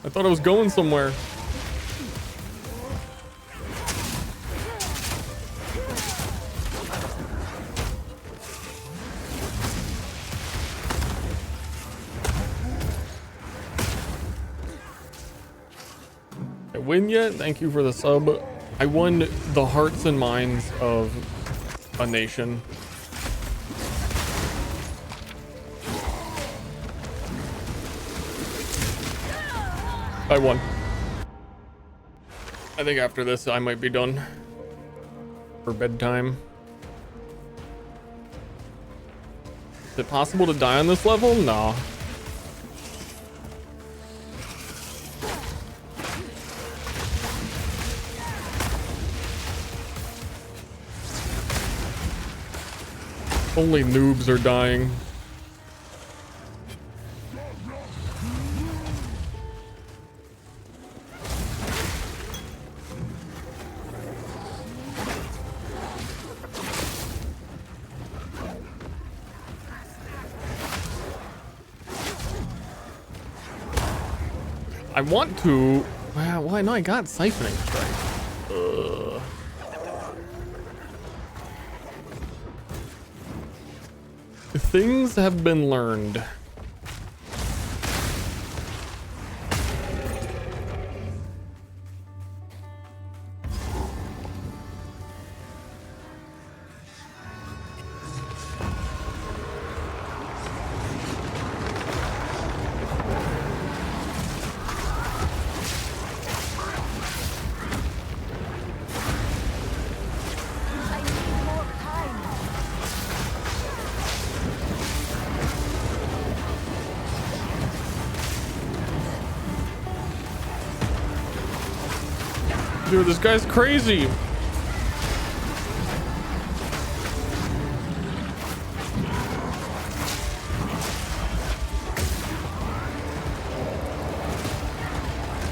I thought I was going somewhere. Win yet? Thank you for the sub. I won the hearts and minds of a nation. I won. I think after this I might be done for bedtime. Is it possible to die on this level? No. Only noobs are dying. I want to... Well, I know I got Siphoning Strike. Things have been learned. Dude, this guy's crazy.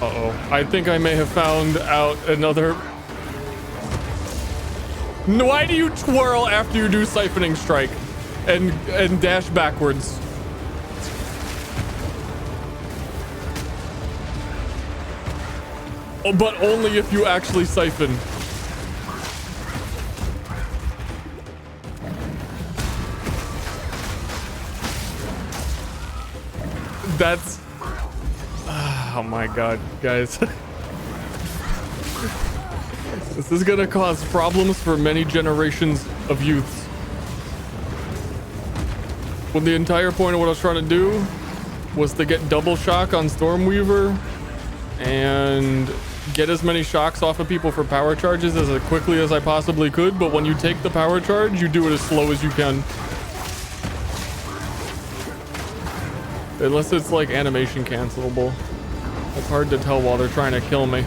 Uh-oh. I think I may have found out another... No, why do you twirl after you do Siphoning Strike and dash backwards? Oh, but only if you actually siphon. That's... Oh my god, guys. This is gonna cause problems for many generations of youths. When the entire point of what I was trying to do was to get double shock on Stormweaver and get as many shocks off of people for power charges as quickly as I possibly could, but when you take the power charge, you do it as slow as you can. Unless it's like animation cancelable. It's hard to tell while they're trying to kill me.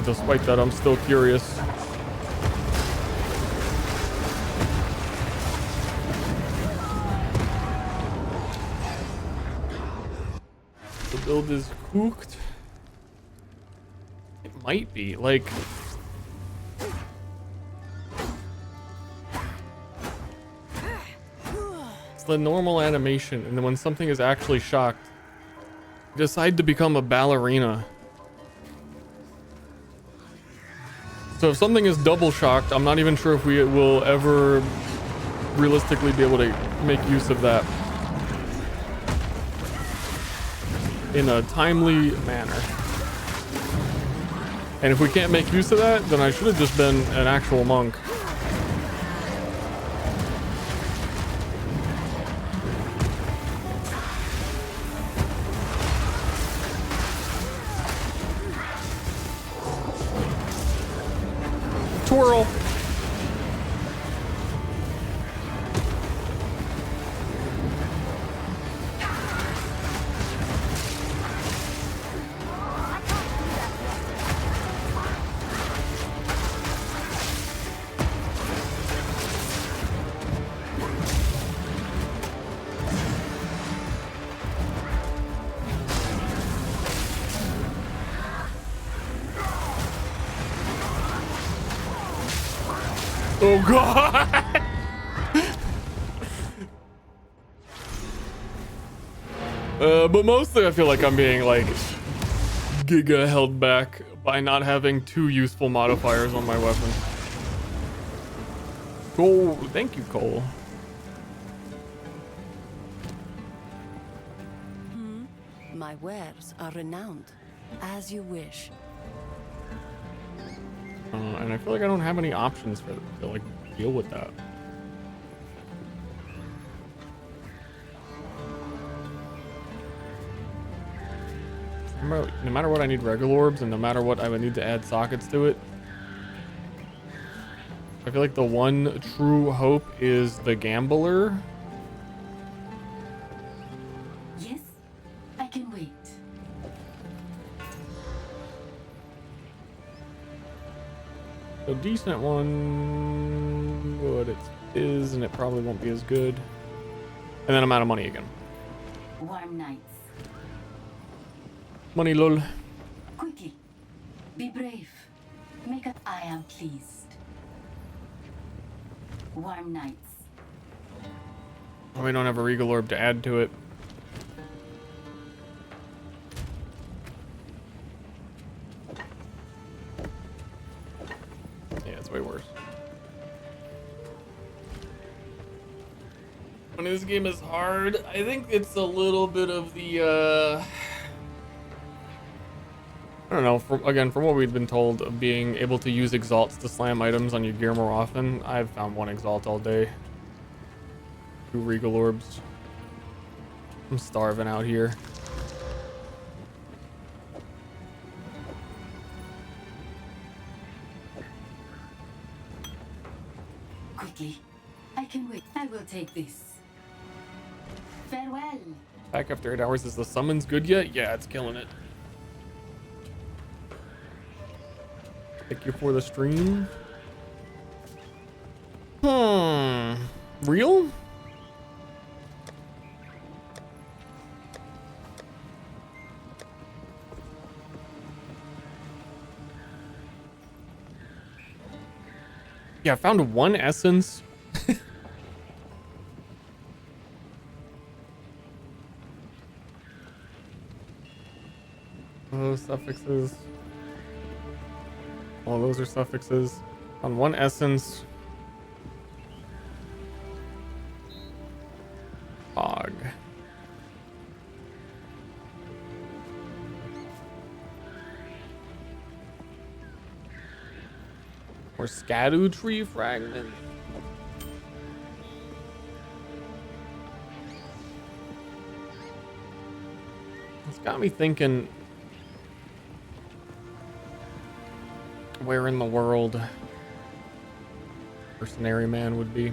Despite that, I'm still curious. The build is cooked. It might be, like... It's the normal animation, and then when something is actually shocked, decide to become a ballerina. So if something is double shocked, I'm not even sure if we will ever realistically be able to make use of that in a timely manner. And if we can't make use of that, then I should have just been an actual monk. Twirl. Oh god! But mostly I feel like I'm being like giga held back by not having two useful modifiers on my weapon. Cool, thank you, Cole. My wares are renowned, as you wish. And I feel like I don't have any options to like deal with that. No matter what, I need regular orbs, and no matter what, I would need to add sockets to it. I feel like the one true hope is the gambler. Yes, I can wait. A decent one, but it is, and it probably won't be as good. And then I'm out of money again. Warm nights. Money, lol. Quickly, be brave. Make it I am pleased. Warm nights. We don't have a Regal Orb to add to it. Yeah, it's way worse. When this game is hard, I think it's a little bit of the, I don't know, from what we've been told of being able to use exalts to slam items on your gear more often. I've found one exalt all day. 2 Regal Orbs. I'm starving out here. Quickly. I can wait. I will take this. Farewell. Back after 8 hours. Is the summons good yet? Yeah, it's killing it. Thank you for the stream. Real? Yeah, I found 1 essence. Those suffixes. All those are suffixes. On 1 essence. Hog. Or Scadu tree fragment. It's got me thinking, where in the world Mercenary Man would be.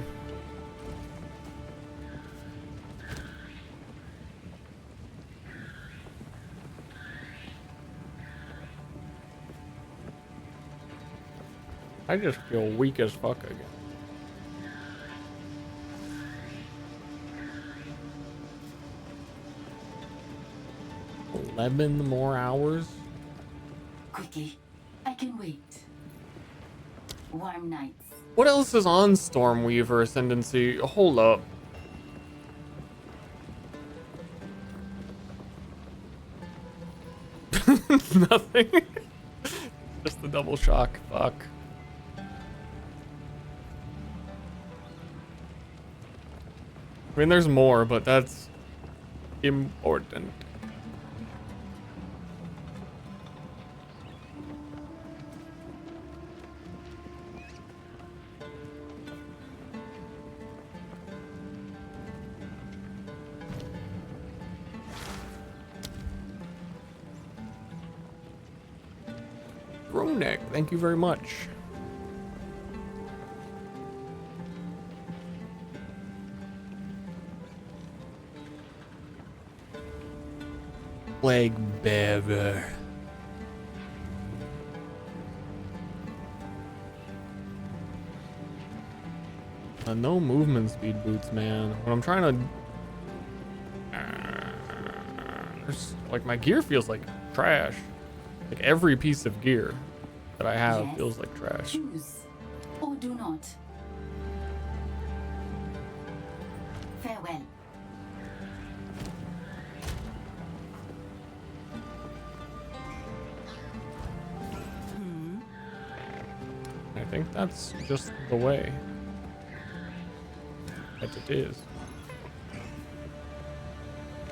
I just feel weak as fuck again. 11 more hours? Quickly. I can wait. Warm nights. What else is on Stormweaver Ascendancy? Hold up. Nothing. Just the double shock. Fuck. I mean, there's more, but that's important. Ronek, thank you very much. Plague Beaver. No movement speed boots, man. When I'm trying to... like, my gear feels like trash. Like, every piece of gear that I have feels like trash. Choose or do not. Farewell. I think that's just the way that it is.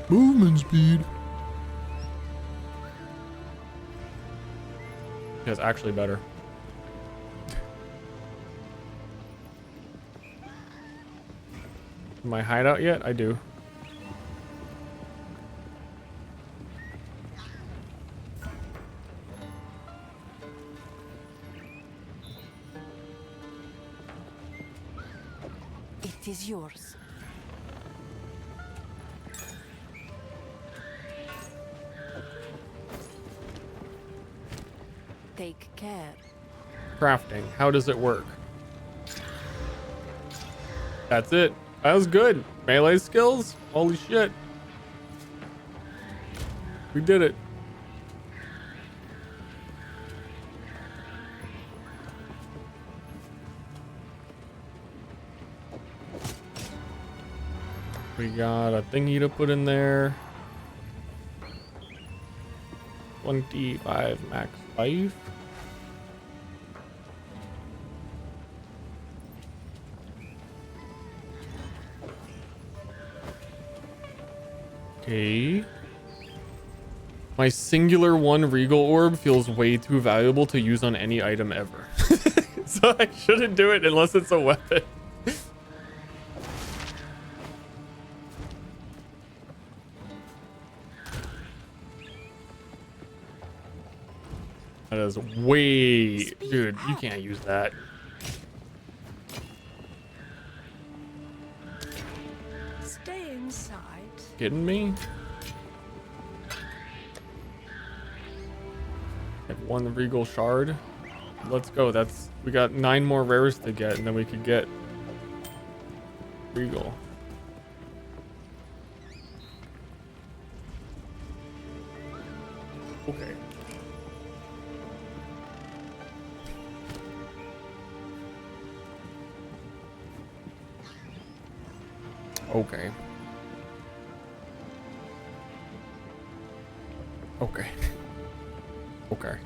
Movement speed. It's actually better. Am I hideout yet? I do. It is yours. Take care. Crafting. How does it work? That's it. That was good. Melee skills? Holy shit. We did it. We got a thingy to put in there. 25 max life. Okay. My singular one regal orb feels way too valuable to use on any item ever. So I shouldn't do it unless it's a weapon. That is way... Dude, you can't use that. Stay inside. Kidding me? Like one regal shard. Let's go. That's... We got 9 more rares to get, and then we could get regal. Okay. Okay. Okay. Okay.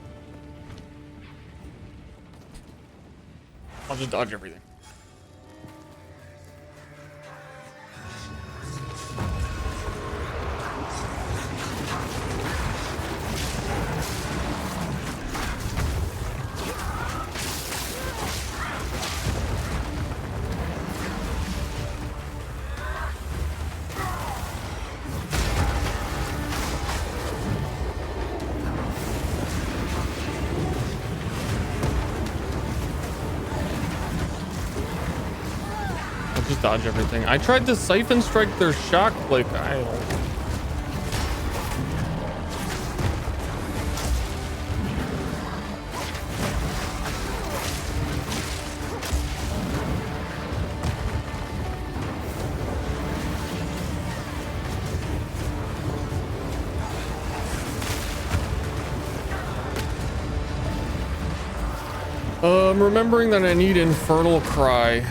I'll just dodge everything. Just dodge everything. I tried to siphon strike their shock like I remembering that I need Infernal Cry.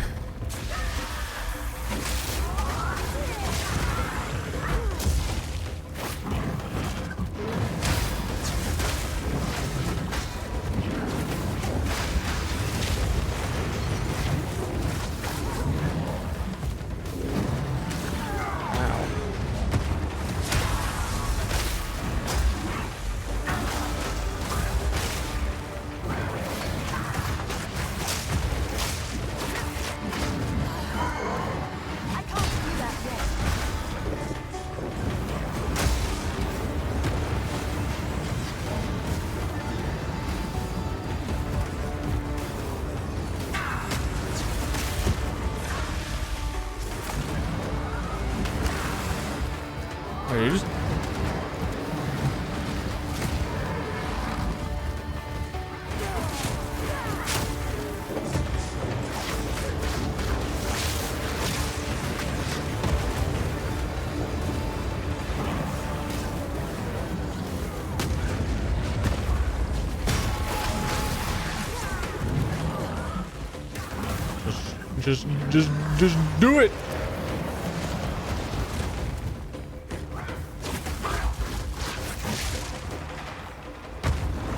Just do it.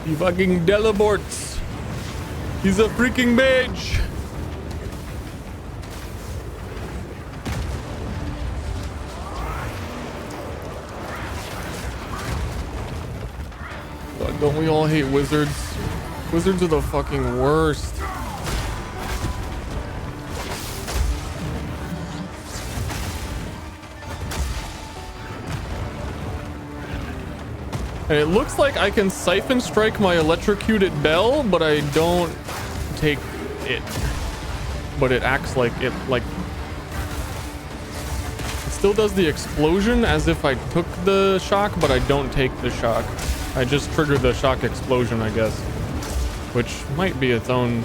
He fucking teleports. He's a freaking mage. God, don't we all hate wizards? Wizards are the fucking worst. And it looks like I can siphon strike my electrocuted bell, but I don't take it. But it acts like it, like... It still does the explosion as if I took the shock, but I don't take the shock. I just triggered the shock explosion, I guess. Which might be its own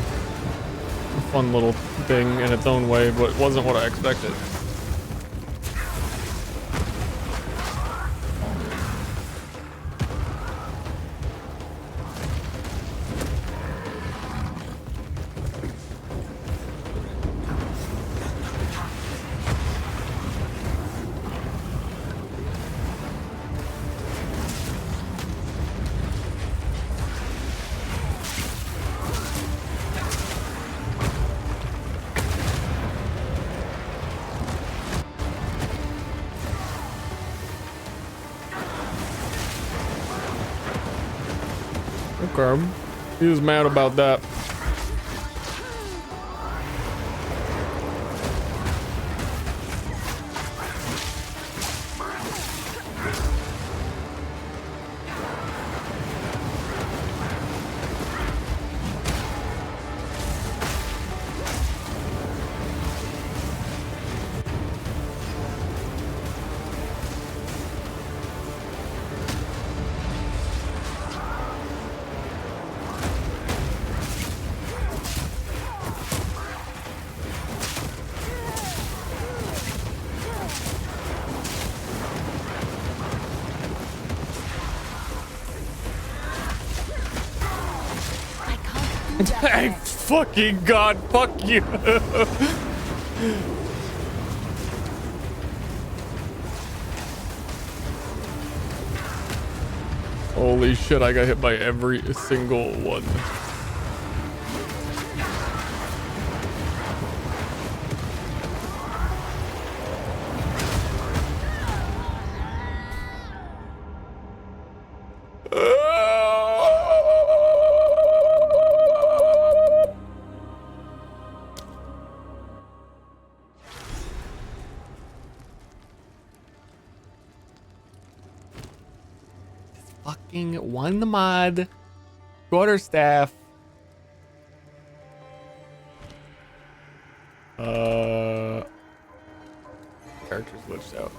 fun little thing in its own way, but wasn't what I expected. Okay. He was mad about that. Hey, fucking God, fuck you. Holy shit, I got hit by every single one. Fucking one mod. Quarterstaff. Characters glitched out.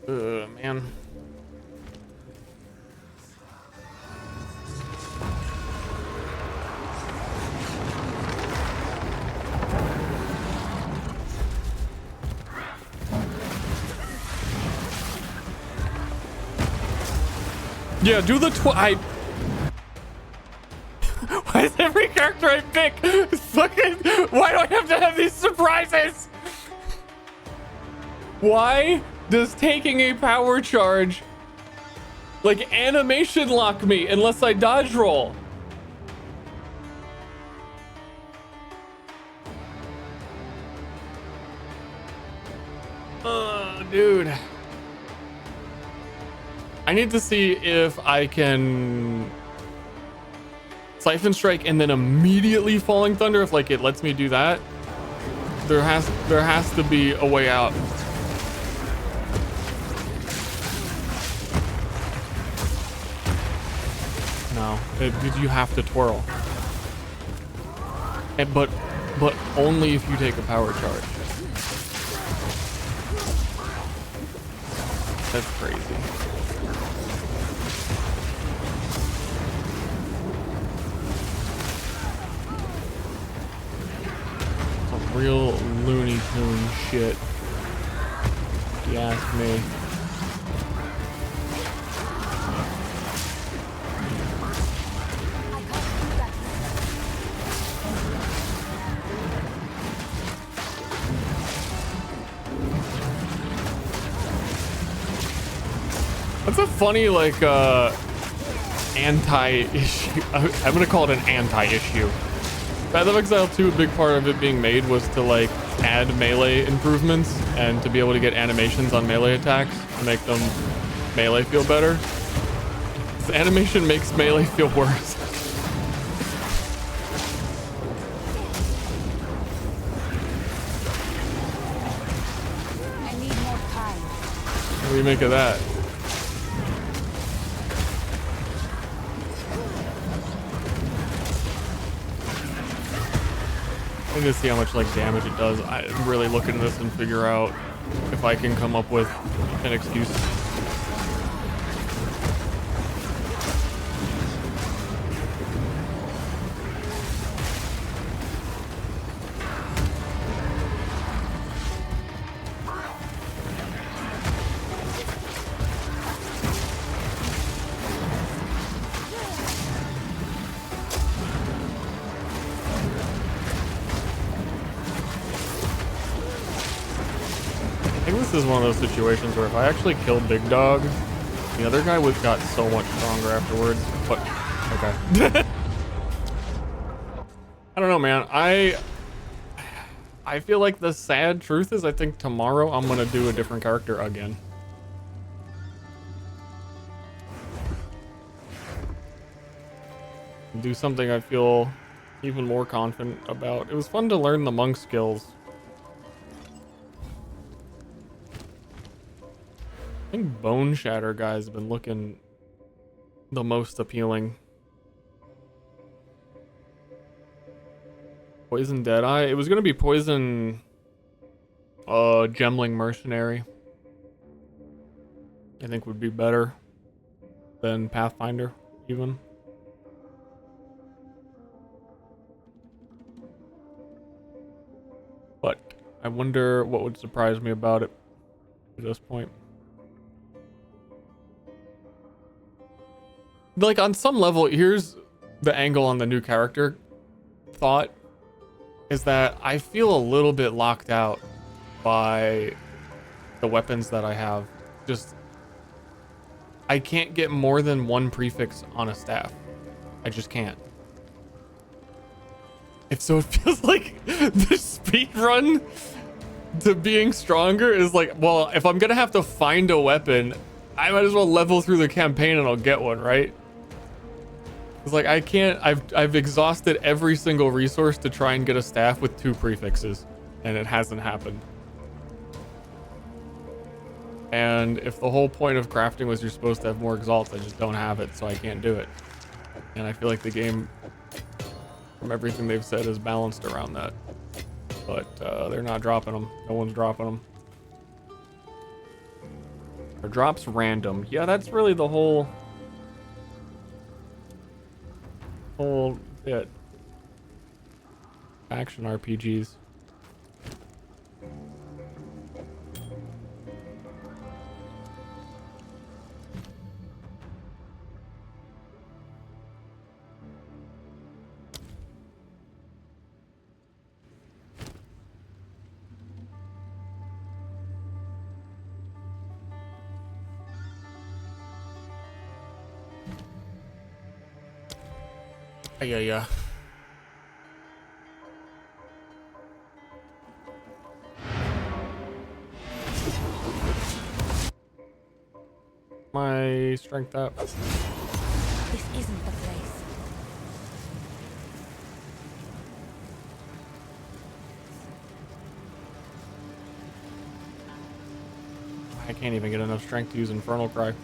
Man. Yeah, do the Why is every character I pick fucking... Why do I have to have these surprises? Why does taking a power charge like animation lock me unless I dodge roll? Dude. I need to see if I can Siphon Strike and then immediately Falling Thunder, if like it lets me do that. There has to be a way out. No, you have to twirl. But only if you take a power charge. That's crazy. Some real Looney Tune shit, if you ask me. That's a funny, like, anti-issue. I'm gonna call it an anti-issue. Path of Exile 2, a big part of it being made was to, like, add melee improvements and to be able to get animations on melee attacks to make them melee feel better. The animation makes melee feel worse. I need more time. What do you make of that? I need to see how much like damage it does. I'm really looking at this and figure out if I can come up with an excuse. This is one of those situations where if I actually kill Big Dog, The other guy got so much stronger afterwards, but okay. I don't know, man. I feel like the sad truth is I think tomorrow I'm gonna do a different character again. Do something I feel even more confident about. It was fun to learn the monk skills. I think Bone Shatter guy's been looking the most appealing. Poison Deadeye. It was gonna be Poison Gemling Mercenary. I think would be better than Pathfinder even. But I wonder what would surprise me about it at this point. Like on some level, here's the angle on the new character thought, is that I feel a little bit locked out by the weapons that I have. Just, I can't get more than one prefix on a staff. I just can't. So it feels like the speed run to being stronger is like, well, if I'm gonna have to find a weapon, I might as well level through the campaign and I'll get one, right? It's like I can't. I've exhausted every single resource to try and get a staff with 2 prefixes, and it hasn't happened. And if the whole point of crafting was you're supposed to have more exalts, I just don't have it, so I can't do it. And I feel like the game, from everything they've said, is balanced around that. But they're not dropping them. No one's dropping them. Or drops random. Yeah, that's really the whole bit. Action RPGs. Yeah. My strength up. This isn't the place. I can't even get enough strength to use Infernal Cry.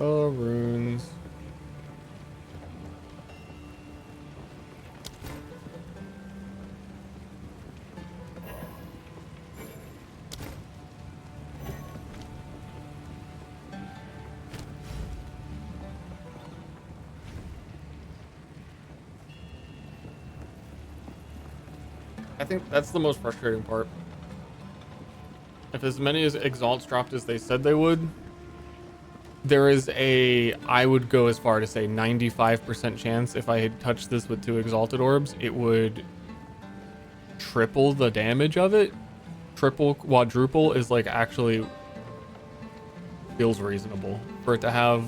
Runes. I think that's the most frustrating part. If as many as exalts dropped as they said they would, there is I would go as far to say 95% chance if I had touched this with 2 exalted orbs, it would triple the damage of it. Triple, quadruple is like actually feels reasonable. For it to have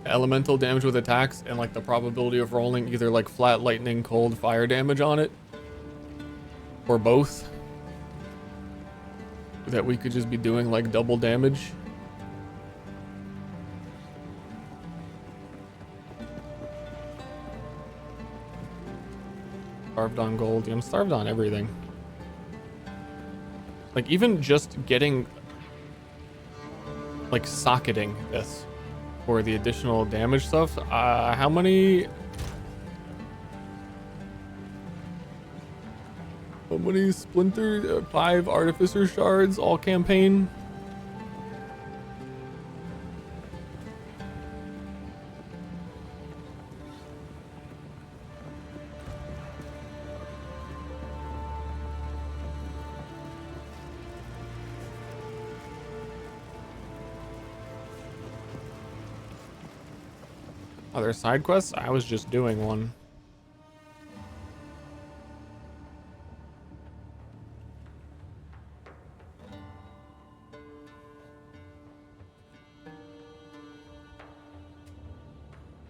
elemental damage with attacks and like the probability of rolling either like flat lightning, cold, fire damage on it, or both, that we could just be doing like double damage. Starved on gold. I'm starved on everything. Like even just getting like socketing this for the additional damage stuff. How many splinter 5 artificer shards all campaign? Are there side quests? I was just doing one.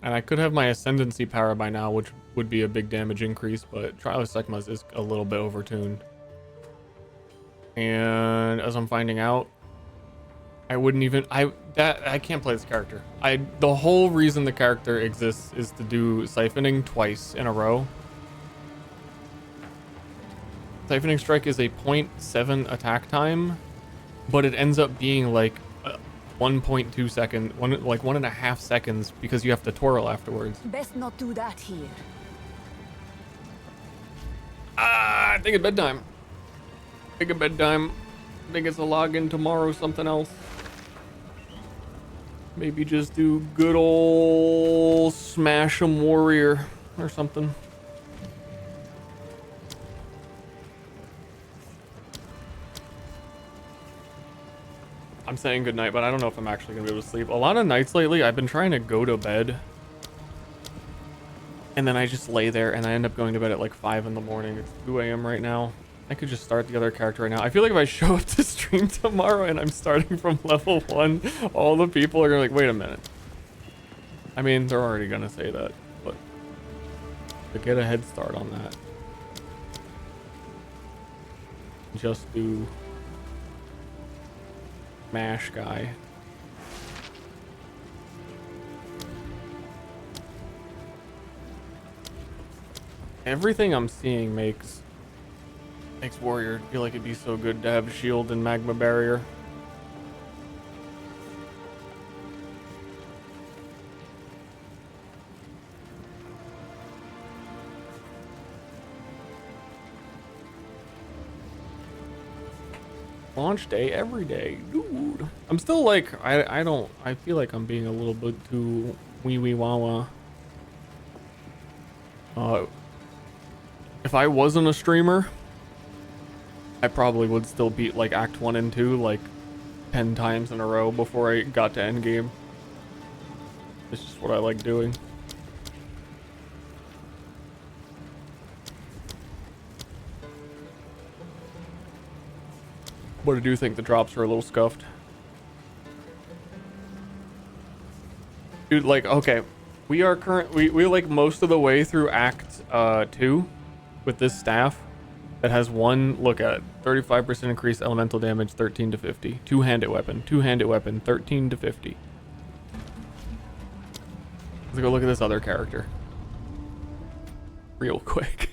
And I could have my Ascendancy power by now, which would be a big damage increase, but Trial of Sigmas is a little bit overtuned. And as I'm finding out, I wouldn't even I can't play this character. The whole reason the character exists is to do siphoning twice in a row. Siphoning Strike is a 0.7 attack time, but it ends up being like 1.2 second, like 1.5 seconds because you have to twirl afterwards. Best not do that here. I think it's bedtime. I think it's bedtime. I think it's a login tomorrow, something else. Maybe just do good old Smash 'em Warrior or something. I'm saying good night, but I don't know if I'm actually gonna be able to sleep. A lot of nights lately, I've been trying to go to bed, and then I just lay there, and I end up going to bed at like 5 in the morning. It's 2 a.m. right now. I could just start the other character right now. I feel like if I show up to stream tomorrow and I'm starting from level 1, all the people are gonna be like, wait a minute. I mean, they're already gonna say that, but to get a head start on that, just do Mash guy. Everything I'm seeing makes Warrior feel like it'd be so good to have shield and magma barrier. Launch day every day, dude. I'm still like, I feel like I'm being a little bit too wee wawa. If I wasn't a streamer, I probably would still beat like Act 1 and 2 like 10 times in a row before I got to endgame. It's just what I like doing. But I do think the drops are a little scuffed. Dude, like, okay. We're like most of the way through Act 2 with this staff that has one, look at it, 35% increased elemental damage, 13 to 50. Two-handed weapon, 13 to 50. Let's go look at this other character. Real quick.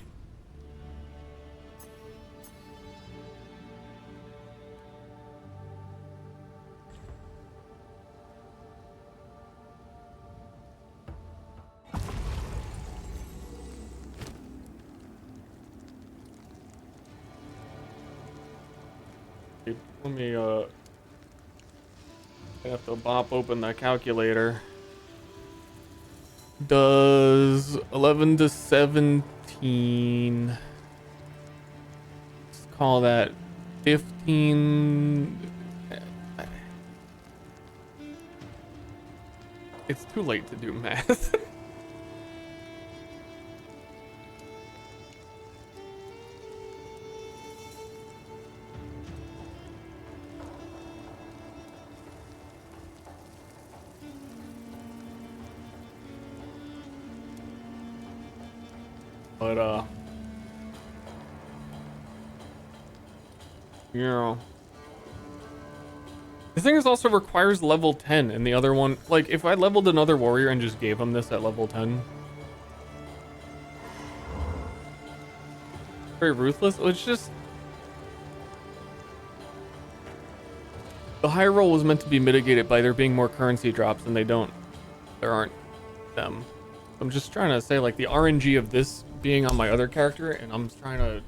Let me, I have to bop open the calculator. Does 11 to 17. Let's call that 15. It's too late to do math. But, you know, this thing also requires level 10, and the other one, like, if I leveled another warrior and just gave him this at level 10, very ruthless. It's just, the high roll was meant to be mitigated by there being more currency drops, and there aren't them. I'm just trying to say, like, the RNG of this being on my other character, and I'm trying to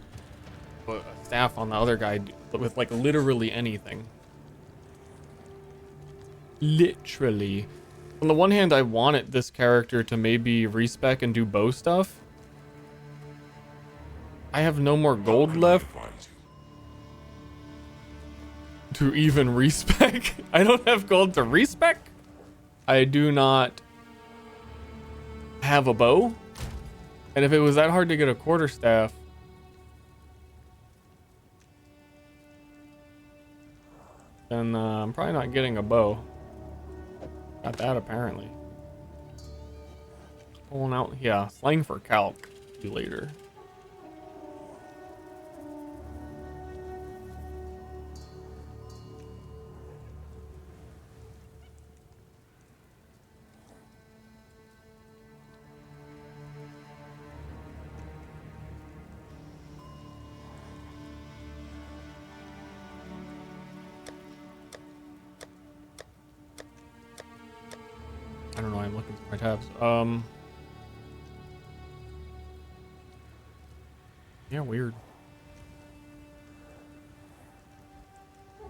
put a staff on the other guy with, like, literally anything. Literally. On the one hand, I wanted this character to maybe respec and do bow stuff. I have no more gold left to even respec. I don't have gold to respec. I do not have a bow. And if it was that hard to get a quarterstaff, then I'm probably not getting a bow. Got that apparently. Pulling out, yeah, slang for calc. See you later. I don't know, I'm looking through my tabs. Yeah, weird.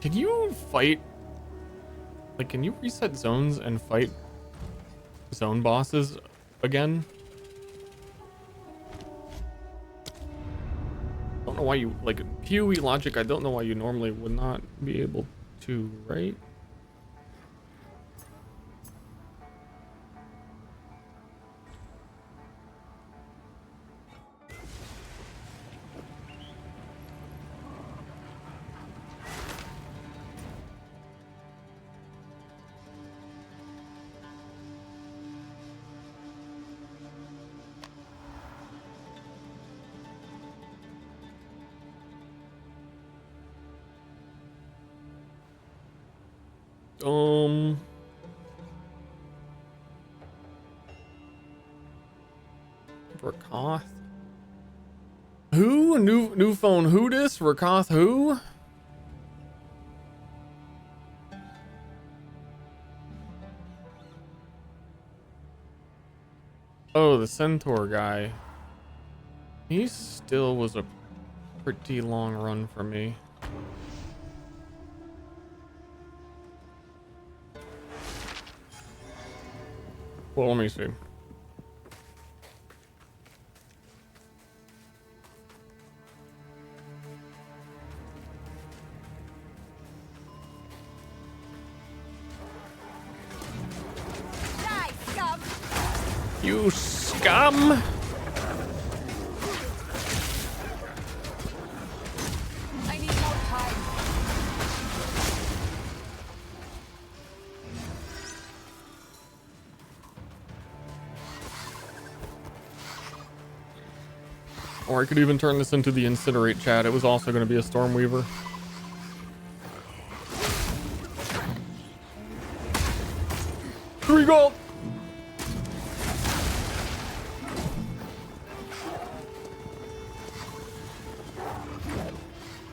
Can you fight? Like, can you reset zones and fight zone bosses again? I don't know why you, like, PoE logic, I don't know why you normally would not be able to, right? Rakoth? Who? New phone who dis? Rakoth who? Oh, the Centaur guy. He still was a pretty long run for me. Well, let me see. You scum! I need more time. Or I could even turn this into the Incinerate chat. It was also going to be a Stormweaver. Three gold!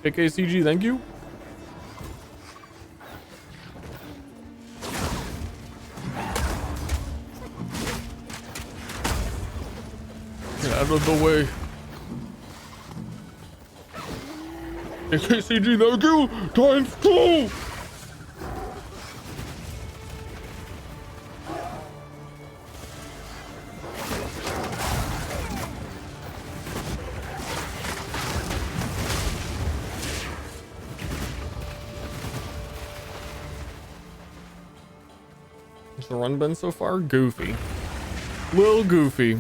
AKCG, thank you. Get out of the way. AKCG, thank you. Times 2. The run been so far? Goofy. Little goofy.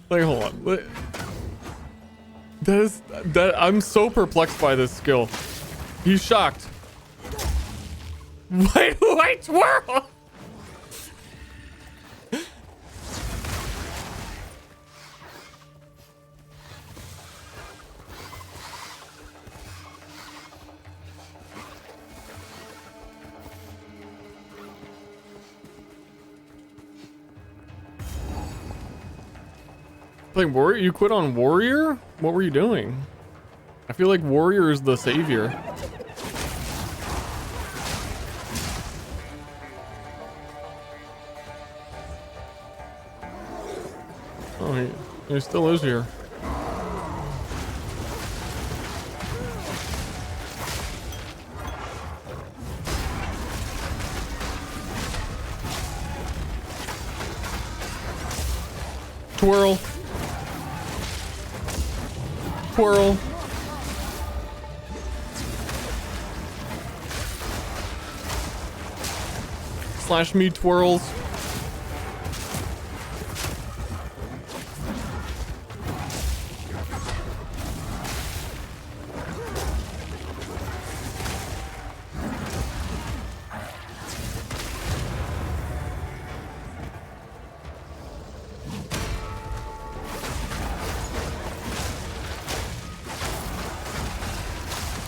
Like, hold on. I'm so perplexed by this skill. He's shocked. Wait, twirl! Like, warrior? You quit on warrior? What were you doing? I feel like warrior is the savior. Oh, he still is here. Twirl. Twirl. Slash me twirls.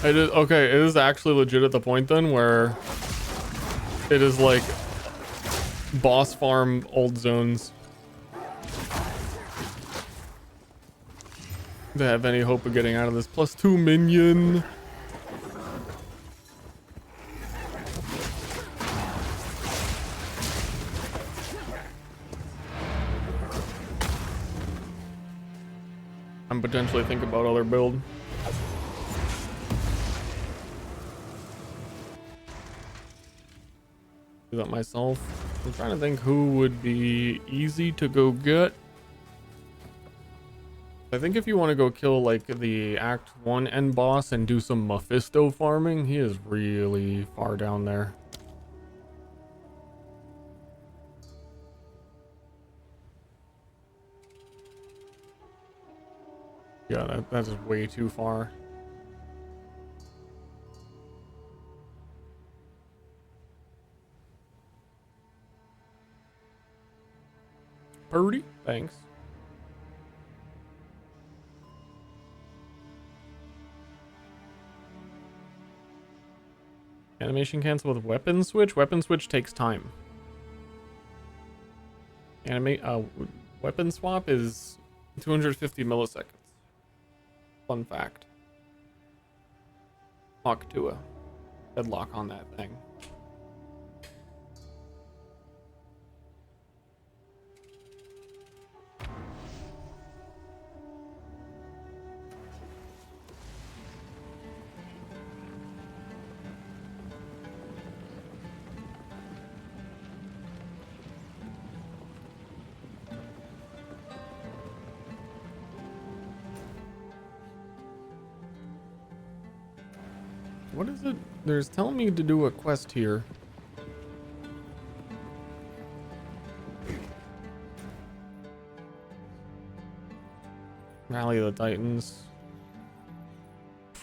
It is okay. It is actually legit at the point then where it is like boss farm old zones to have any hope of getting out of this. +2 minion. I'm potentially thinking about other build. Do that myself. I'm trying to think who would be easy to go get. I think if you want to go kill like the Act 1 end boss and do some Mephisto farming, he is really far down there. Yeah, that is way too far. Purdy, thanks. Animation cancel with weapon switch. Weapon switch takes time. Weapon swap is 250 milliseconds. Fun fact. Lock to a headlock on that thing. What is it? There's telling me to do a quest here. Rally of the Titans.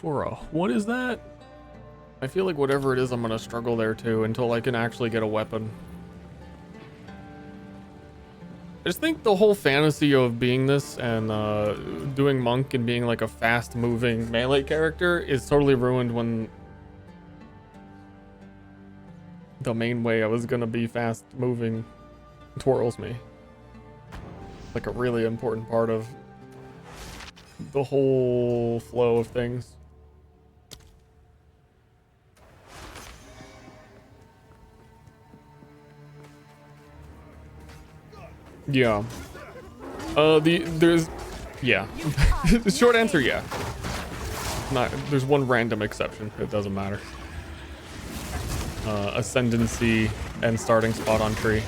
What is that? I feel like whatever it is, I'm gonna struggle there too until I can actually get a weapon. I just think the whole fantasy of being this and doing monk and being like a fast moving melee character is totally ruined when the main way I was gonna be fast moving twirls me. Like a really important part of the whole flow of things. Yeah. The short answer, yeah. There's one random exception. It doesn't matter. Ascendancy and starting spot on tree.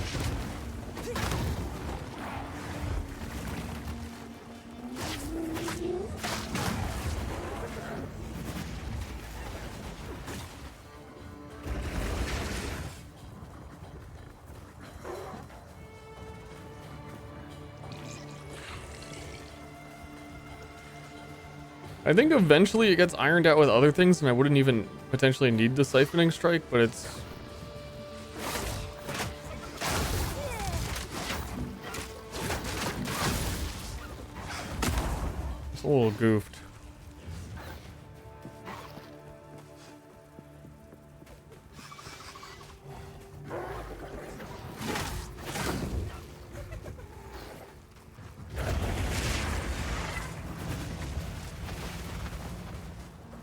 I think eventually it gets ironed out with other things and I wouldn't even potentially need the siphoning strike, but it's a little goofed.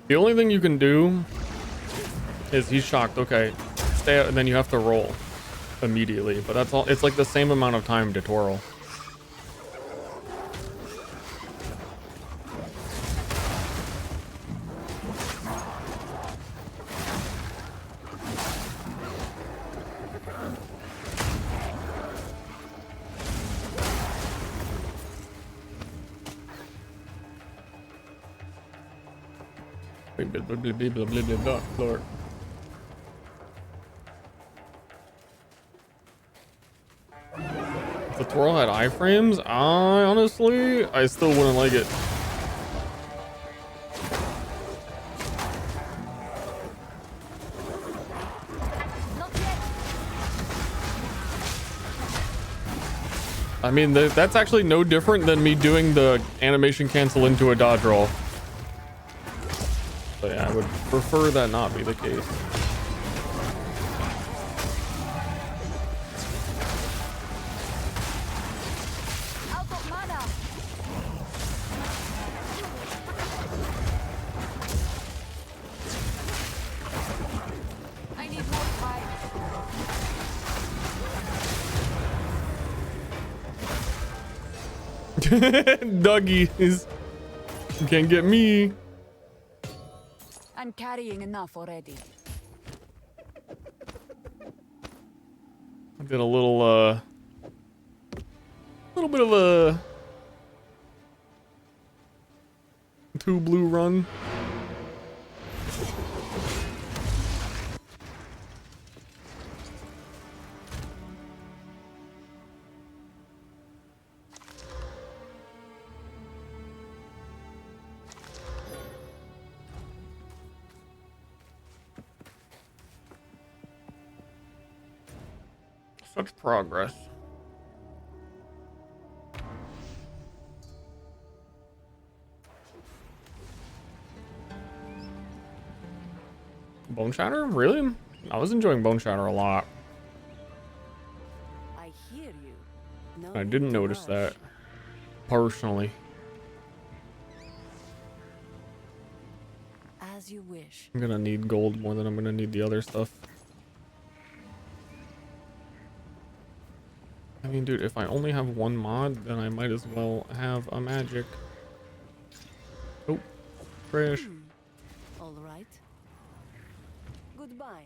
The only thing you can do is he's shocked. Okay, stay out, and then you have to roll immediately. But that's all. It's like the same amount of time to twirl. Lord. If the twirl had iframes, I still wouldn't like it. I mean, that's actually no different than me doing the animation cancel into a dodge roll. So yeah, I would prefer that not be the case. Out of mana. I need more time. Doggies. You can't get me. I'm carrying enough already. I did a little bit of a 2 blue run. Such progress. Bone Shatter? Really? I was enjoying Bone Shatter a lot. I hear you. No I need didn't to notice rush. that personally. As you wish. I'm gonna need gold more than I'm gonna need the other stuff. I mean, dude, if I only have one mod, then I might as well have a magic. Oh, trash. All right. Goodbye.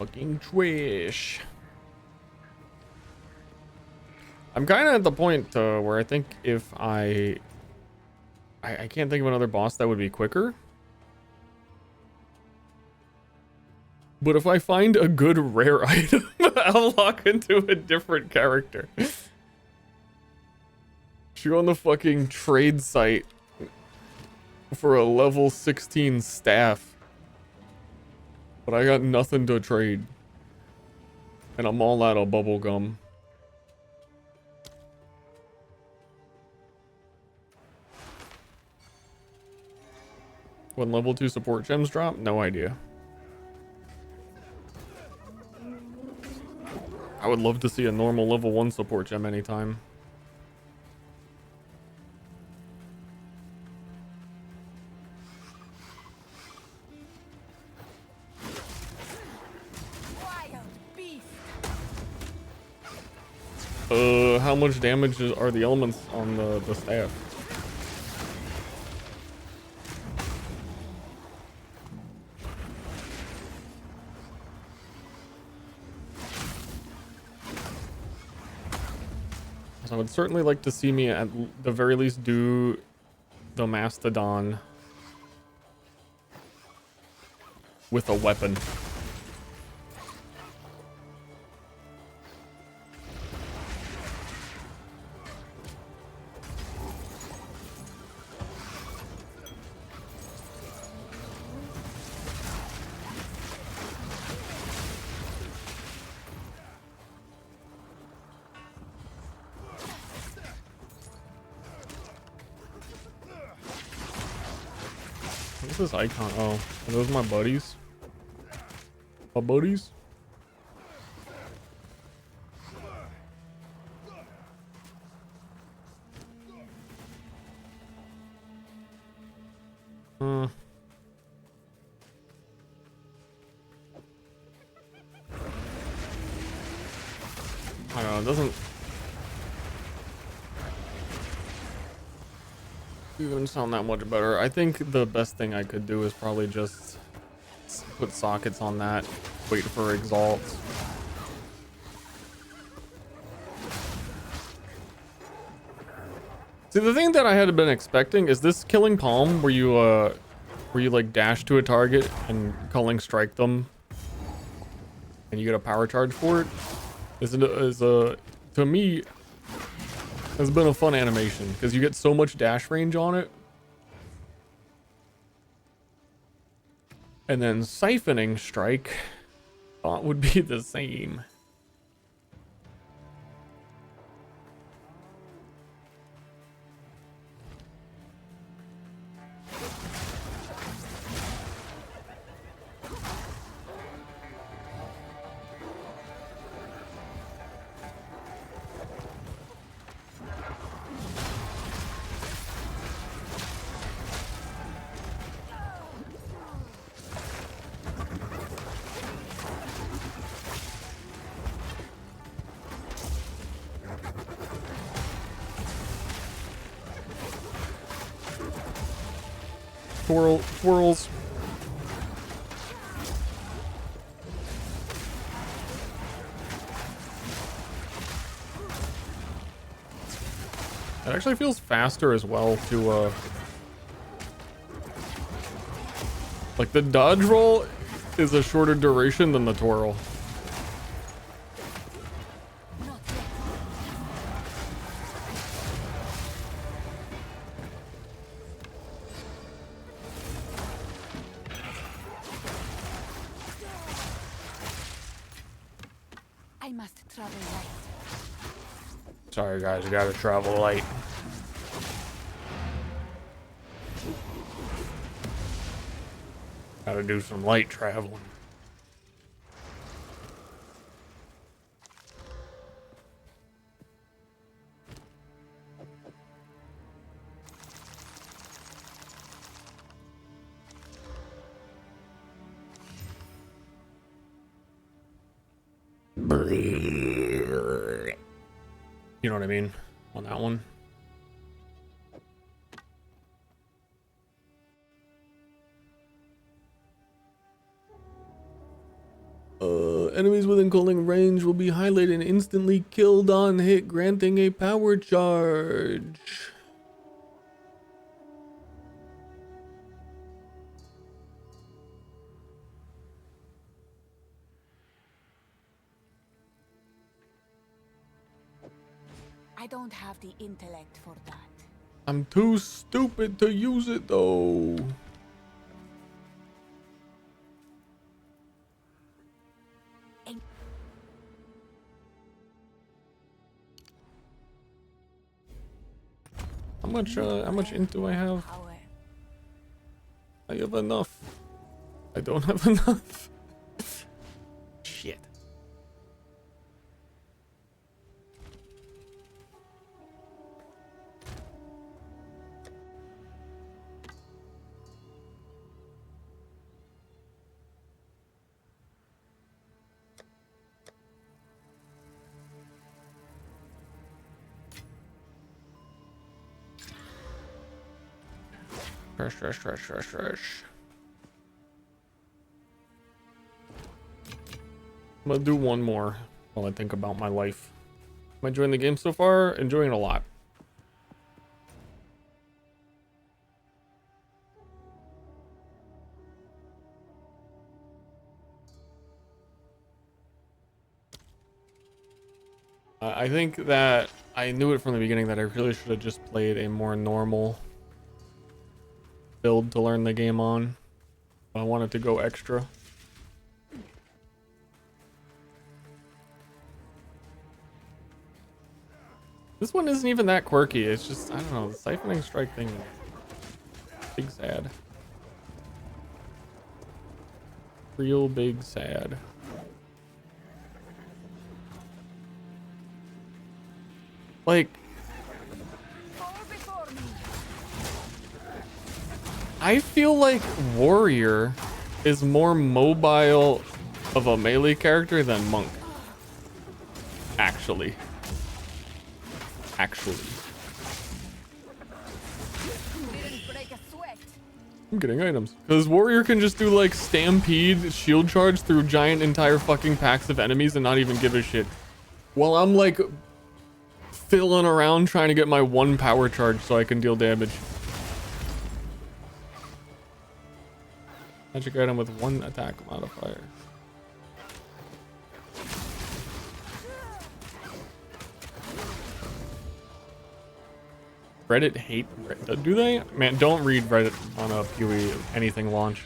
Fucking trash. I'm kind of at the point where I think if I can't think of another boss that would be quicker. But if I find a good rare item, I'll lock into a different character. You're on the fucking trade site for a level 16 staff. But I got nothing to trade. And I'm all out of bubblegum. When level 2 support gems drop? No idea. I would love to see a normal level 1 support gem anytime. How much damage are the elements on the staff? I would certainly like to see me at the very least do the Mastodon with a weapon. What's this icon? Oh, are those my buddies? My buddies? I don't know, it doesn't even sound that much better. I think the best thing I could do is probably just put sockets on that, wait for exalts. See, the thing that I had been expecting is this killing palm where you like dash to a target and culling strike them and you get a power charge for it is to me has been a fun animation because you get so much dash range on it. And then siphoning strike Thought would be the same. Twirls. It actually feels faster as well to like the dodge roll is a shorter duration than the twirl. I must travel light. Sorry guys, I gotta travel light. Gotta do some light traveling. You know what I mean on that one? Enemies within calling range will be highlighted and instantly killed on hit, granting a power charge. I don't have the intellect for that. I'm too stupid to use it though. How much int do I have? I have enough. I don't have enough. Shit. Fresh. I'm gonna do one more while I think about my life. Am I enjoying the game so far? Enjoying it a lot. I think that I knew it from the beginning that I really should have just played a more normal build to learn the game on. I wanted to go extra. This one isn't even that quirky. It's just, I don't know, the siphoning strike thing. Big sad. Real big sad. Like, I feel like Warrior is more mobile of a melee character than Monk. Actually. I'm getting items. Because Warrior can just do like Stampede, shield charge through giant entire fucking packs of enemies and not even give a shit. While I'm like filling around trying to get my one power charge so I can deal damage. Magic item with one attack modifier. Reddit hate Reddit. Do they? Man, don't read Reddit on a PoE anything launch.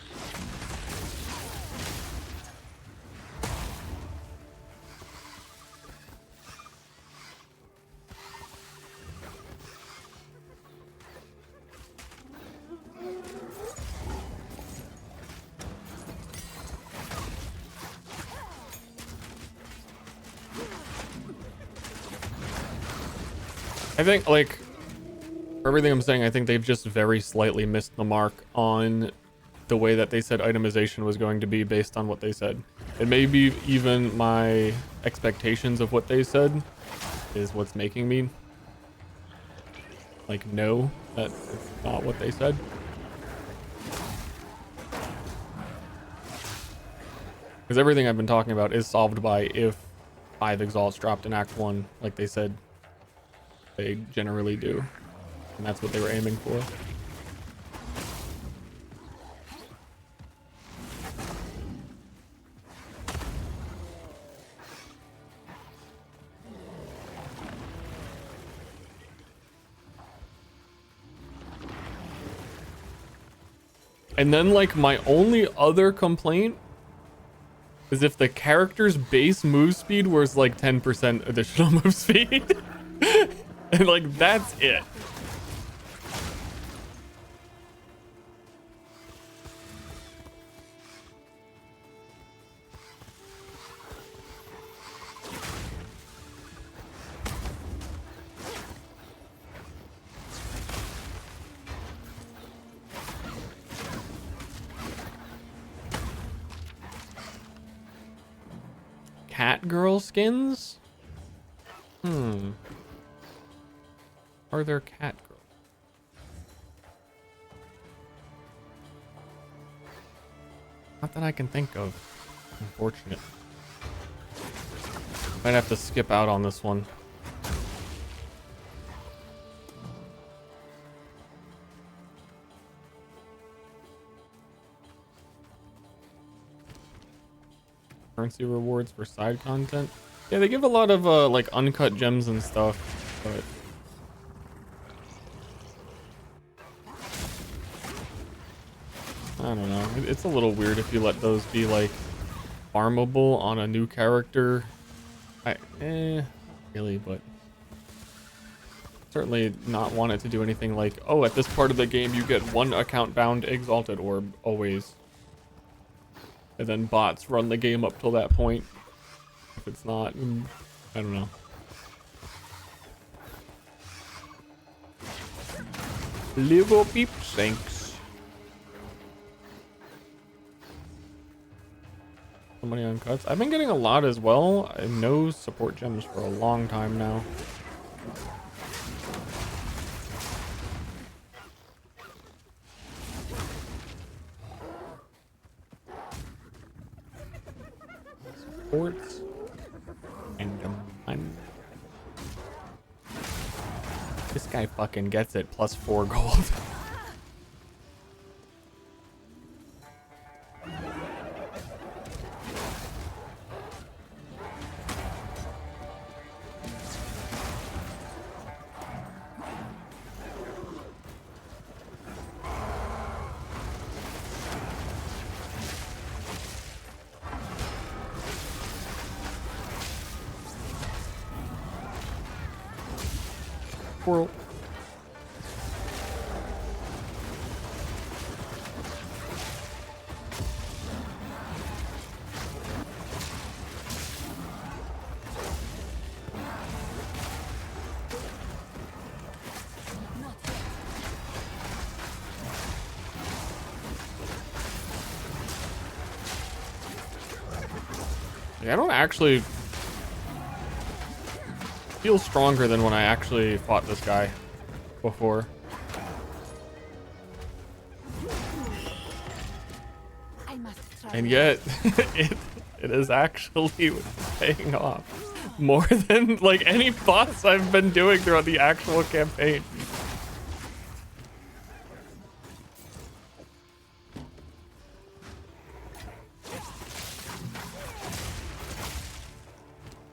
I think, like, for everything I'm saying, I think they've just very slightly missed the mark on the way that they said itemization was going to be based on what they said. And maybe even my expectations of what they said is what's making me, like, know that it's not what they said. Because everything I've been talking about is solved by if 5 Exalts dropped in Act 1, like they said they generally do. And that's what they were aiming for. And then, like, my only other complaint is if the character's base move speed was like 10% additional move speed. And, like, that's it. Cat girl skins? Are there cat girls? Not that I can think of. Unfortunate. Might have to skip out on this one. Currency rewards for side content. Yeah, they give a lot of like uncut gems and stuff, but I don't know. It's a little weird if you let those be like farmable on a new character. Really, but certainly not want it to do anything like, oh, at this part of the game you get 1 account bound exalted orb always. And then bots run the game up till that point. If it's not, I don't know. Little beep thanks. So many uncuts. I've been getting a lot as well. No support gems for a long time now. Sports and this guy fucking gets it. Plus 4 gold. Squirrel. Yeah, I don't actually feel stronger than when I actually fought this guy before. And yet, it is actually paying off more than like any boss I've been doing throughout the actual campaign.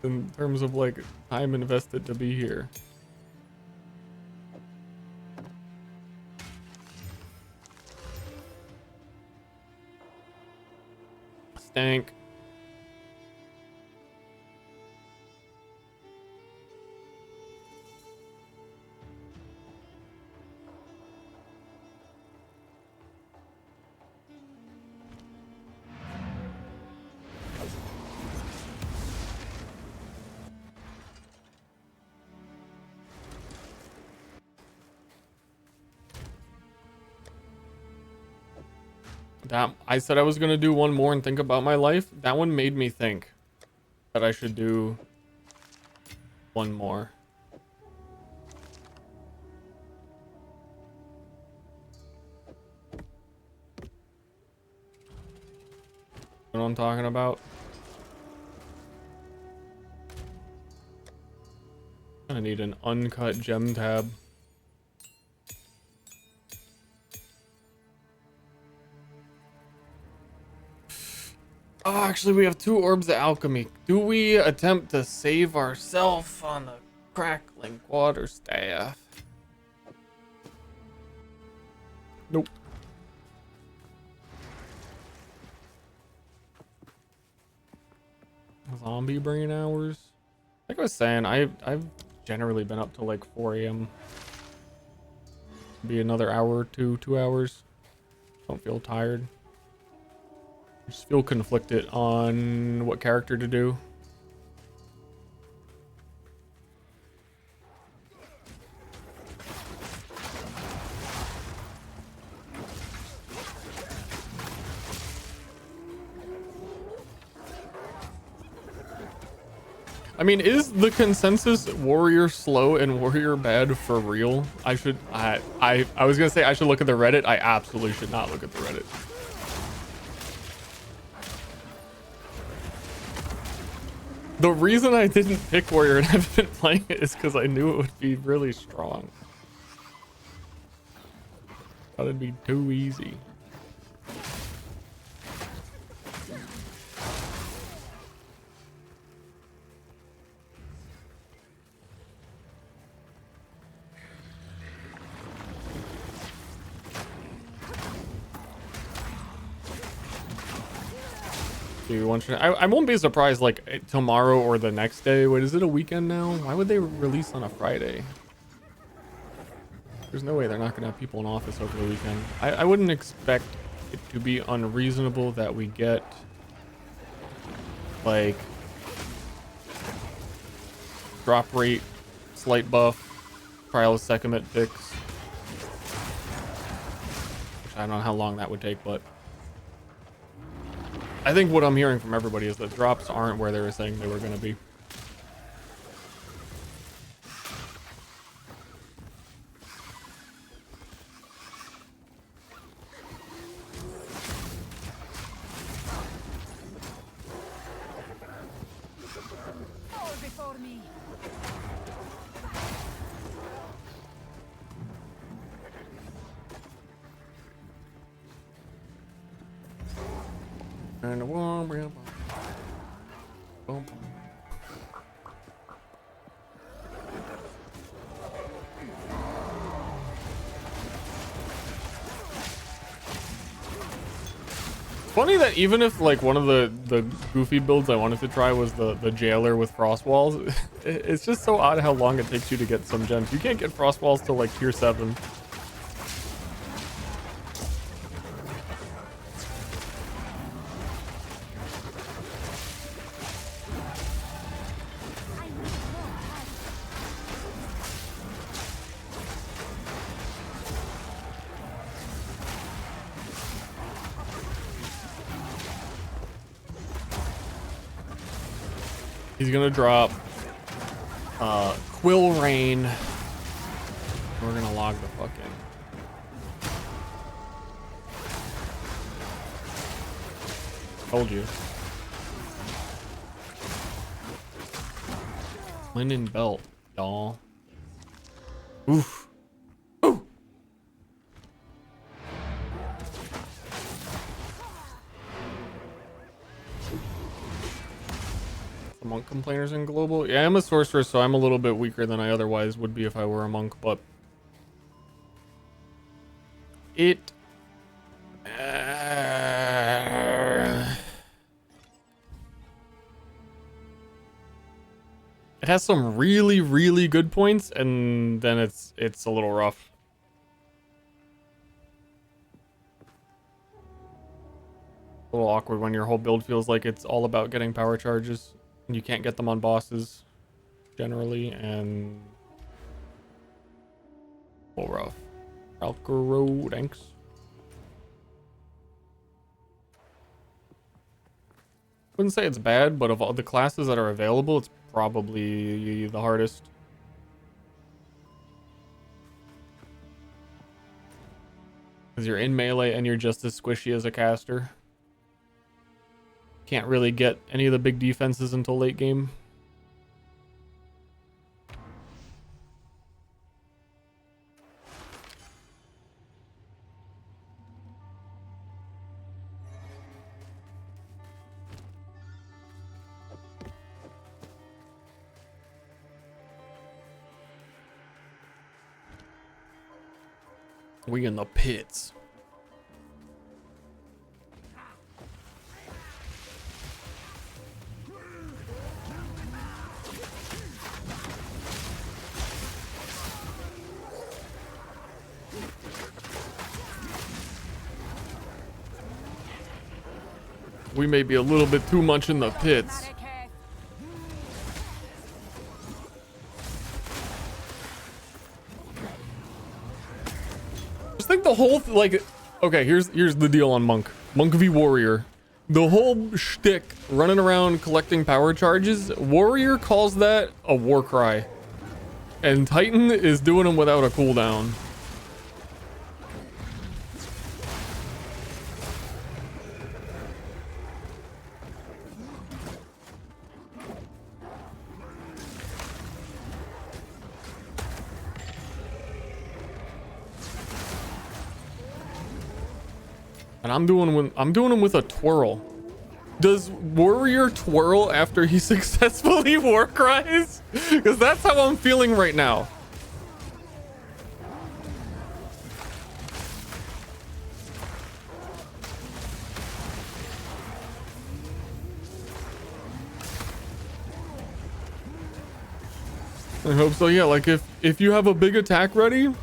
In terms of like time invested to be here. Stank. that I said I was gonna do one more and think about my life. That one made me think that I should do one more. You know what I'm talking about? I need an uncut gem tab. Oh, actually, we have 2 orbs of alchemy. Do we attempt to save ourselves on the crackling quarterstaff? Nope. Zombie brain hours. Like I was saying, I've generally been up till like 4 a.m. Be another hour or 2 hours. Don't feel tired. Just feel conflicted on what character to do. I mean, is the consensus warrior slow and warrior bad for real? I was gonna say I should look at the Reddit. I absolutely should not look at the Reddit. The reason I didn't pick warrior and haven't been playing it is because I knew it would be really strong. Thought it'd be too easy. I won't be surprised like tomorrow or the next day. Wait, is it a weekend now? Why would they release on a Friday? There's no way they're not gonna have people in office over the weekend. I wouldn't expect it to be unreasonable that we get like drop rate, slight buff, trial of second fix. Which I don't know how long that would take, but I think what I'm hearing from everybody is that drops aren't where they were saying they were going to be. And a warm boom. Funny that even if like one of the goofy builds I wanted to try was the jailer with frost walls, it's just so odd how long it takes you to get some gems. You can't get frost walls till like tier 7. He's gonna drop Quill Rain. We're gonna log the fuck in. Told you. Linen belt, y'all. Oof. Ooh. Monk complainers in global. Yeah, I'm a sorcerer, so I'm a little bit weaker than I otherwise would be if I were a monk, but it it has some really good points, and then it's a little rough. A little awkward when your whole build feels like it's all about getting power charges. You can't get them on bosses generally, and a little rough. Alcaro, thanks. Wouldn't say it's bad, but of all the classes that are available, it's probably the hardest. Because you're in melee and you're just as squishy as a caster. Can't really get any of the big defenses until late game. We in the pits. We may be a little bit too much in the pits. Just think the whole like, okay, here's the deal on Monk v Warrior. The whole shtick running around collecting power charges, Warrior calls that a war cry, and Titan is doing them without a cooldown. And I'm doing them with a twirl. Does Warrior twirl after he successfully war cries? Because that's how I'm feeling right now. I hope so. Yeah, like if you have a big attack ready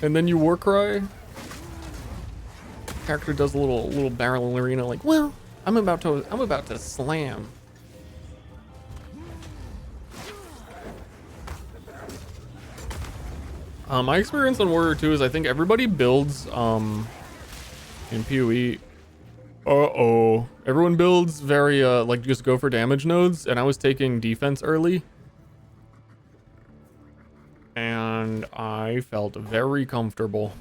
and then you war cry, character does a little barrel arena like, well, I'm about to slam. My experience on Warrior 2 is I think everybody builds in PoE. Everyone builds very like just go for damage nodes, and I was taking defense early. And I felt very comfortable.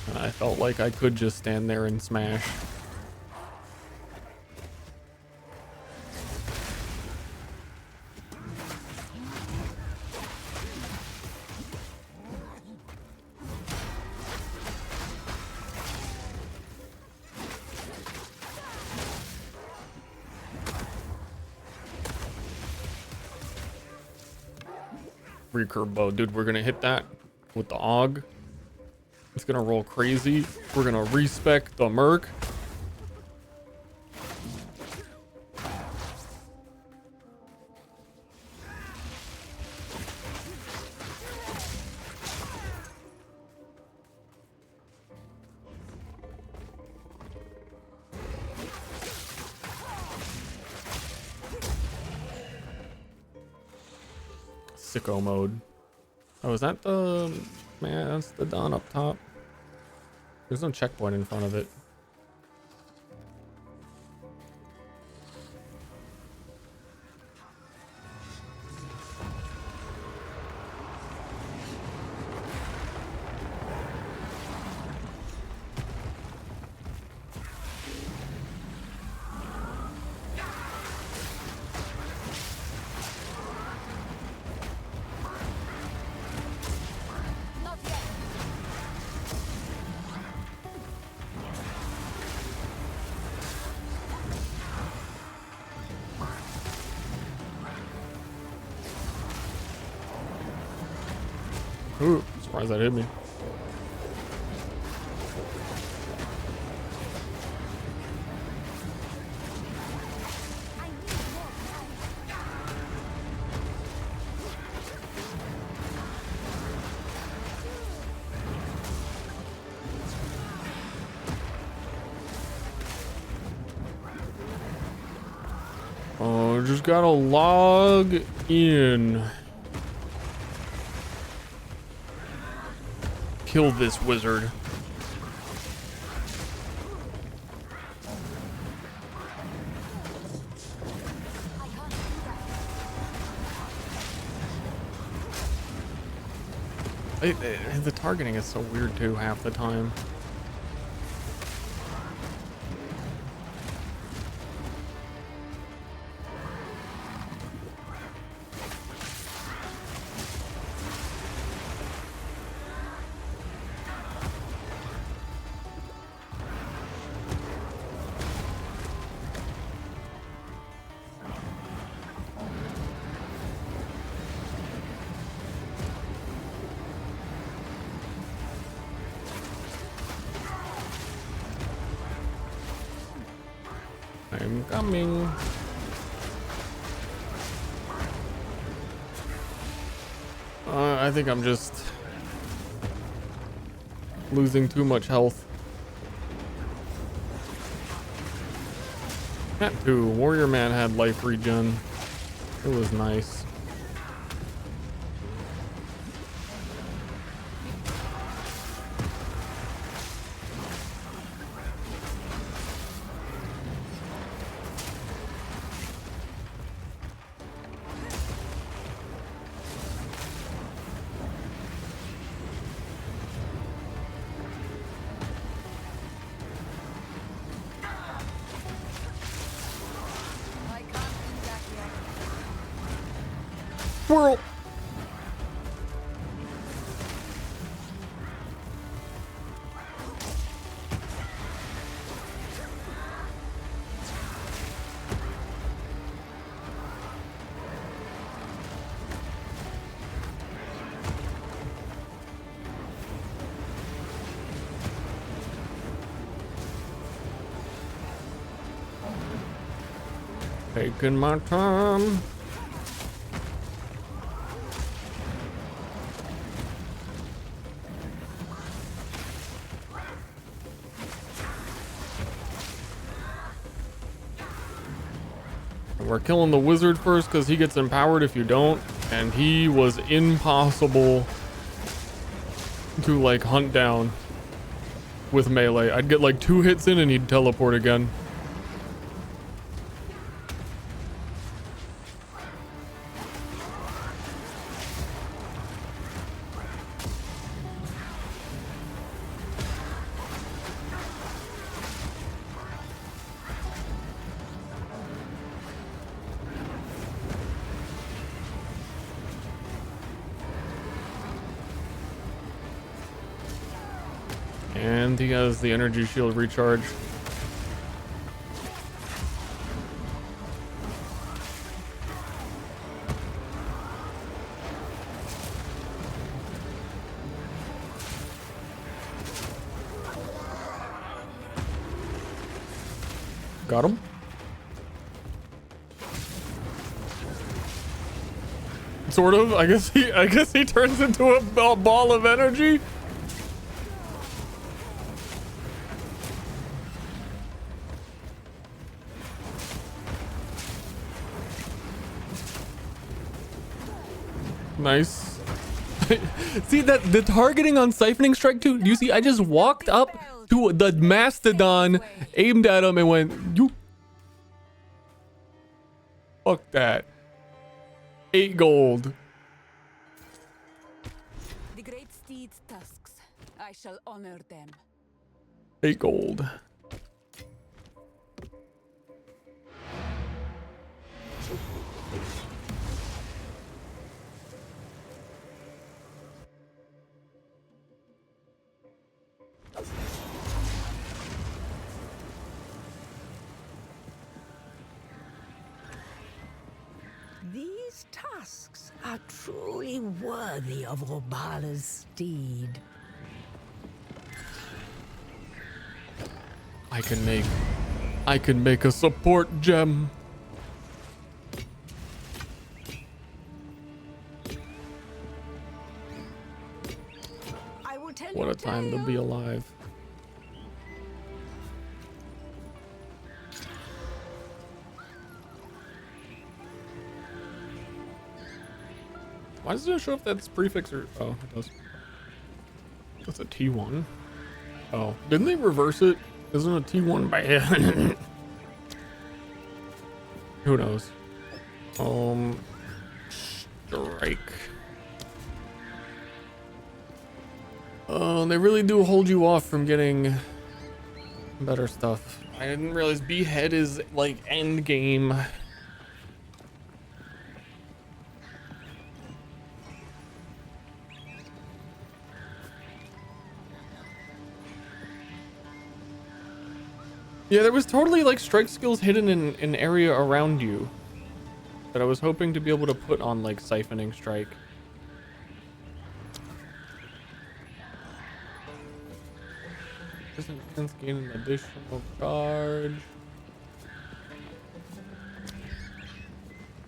And I felt like I could just stand there and smash. Recurve bow, dude, we're gonna hit that with the AUG. It's gonna roll crazy. We're gonna respec the Merc. Sicko mode. Oh, is that the... Man, that's the Dawn up top. There's no checkpoint in front of it. Ooh, surprised that hit me. Oh, just gotta log in. Kill this wizard. The targeting is so weird too half the time. I'm coming. I think I'm just losing too much health. That too. Warrior Man had life regen. It was nice. Squirrel. Taking my time. We're killing the wizard first because he gets empowered if you don't, and he was impossible to like hunt down with melee. I'd get like 2 hits in and he'd teleport again. And he has the energy shield recharge. Got him. Sort of. I guess he turns into a ball of energy. Nice. See that the targeting on Siphoning Strike too? Do you see? I just walked up to the Mastodon, aimed at him, and went, you. Fuck that. 8 gold. The great steed's tusks. I shall honor them. 8 gold. These tusks are truly worthy of Orbala's steed. I can make a support gem. What a time to be alive. Why does it show if that's prefix or... Oh, it does. That's a T1. Oh, didn't they reverse it? Isn't a T1 by hand? Who knows? Strike. They really do hold you off from getting better stuff. I didn't realize Behead is like end game. Yeah, there was totally like strike skills hidden in an area around you that I was hoping to be able to put on like siphoning strike. Doesn't sense gain an additional charge.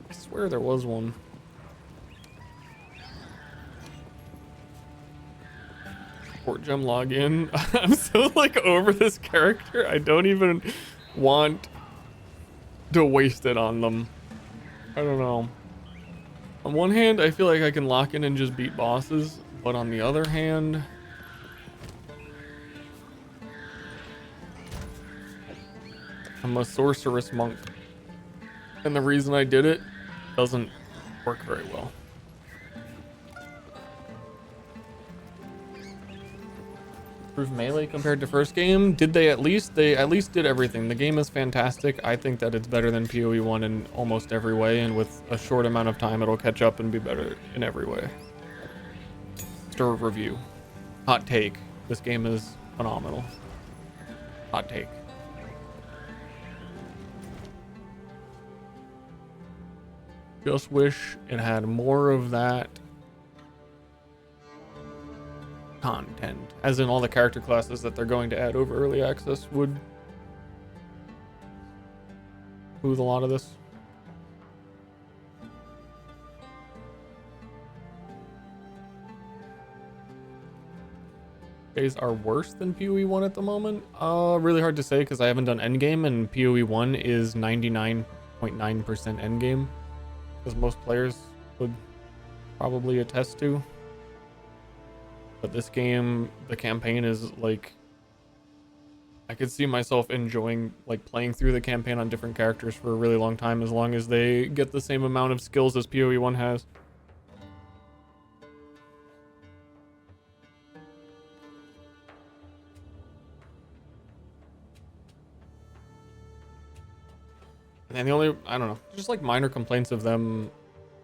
I swear there was one. Port gem login. I'm so like over this character. I don't even want to waste it on them. I don't know. On one hand, I feel like I can lock in and just beat bosses, but on the other hand, I'm a sorceress monk, and the reason I did it doesn't work very well. Improve melee compared to first game. Did they at least? They at least did everything. The game is fantastic. I think that it's better than PoE1 in almost every way, and with a short amount of time, it'll catch up and be better in every way. Ster review. Hot take. This game is phenomenal. Hot take. Just wish it had more of that content, as in all the character classes that they're going to add over early access would smooth a lot of this. Days are worse than PoE1 at the moment. Really hard to say because I haven't done endgame, and PoE1 is 99.9% endgame, as most players would probably attest to. But this game, the campaign is like, I could see myself enjoying like playing through the campaign on different characters for a really long time, as long as they get the same amount of skills as PoE1 has. And the only, I don't know, just like minor complaints of them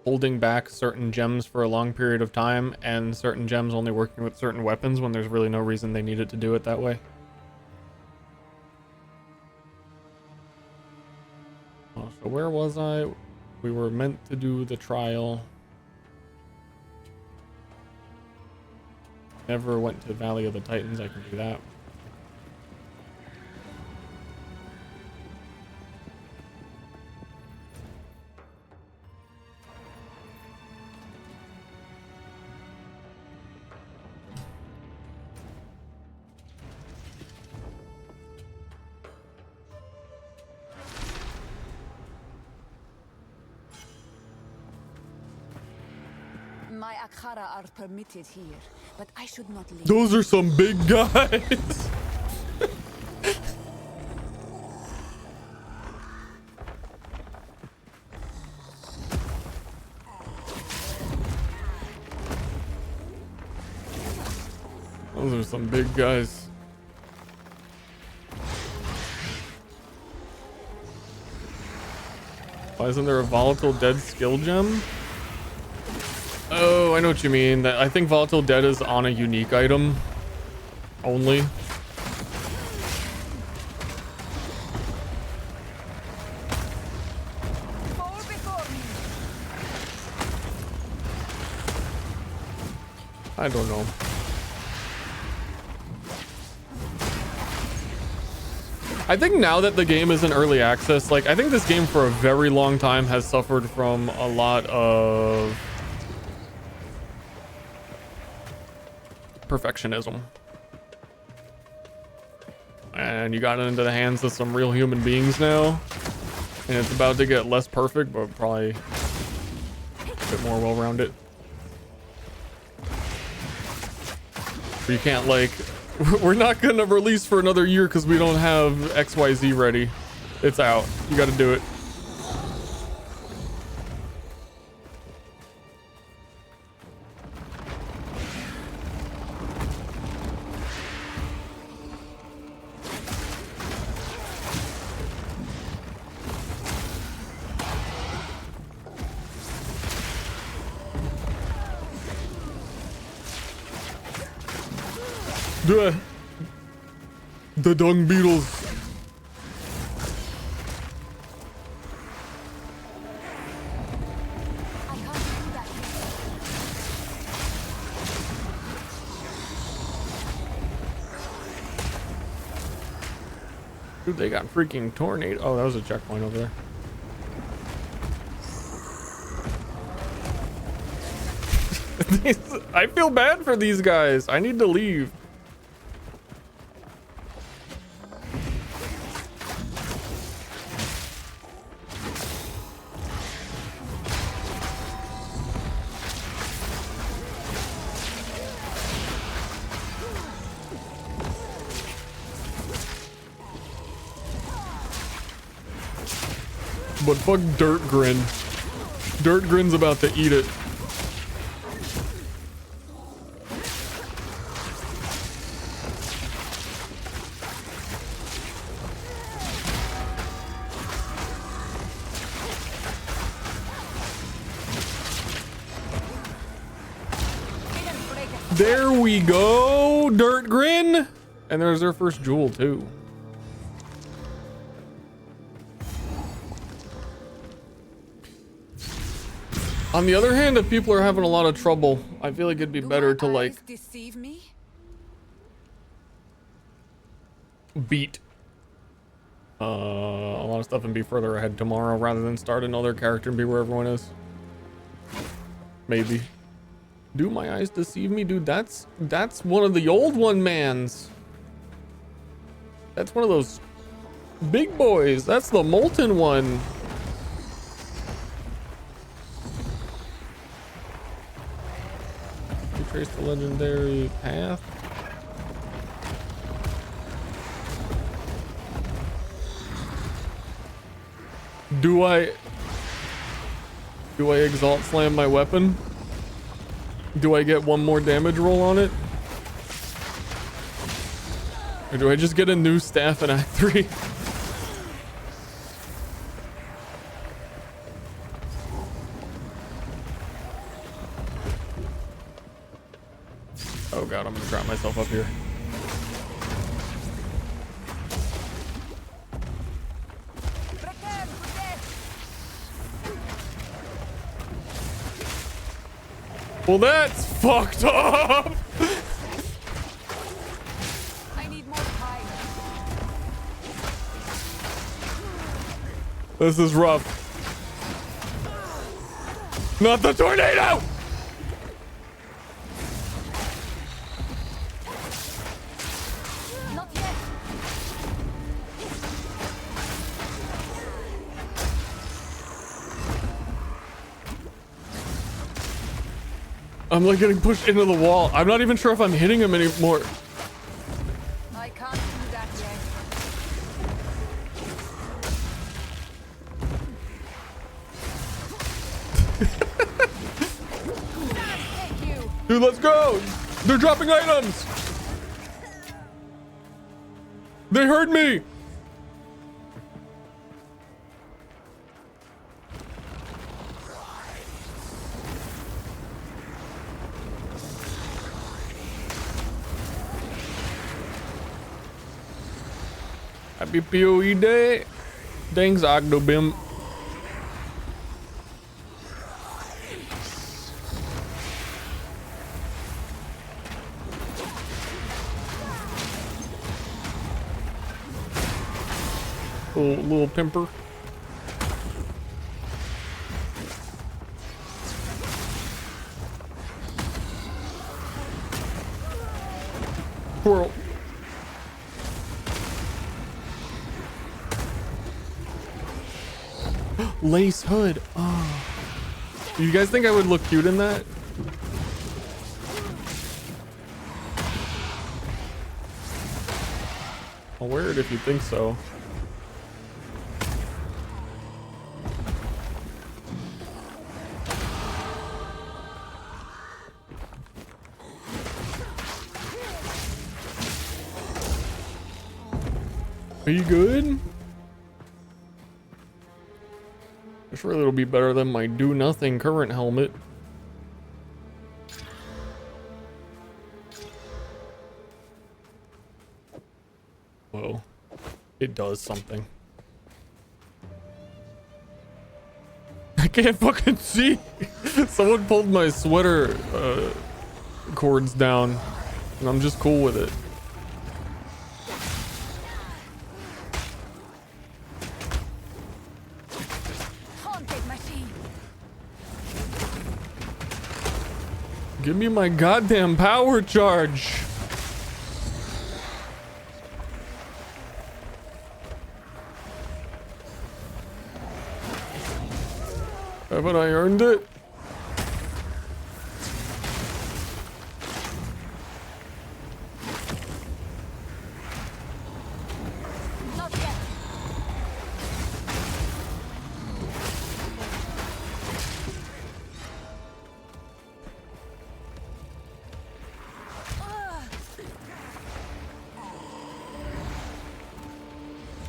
holding back certain gems for a long period of time, and certain gems only working with certain weapons when there's really no reason they needed to do it that way. Oh, so where was I? We were meant to do the trial. Never went to Valley of the Titans. I can do that. My Akhara are permitted here, but I should not leave. Those are some big guys. Those are some big guys. Why isn't there a volatile dead skill gem? Oh, I know what you mean. That I think volatile dead is on a unique item only. I don't know. I think now that the game is in early access, like I think this game for a very long time has suffered from a lot of perfectionism, and you got it into the hands of some real human beings now, and it's about to get less perfect, but probably a bit more well-rounded. You can't like, we're not gonna release for another year because we don't have XYZ ready. It's out. You got to do it. The dung beetles. Dude, they got freaking tornado. Oh, that was a checkpoint over there. I feel bad for these guys. I need to leave. But fuck Dirt Grin. Dirt Grin's about to eat it. There we go, Dirt Grin. And there's their first jewel too. On the other hand, if people are having a lot of trouble, I feel like it'd be better to like deceive me? beat a lot of stuff and be further ahead tomorrow rather than start another character and be where everyone is. Maybe. Do my eyes deceive me? Dude, that's one of the old one mans. That's one of those big boys. That's the molten one. Trace the legendary path. Do I exalt slam my weapon? Do I get one more damage roll on it? Or do I just get a new staff in Act 3? Oh god, I'm gonna drop myself up here. Well, that's fucked up. I need more time. This is rough. Not the tornado! Not yet. I'm like getting pushed into the wall. I'm not even sure if I'm hitting him anymore. I can't do that yet. Dude, let's go! They're dropping items! They heard me! Happy PoE day! Thanks, Ogdobim. Little pimper. Squirrel. Lace hood. Oh. You guys think I would look cute in that? I'll wear it if you think so. Are you good? Surely it'll be better than my do nothing current helmet. it does something. I can't fucking see. Someone pulled my sweater cords down, and I'm just cool with it. Give me my goddamn power charge. Haven't I earned it? Not yet.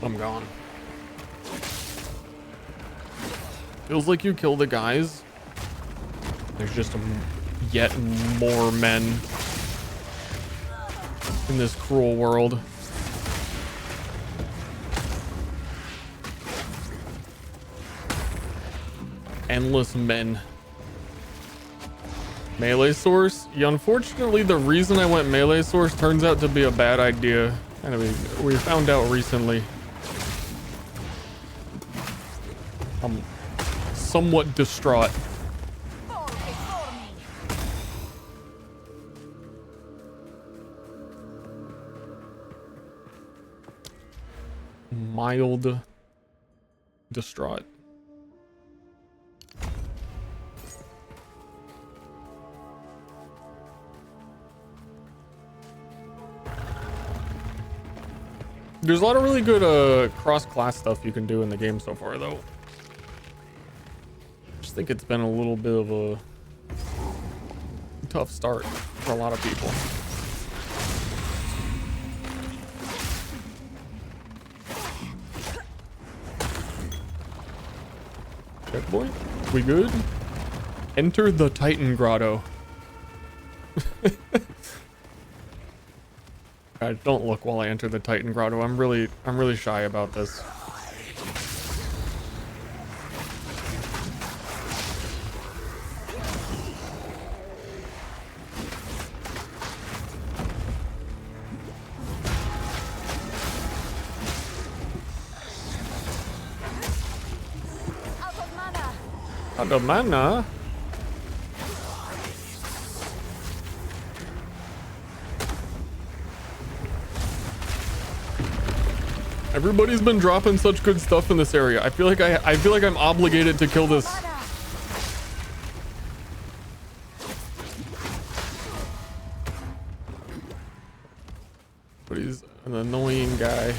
I'm gone. Feels like you kill the guys. There's just yet more men in this cruel world. Endless men. Melee source? Yeah, unfortunately, the reason I went melee source turns out to be a bad idea. And I mean, we found out recently. I'm somewhat distraught. Mild distraught. There's a lot of really good cross-class stuff you can do in the game so far, though. I just think it's been a little bit of a tough start for a lot of people. Checkpoint? We good? Enter the Titan Grotto. Guys, don't look while I enter the Titan Grotto. I'm really shy about this. Out of mana? Everybody's been dropping such good stuff in this area. I feel like I'm obligated to kill this. But he's an annoying guy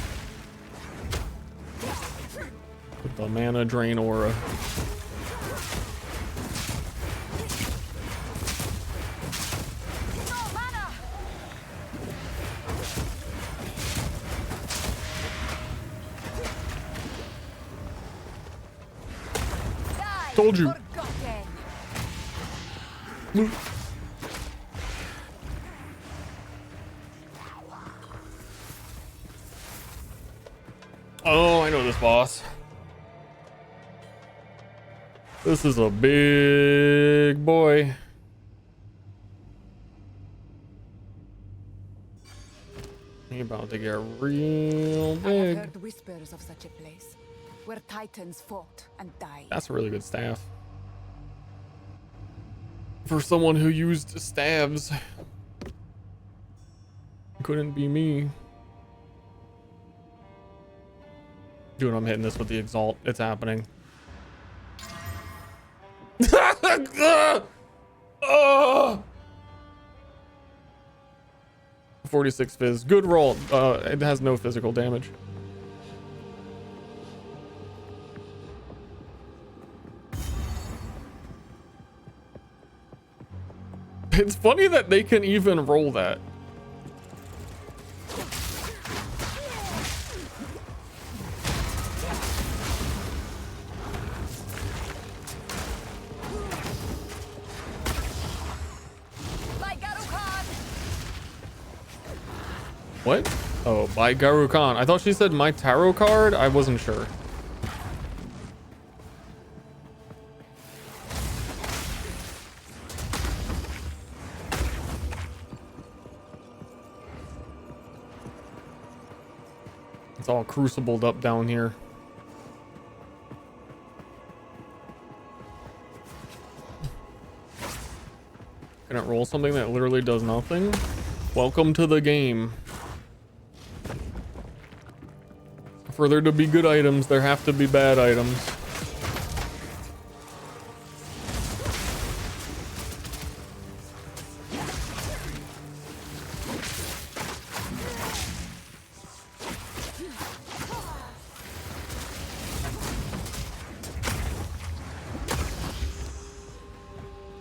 with the mana drain aura. Told you. Oh, I know this boss. This is a big boy. He's about to get real I have big. heard whispers of such a place, where titans fought and died. That's a really good staff. For someone who used staves. Couldn't be me. Dude, I'm hitting this with the Exalt. It's happening. Oh! 46 fizz. Good roll. It has no physical damage. It's funny that they can even roll that. What? Oh, by Garu Khan. I thought she said my tarot card. I wasn't sure. It's all crucibled up down here. Can it roll something that literally does nothing? Welcome to the game. For there to be good items, there have to be bad items.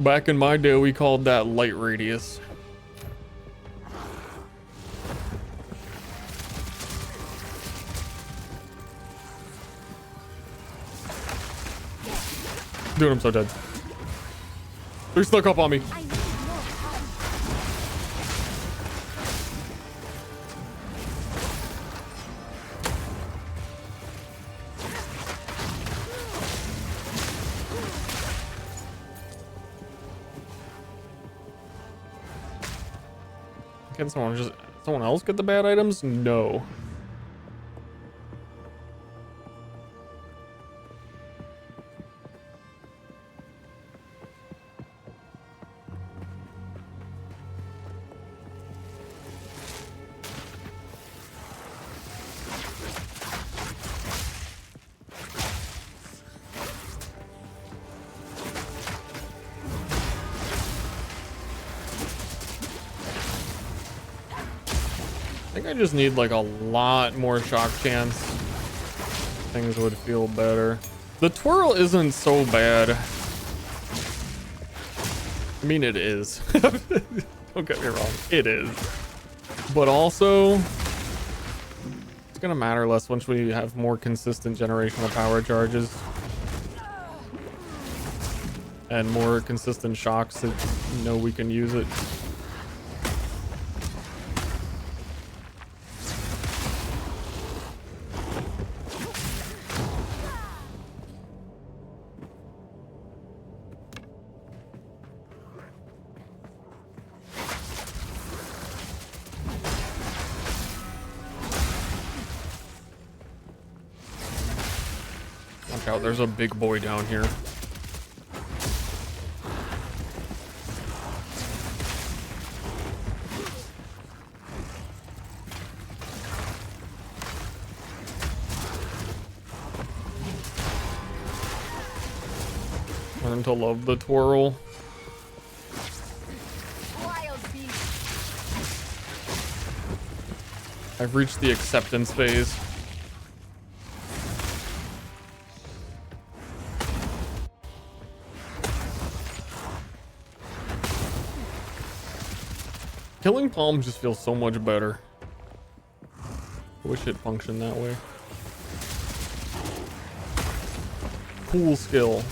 Back in my day, we called that light radius. Dude, I'm so dead. They're stuck up on me. Can someone else get the bad items? No. I just need like a lot more shock chance. Things would feel better. The twirl isn't so bad. I mean, it is. Don't get me wrong, it is. But also, it's gonna matter less once we have more consistent generational power charges. And more consistent shocks that we can use it. There's a big boy down here. Learn to love the twirl. I've reached the acceptance phase. Killing Palm just feels so much better. I wish it functioned that way. Cool skill.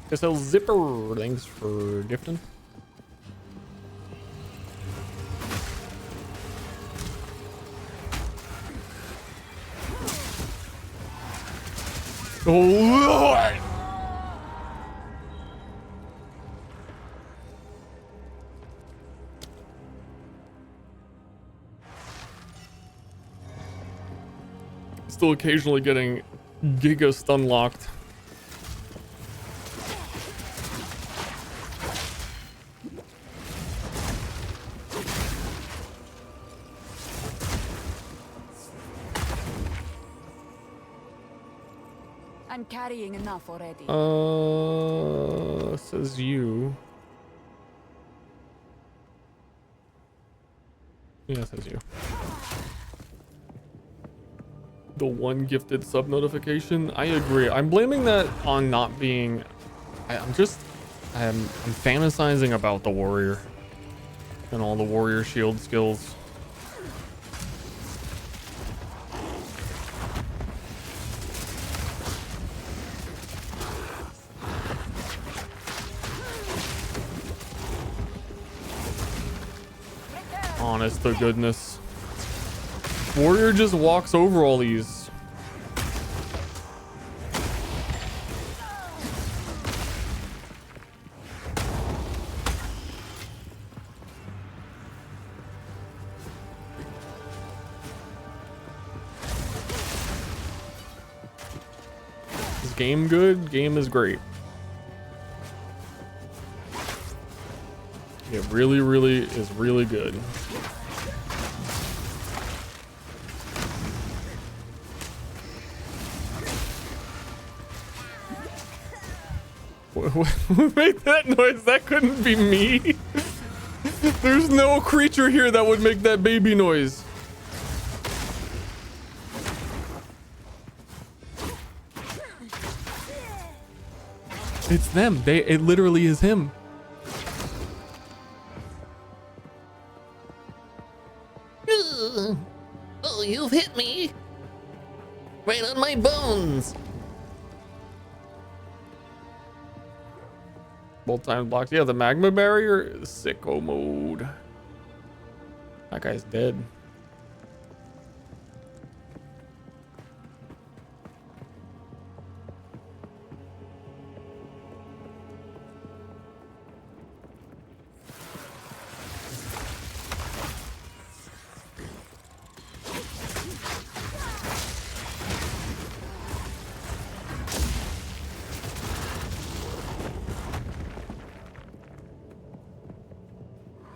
Guess I'll zipper. Thanks for gifting. Oh Lord! Still occasionally getting Giga stun locked. I'm carrying enough already. Says you. Yeah, says you. The one gifted sub notification. I agree. I'm blaming that on not being. I'm fantasizing about the warrior and all the warrior shield skills. Honest to goodness. Warrior just walks over all these. Is game good? Game is great. It really, really is really good. Who made that noise? That couldn't be me. There's no creature here that would make that baby noise. It's them. It literally is him. Oh, you've hit me. Right on my bones. Both times blocked. Yeah, the magma barrier is sicko mode. That guy's dead.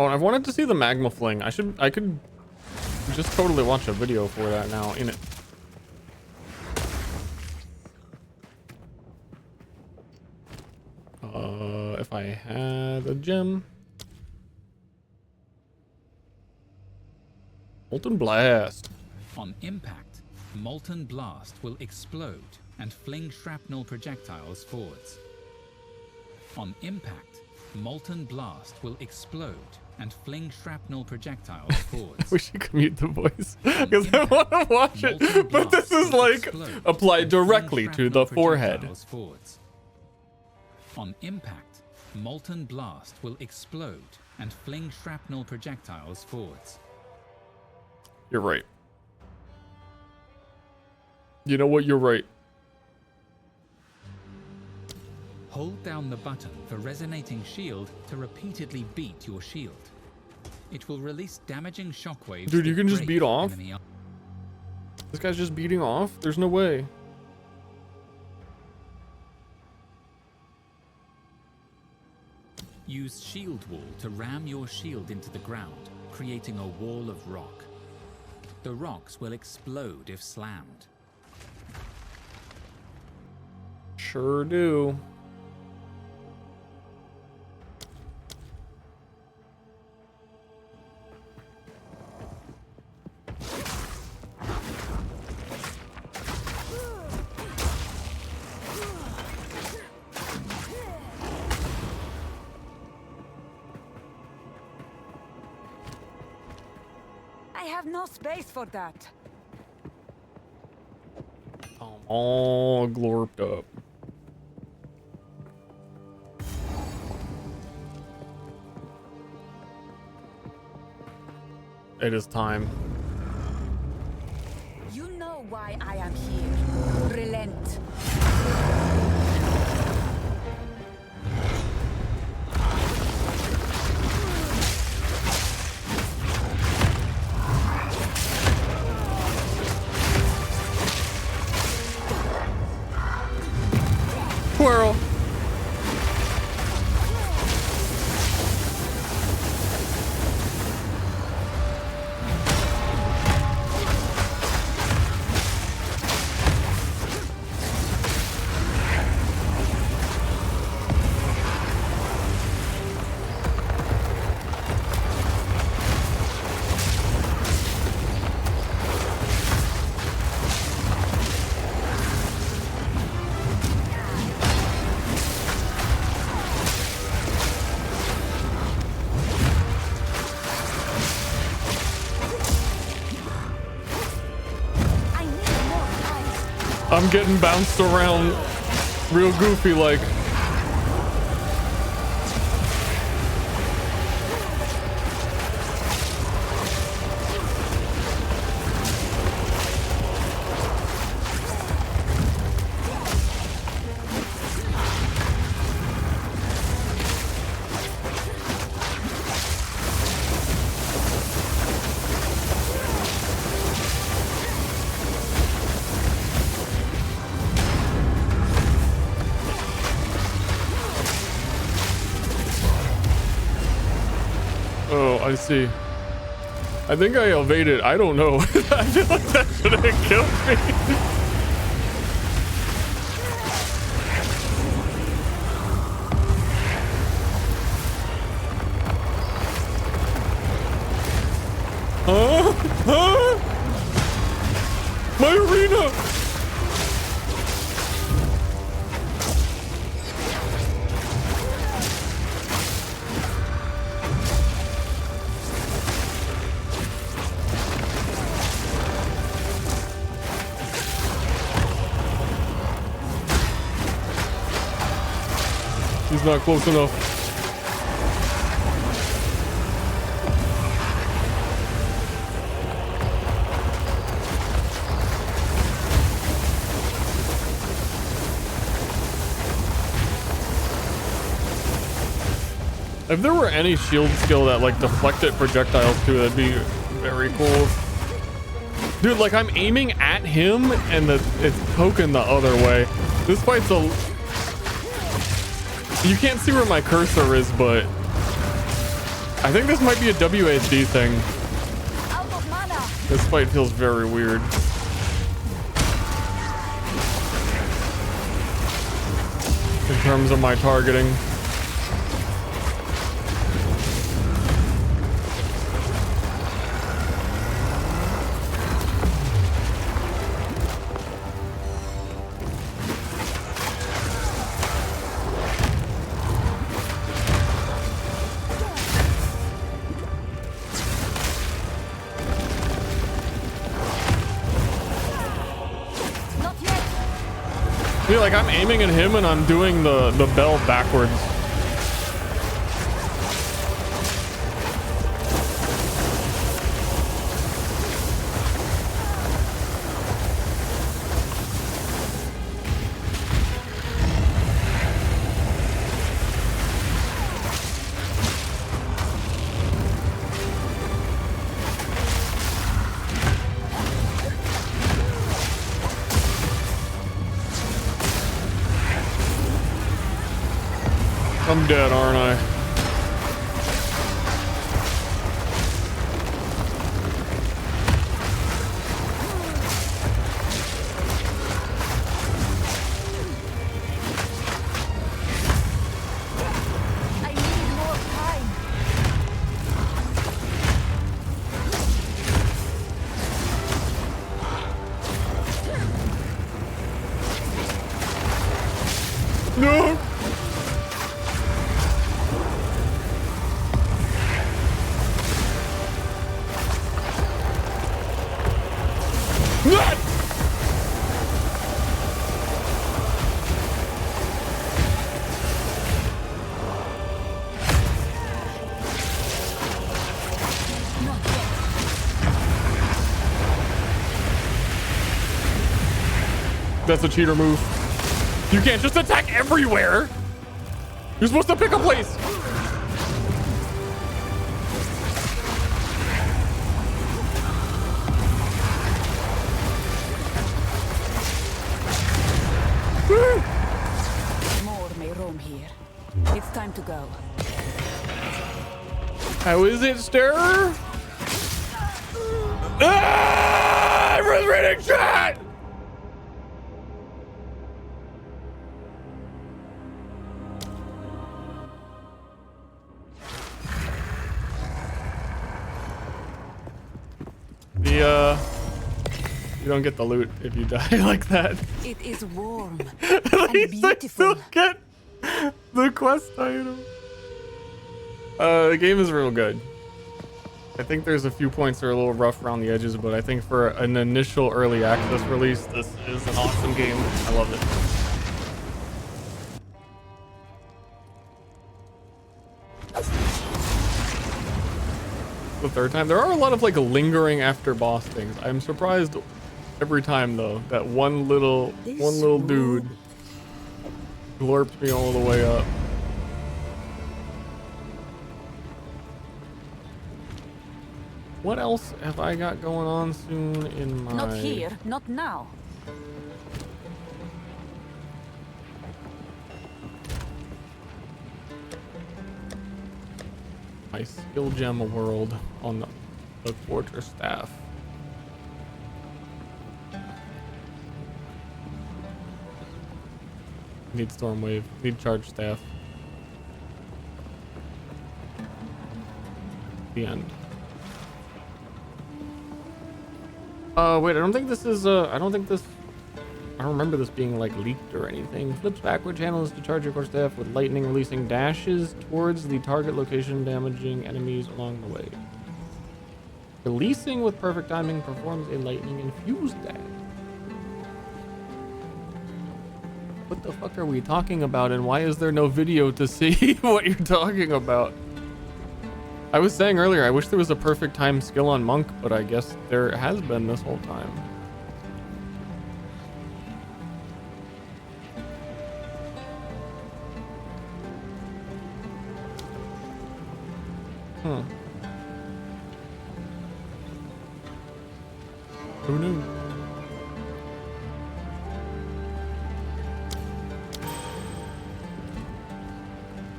Oh, and I've wanted to see the magma fling. I could just totally watch a video for that now in it. If I had a gem. Molten Blast. On impact, Molten Blast will explode and fling shrapnel projectiles forwards. On impact, Molten Blast will explode and fling shrapnel projectiles forwards. I wish you could mute the voice because I want to watch it. But this is like applied directly to the forehead. Forwards. On impact, Molten Blast will explode and fling shrapnel projectiles forwards. You're right. You know what? You're right. Hold down the button for Resonating Shield to repeatedly beat your shield. It will release damaging shockwaves. Dude, you can just beat off? This guy's just beating off? There's no way. Use Shield Wall to ram your shield into the ground, creating a wall of rock. The rocks will explode if slammed. Sure do. I have no space for that. All glorped up. It is time. You know why I am here. Relent. Squirrel. I'm getting bounced around real goofy like. Oh, I see. I think I evaded. I don't know. I feel like that should have killed me. Huh? Huh? My arena! He's not close enough. If there were any shield skill that like deflected projectiles too, that'd be very cool. Dude, like I'm aiming at him and it's poking the other way. This fight's a... You can't see where my cursor is, but I think this might be a WASD thing. This fight feels very weird. In terms of my targeting. See, like I'm aiming at him and I'm doing the bell backwards. I'm dead, aren't I? I need more time. No! That's a cheater move. You can't just attack everywhere. You're supposed to pick a place. More may roam here. It's time to go. How is it, Ster? Ah! I was reading chat! You don't get the loot if you die like that. It is warm At and least I beautiful. still get the quest item. The game is real good. I think there's a few points that are a little rough around the edges, but I think for an initial early access release, this is an awesome game. I love it. The third time. There are a lot of like lingering after boss things. I'm surprised every time though that one little dude glorps me all the way up. What else have I got going on soon in my... Not here, not now. My my skill gem world on the quarter staff. Need storm wave. Need charge staff. The end. Wait, I don't think this is, I don't remember this being like leaked or anything. Flips backward channels to charge your core staff with lightning, releasing dashes towards the target location, damaging enemies along the way. Releasing with perfect timing performs a lightning infused dash. What the fuck are we talking about, and why is there no video to see what you're talking about? I was saying earlier, I wish there was a perfect time skill on Monk, but I guess there has been this whole time. Huh. Who knew?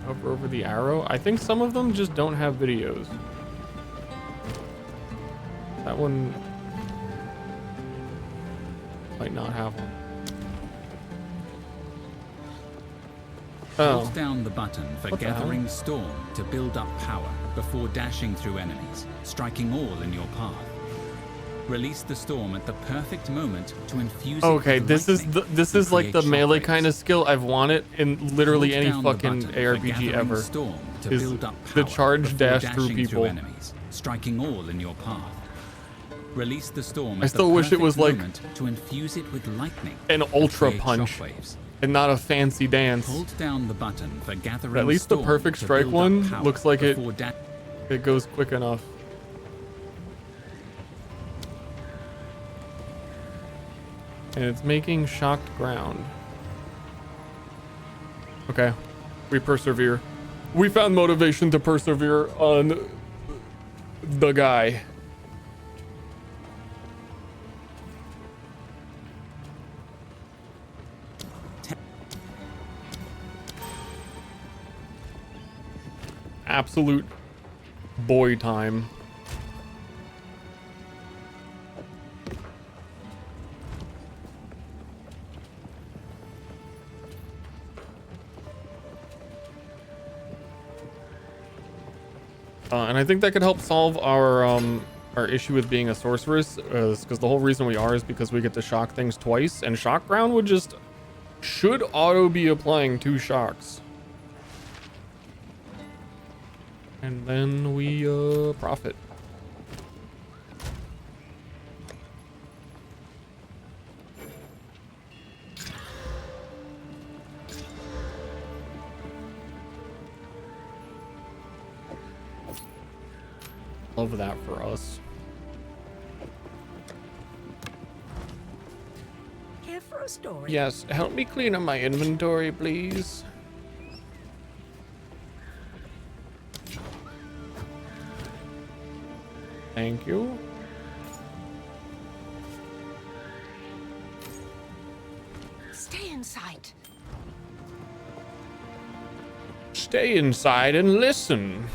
Hover over the arrow. I think some of them just don't have videos. That one might not have one. Hold down the button for Gathering Storm to build up power before dashing through enemies, striking all in your path. Release the storm at the perfect moment to infuse okay, it with this is like the melee kind of skill I've wanted in literally any fucking ARPG ever. Storm to Is build up the power charge before dash through dashing people. enemies, striking all in your path. Release the storm I at still the wish it was perfect like moment to infuse it with lightning. An and ultra create punch shockwaves. and not a fancy dance. Hold down the button for Gathering At least the Storm perfect to strike build up one power looks like it before goes quick enough. And it's making shocked ground. Okay, we persevere. We found motivation to persevere on the guy. Absolute boy time. And I think that could help solve our issue with being a sorceress, because the whole reason we are is because we get to shock things twice, and shock ground would just should auto be applying 2 shocks. And then we profit. Love that for us. Care for a story? Yes, help me clean up my inventory, please. Thank you. Stay inside. Stay inside and listen.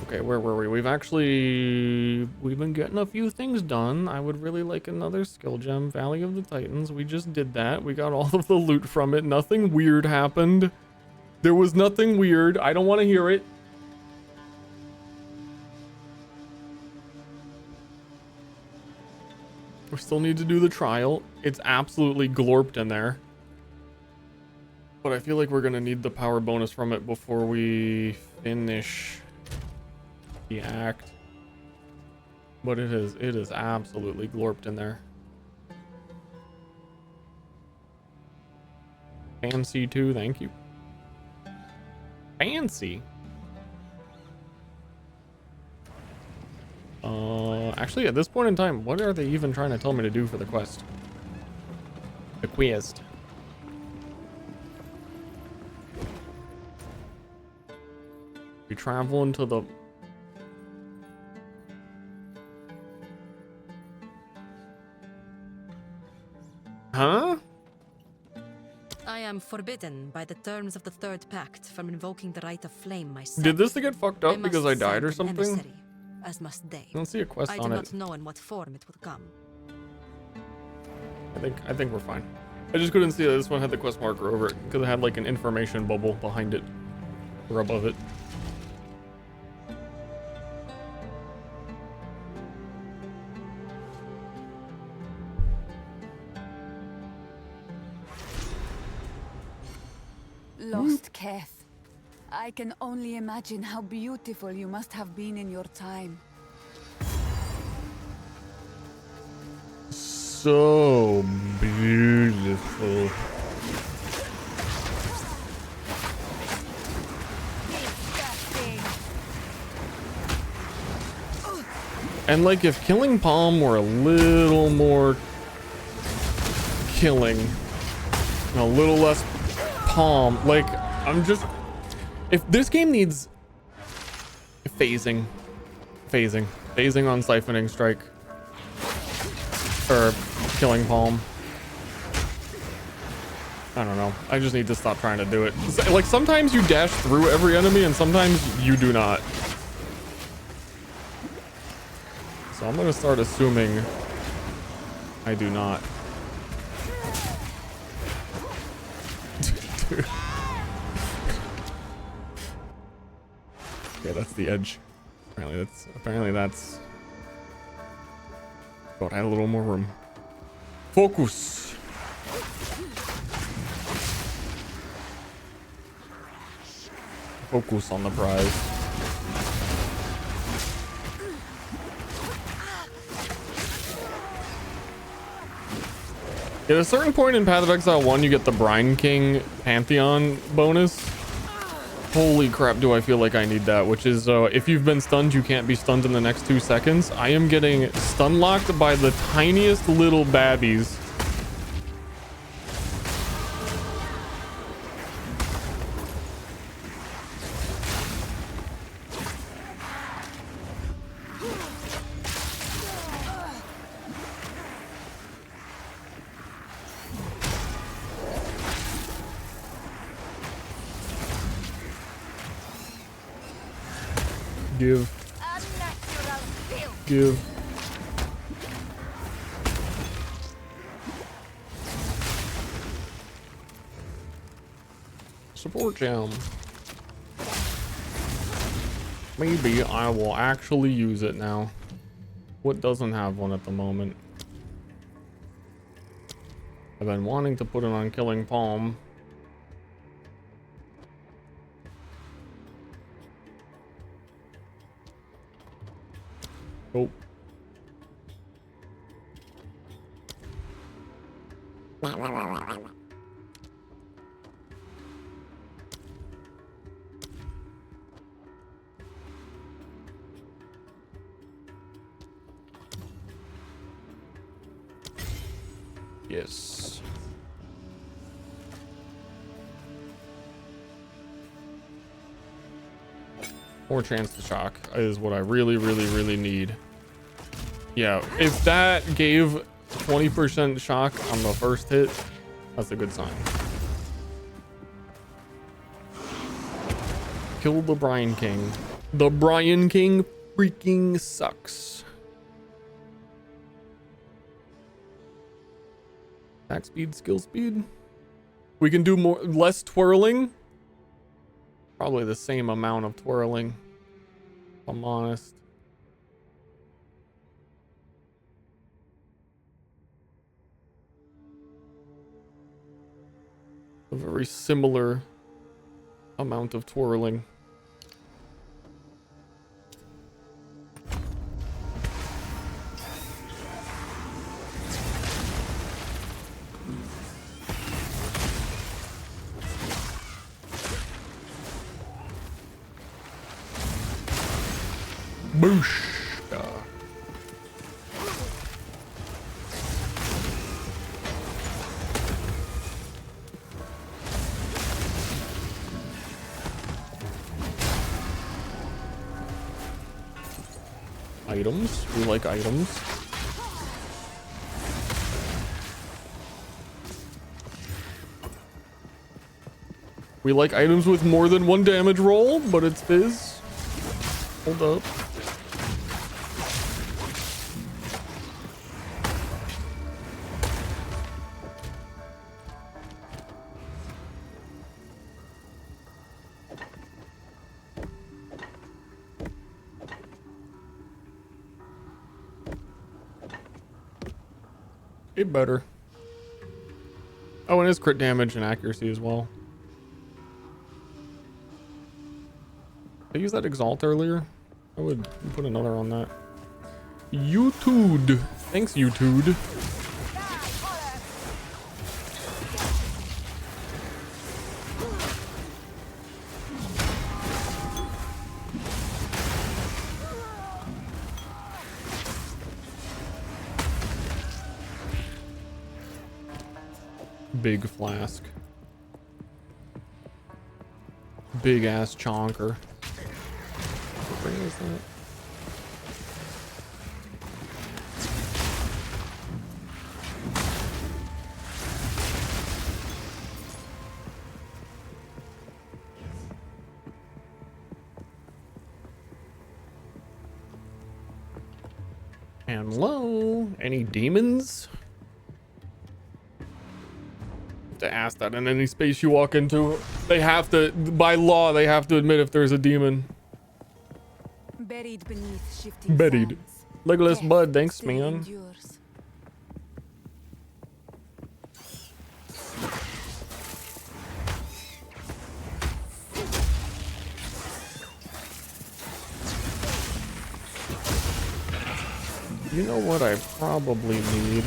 Okay, where were we? We've been getting a few things done. I would really like another skill gem, Valley of the Titans. We just did that. We got all of the loot from it. Nothing weird happened. There was nothing weird. I don't want to hear it. We still need to do the trial. It's absolutely glorped in there. But I feel like we're gonna need the power bonus from it before we finish the act. But it is absolutely glorped in there. Fancy too, thank you. Fancy. Actually, at this point in time, what are they even trying to tell me to do for the quest? The quest. We travel into the... I am forbidden by the terms of the Third Pact from invoking the right of flame myself. Did this get fucked up I because I must died or send an something? emissary, as must they. I don't see a quest I on do it. not know in what form it will come. I think we're fine. I just couldn't see that this one had the quest marker over it because it had like an information bubble behind it or above it. Lost Keth. I can only imagine how beautiful you must have been in your time. So beautiful. And like if killing Palm were a little more killing and a little less Palm, like I'm just, if this game needs phasing on Siphoning Strike or killing Palm. I don't know. I just need to stop trying to do it. Like sometimes you dash through every enemy and sometimes you do not. So I'm gonna start assuming I do not. Okay, that's the edge. Apparently that's thought I had a little more room. Focus. Focus on the prize. At a certain point in Path of Exile 1, you get the Brine King Pantheon bonus. Holy crap, do I feel like I need that, which is if you've been stunned, you can't be stunned in the next 2 seconds. I am getting stun locked by the tiniest little babbies. Give. Support gem. Maybe I will actually use it now. What doesn't have one at the moment? I've been wanting to put it on Killing Palm. Oh. Yes. More chance to shock is what I really need. Yeah, if that gave 20% shock on the first hit, that's a good sign. Kill the Brine King. The Brine King freaking sucks. Attack speed, skill speed. We can do less twirling. Probably the same amount of twirling, if I'm honest. A very similar amount of twirling. Boosh. Items. We like items. We like items with more than one damage roll, but it's Fizz. Hold up. It better. Oh, and it's crit damage and accuracy as well. I used that Exalt earlier. I would put another on that. YouTube. Thanks, YouTube. Big flask. Big ass chonker. What is that? And low, any demons? To ask that in any space you walk into. They have to, by law, they have to admit if there's a demon. Buried beneath shifting Buried. sands. Legolas Death Bud, thanks, still man. endures. You know what I probably need?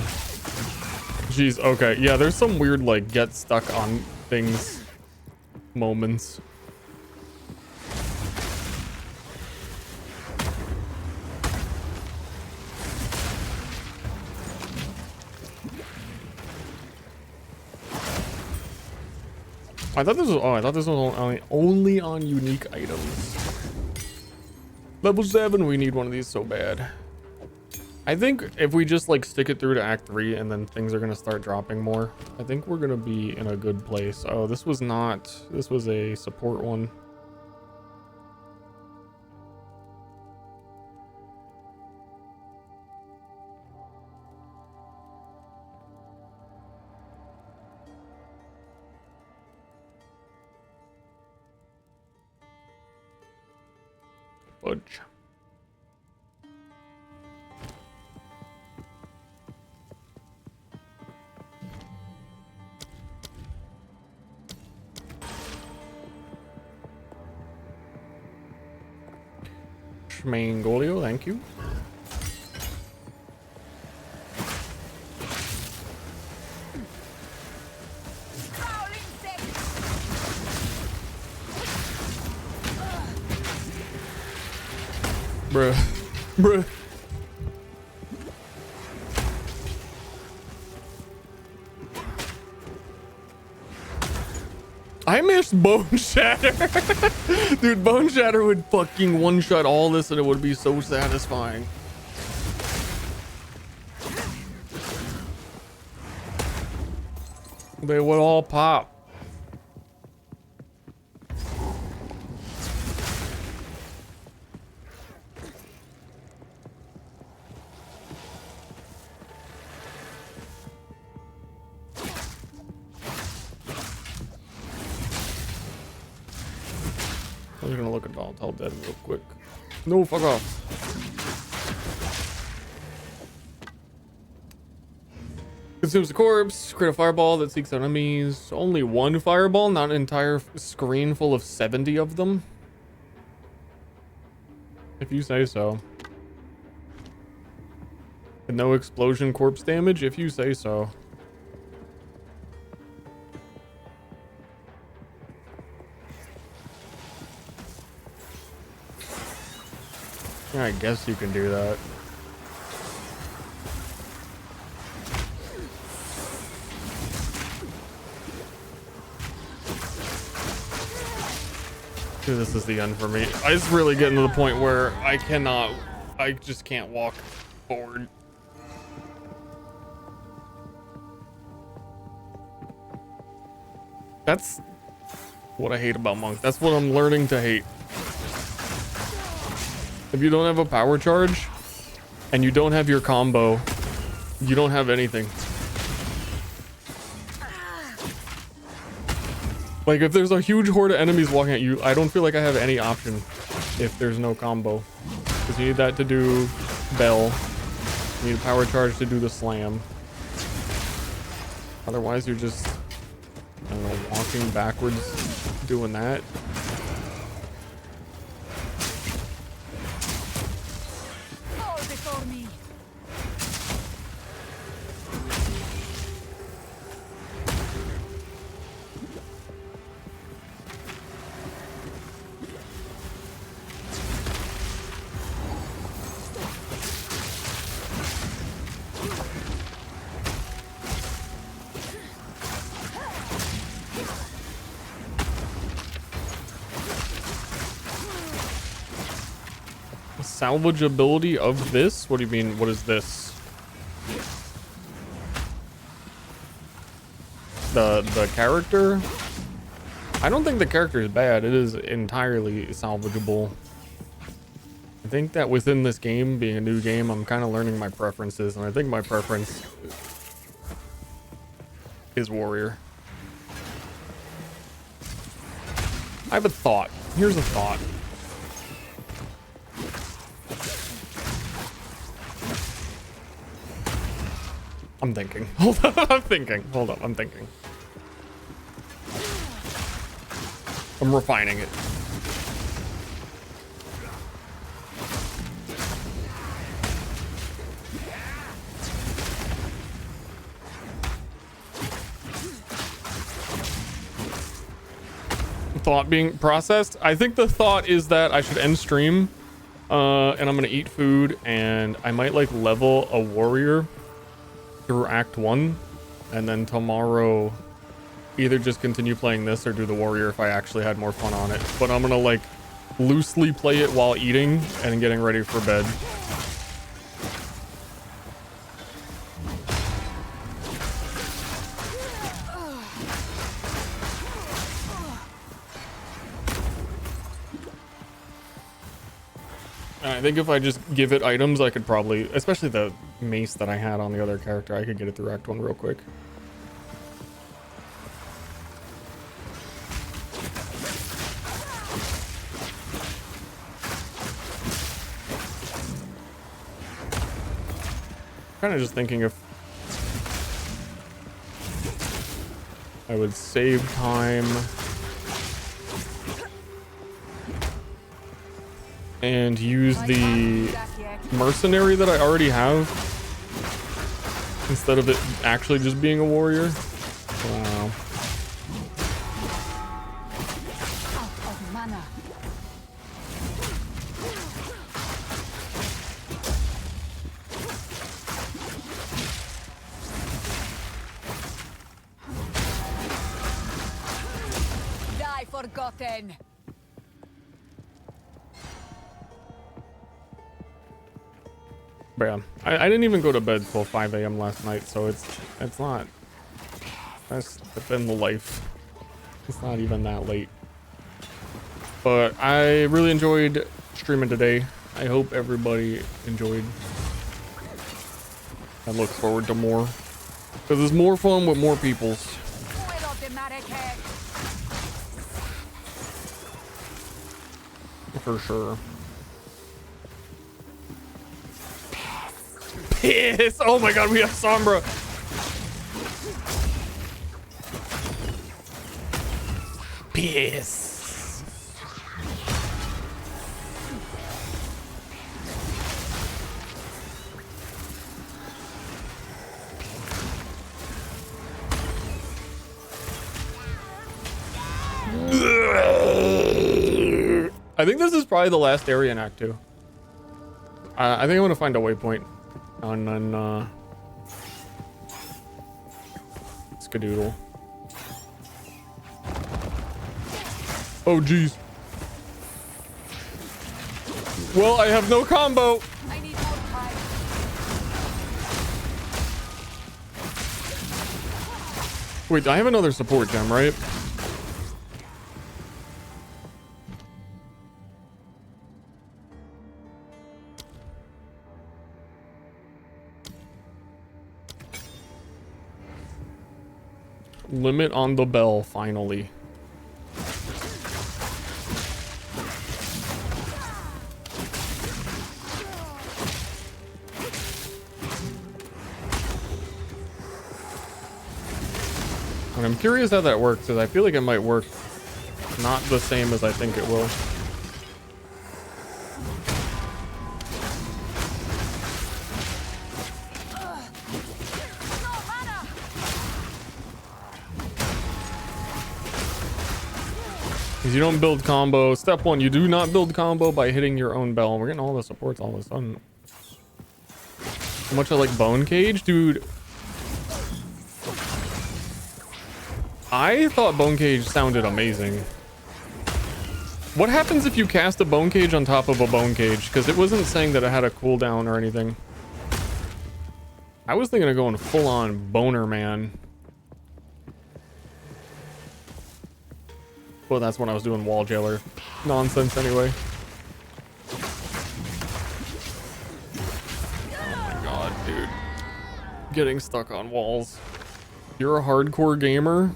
Jeez, okay. Yeah, there's some weird, like, get stuck on things moments. I thought this was only on unique items. Level 7, we need one of these so bad. I think if we just like stick it through to Act 3 and then things are gonna start dropping more, I think we're gonna be in a good place. Oh, this was a support one. Fudge. Schmangolio, thank you. Bruh. Bruh. I missed Bone Shatter. Dude, Bone Shatter would fucking one-shot all this and it would be so satisfying. They would all pop. I'm just gonna look at Volatile Dead real quick. No, fuck off. Consumes the corpse, create a fireball that seeks enemies. Only one fireball, not an entire screen full of 70 of them. If you say so. And no explosion corpse damage, if you say so. Yeah, I guess you can do that. Dude, this is the end for me. It's really getting to the point where I just can't walk forward. That's what I hate about monk. That's what I'm learning to hate. If you don't have a power charge and you don't have your combo, you don't have anything. Like if there's a huge horde of enemies walking at you, I don't feel like I have any option if there's no combo. Because you need that to do bell. You need a power charge to do the slam. Otherwise you're just, I don't know, walking backwards doing that. Salvageability of this? What do you mean? What is this? The character? I don't think the character is bad. It is entirely salvageable. I think that within this game, being a new game, I'm kind of learning my preferences, and I think my preference is warrior. I have a thought. Here's a thought. I'm thinking. Hold on, I'm thinking. Hold up, I'm thinking. I'm refining it. Thought being processed. I think the thought is that I should end stream, and I'm gonna eat food, and I might like level a warrior through Act 1, and then tomorrow either just continue playing this or do the warrior if I actually had more fun on it. But I'm gonna like loosely play it while eating and getting ready for bed. I think if I just give it items, I could probably, especially the mace that I had on the other character, I could get it through Act 1 real quick. Kind of just thinking if I would save time and use the mercenary that I already have instead of it actually just being a warrior. Wow. Die forgotten. But yeah, I didn't even go to bed till 5 a.m. last night, so it's not, that's been the life. It's not even that late. But I really enjoyed streaming today. I hope everybody enjoyed. I look forward to more, because it's more fun with more peoples. For sure. Piss! Oh my god, we have Sombra! Piss! I think this is probably the last area in Act 2. I think I want to find a waypoint. And then, Skadoodle. Oh, geez. Well, I have no combo. I need more time. Wait, I have another support gem, right? Limit on the bell, finally. And I'm curious how that works, because I feel like it might work not the same as I think it will. Because you don't build combo. Step 1, you do not build combo by hitting your own bell. We're getting all the supports all of a sudden. How much I like Bone Cage? Dude. I thought Bone Cage sounded amazing. What happens if you cast a Bone Cage on top of a Bone Cage? Because it wasn't saying that it had a cooldown or anything. I was thinking of going full on Boner Man. Well, that's when I was doing Wall Jailer nonsense anyway. Oh my god, dude. Getting stuck on walls. You're a hardcore gamer?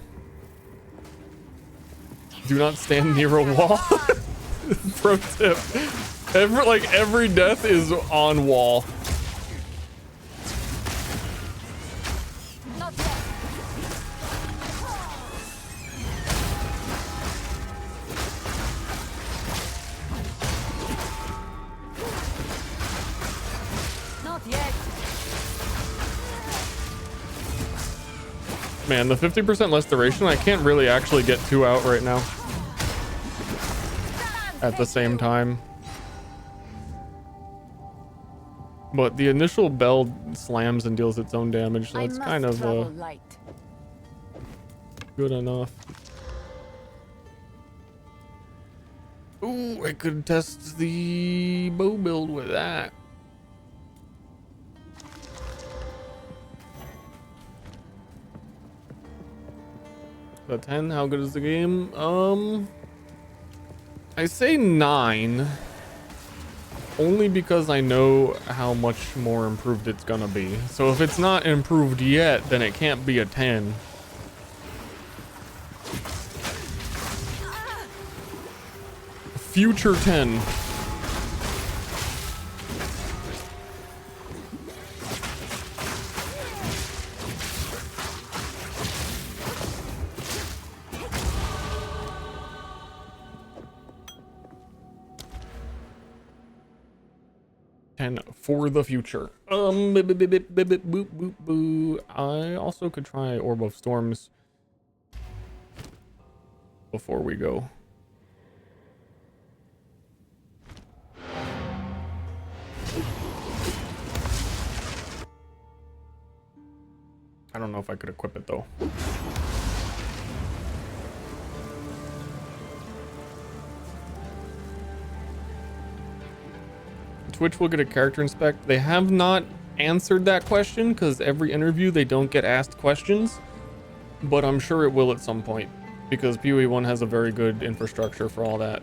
Do not stand near a wall. Pro tip. Every death is on wall. Man, the 50% less duration, I can't really actually get 2 out right now. At the same time. But the initial bell slams and deals its own damage, so it's kind of good enough. Ooh, I could test the bow build with that. The 10, how good is the game? I say 9. Only because I know how much more improved it's gonna be. So if it's not improved yet, then it can't be a 10. Future 10. For the future. I also could try Orb of Storms before we go. I don't know if I could equip it though. Twitch will get a character inspect. They have not answered that question because every interview they don't get asked questions, but I'm sure it will at some point because PoE1 has a very good infrastructure for all that.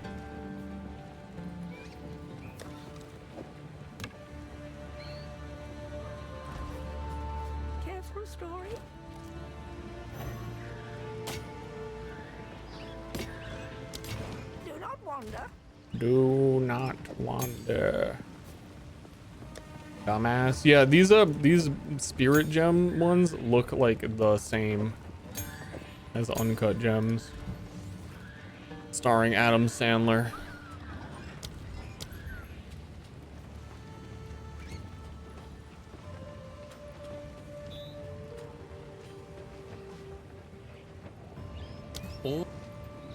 Careful, Story. Do not wander. Do not wander. Dumbass. Yeah, these spirit gem ones look like the same as uncut gems. Starring Adam Sandler.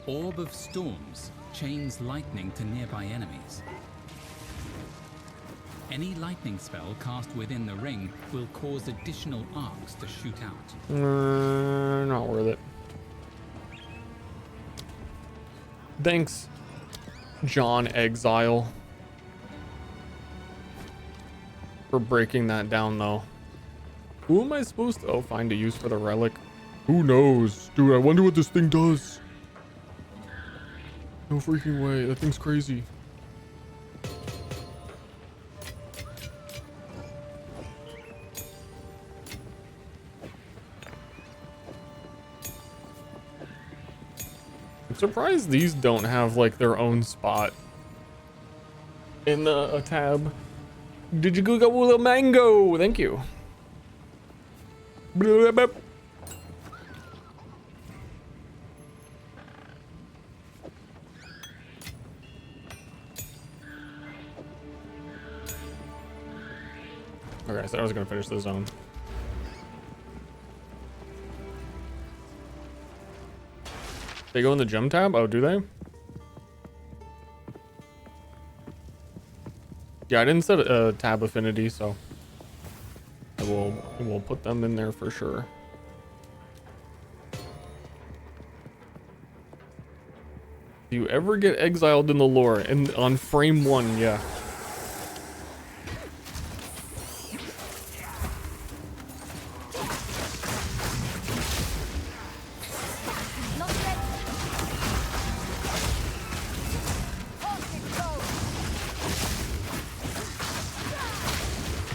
Orb of Storms chains lightning to nearby enemies. Any lightning spell cast within the ring will cause additional arcs to shoot out. Not worth it. Thanks, John Exile, for breaking that down though. Who am I supposed to find a use for the relic? Who knows? Dude, I wonder what this thing does. No freaking way. That thing's crazy. surprised these don't have like their own spot in a tab. Did you go with a mango? Thank you. Okay, I said I was gonna finish the zone. They go in the gem tab? Oh, do they? Yeah, I didn't set a tab affinity, so we'll put them in there for sure. Do you ever get exiled in the lore? And on frame 1, yeah.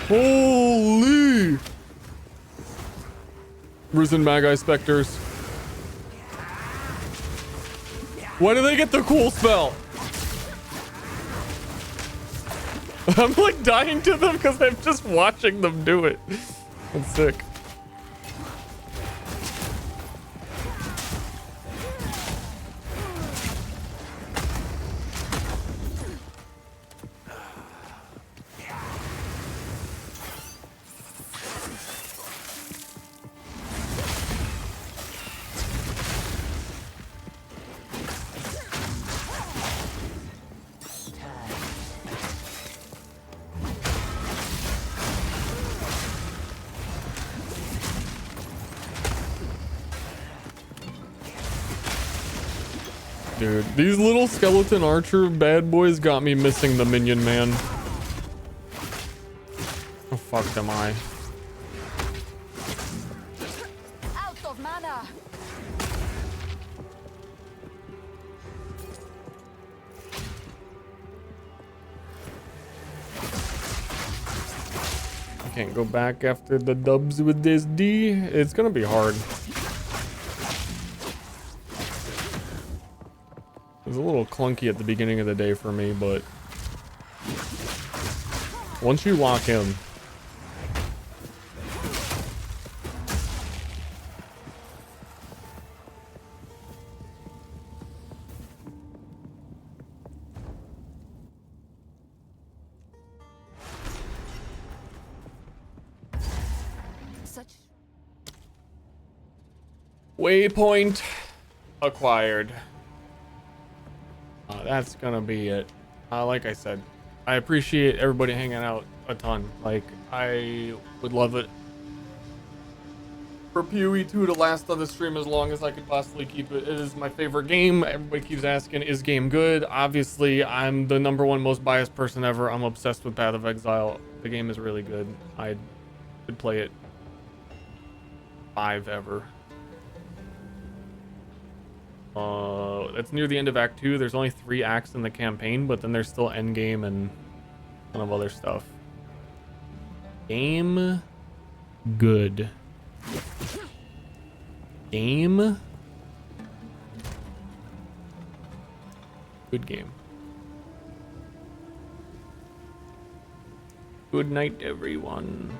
Holy! Risen Magi Specters. Why do they get the cool spell? I'm like dying to them because I'm just watching them do it. That's sick. Dude, these little skeleton archer bad boys got me missing the minion man. Oh, fuck am I? Out of mana. I can't go back after the dubs with this D. It's gonna be hard. It was a little clunky at the beginning of the day for me, but once you lock him, waypoint acquired. That's gonna be it. Like I said, I appreciate everybody hanging out a ton. Like, I would love it for PoE2 to last on the stream as long as I could possibly keep it. It is my favorite game. Everybody keeps asking, is game good? Obviously, I'm the #1 most biased person ever. I'm obsessed with Path of Exile. The game is really good. I could play it 5 ever. It's near the end of Act 2. There's only 3 acts in the campaign, but then there's still endgame and a ton of other stuff. Game good. Game good game. Good night, everyone.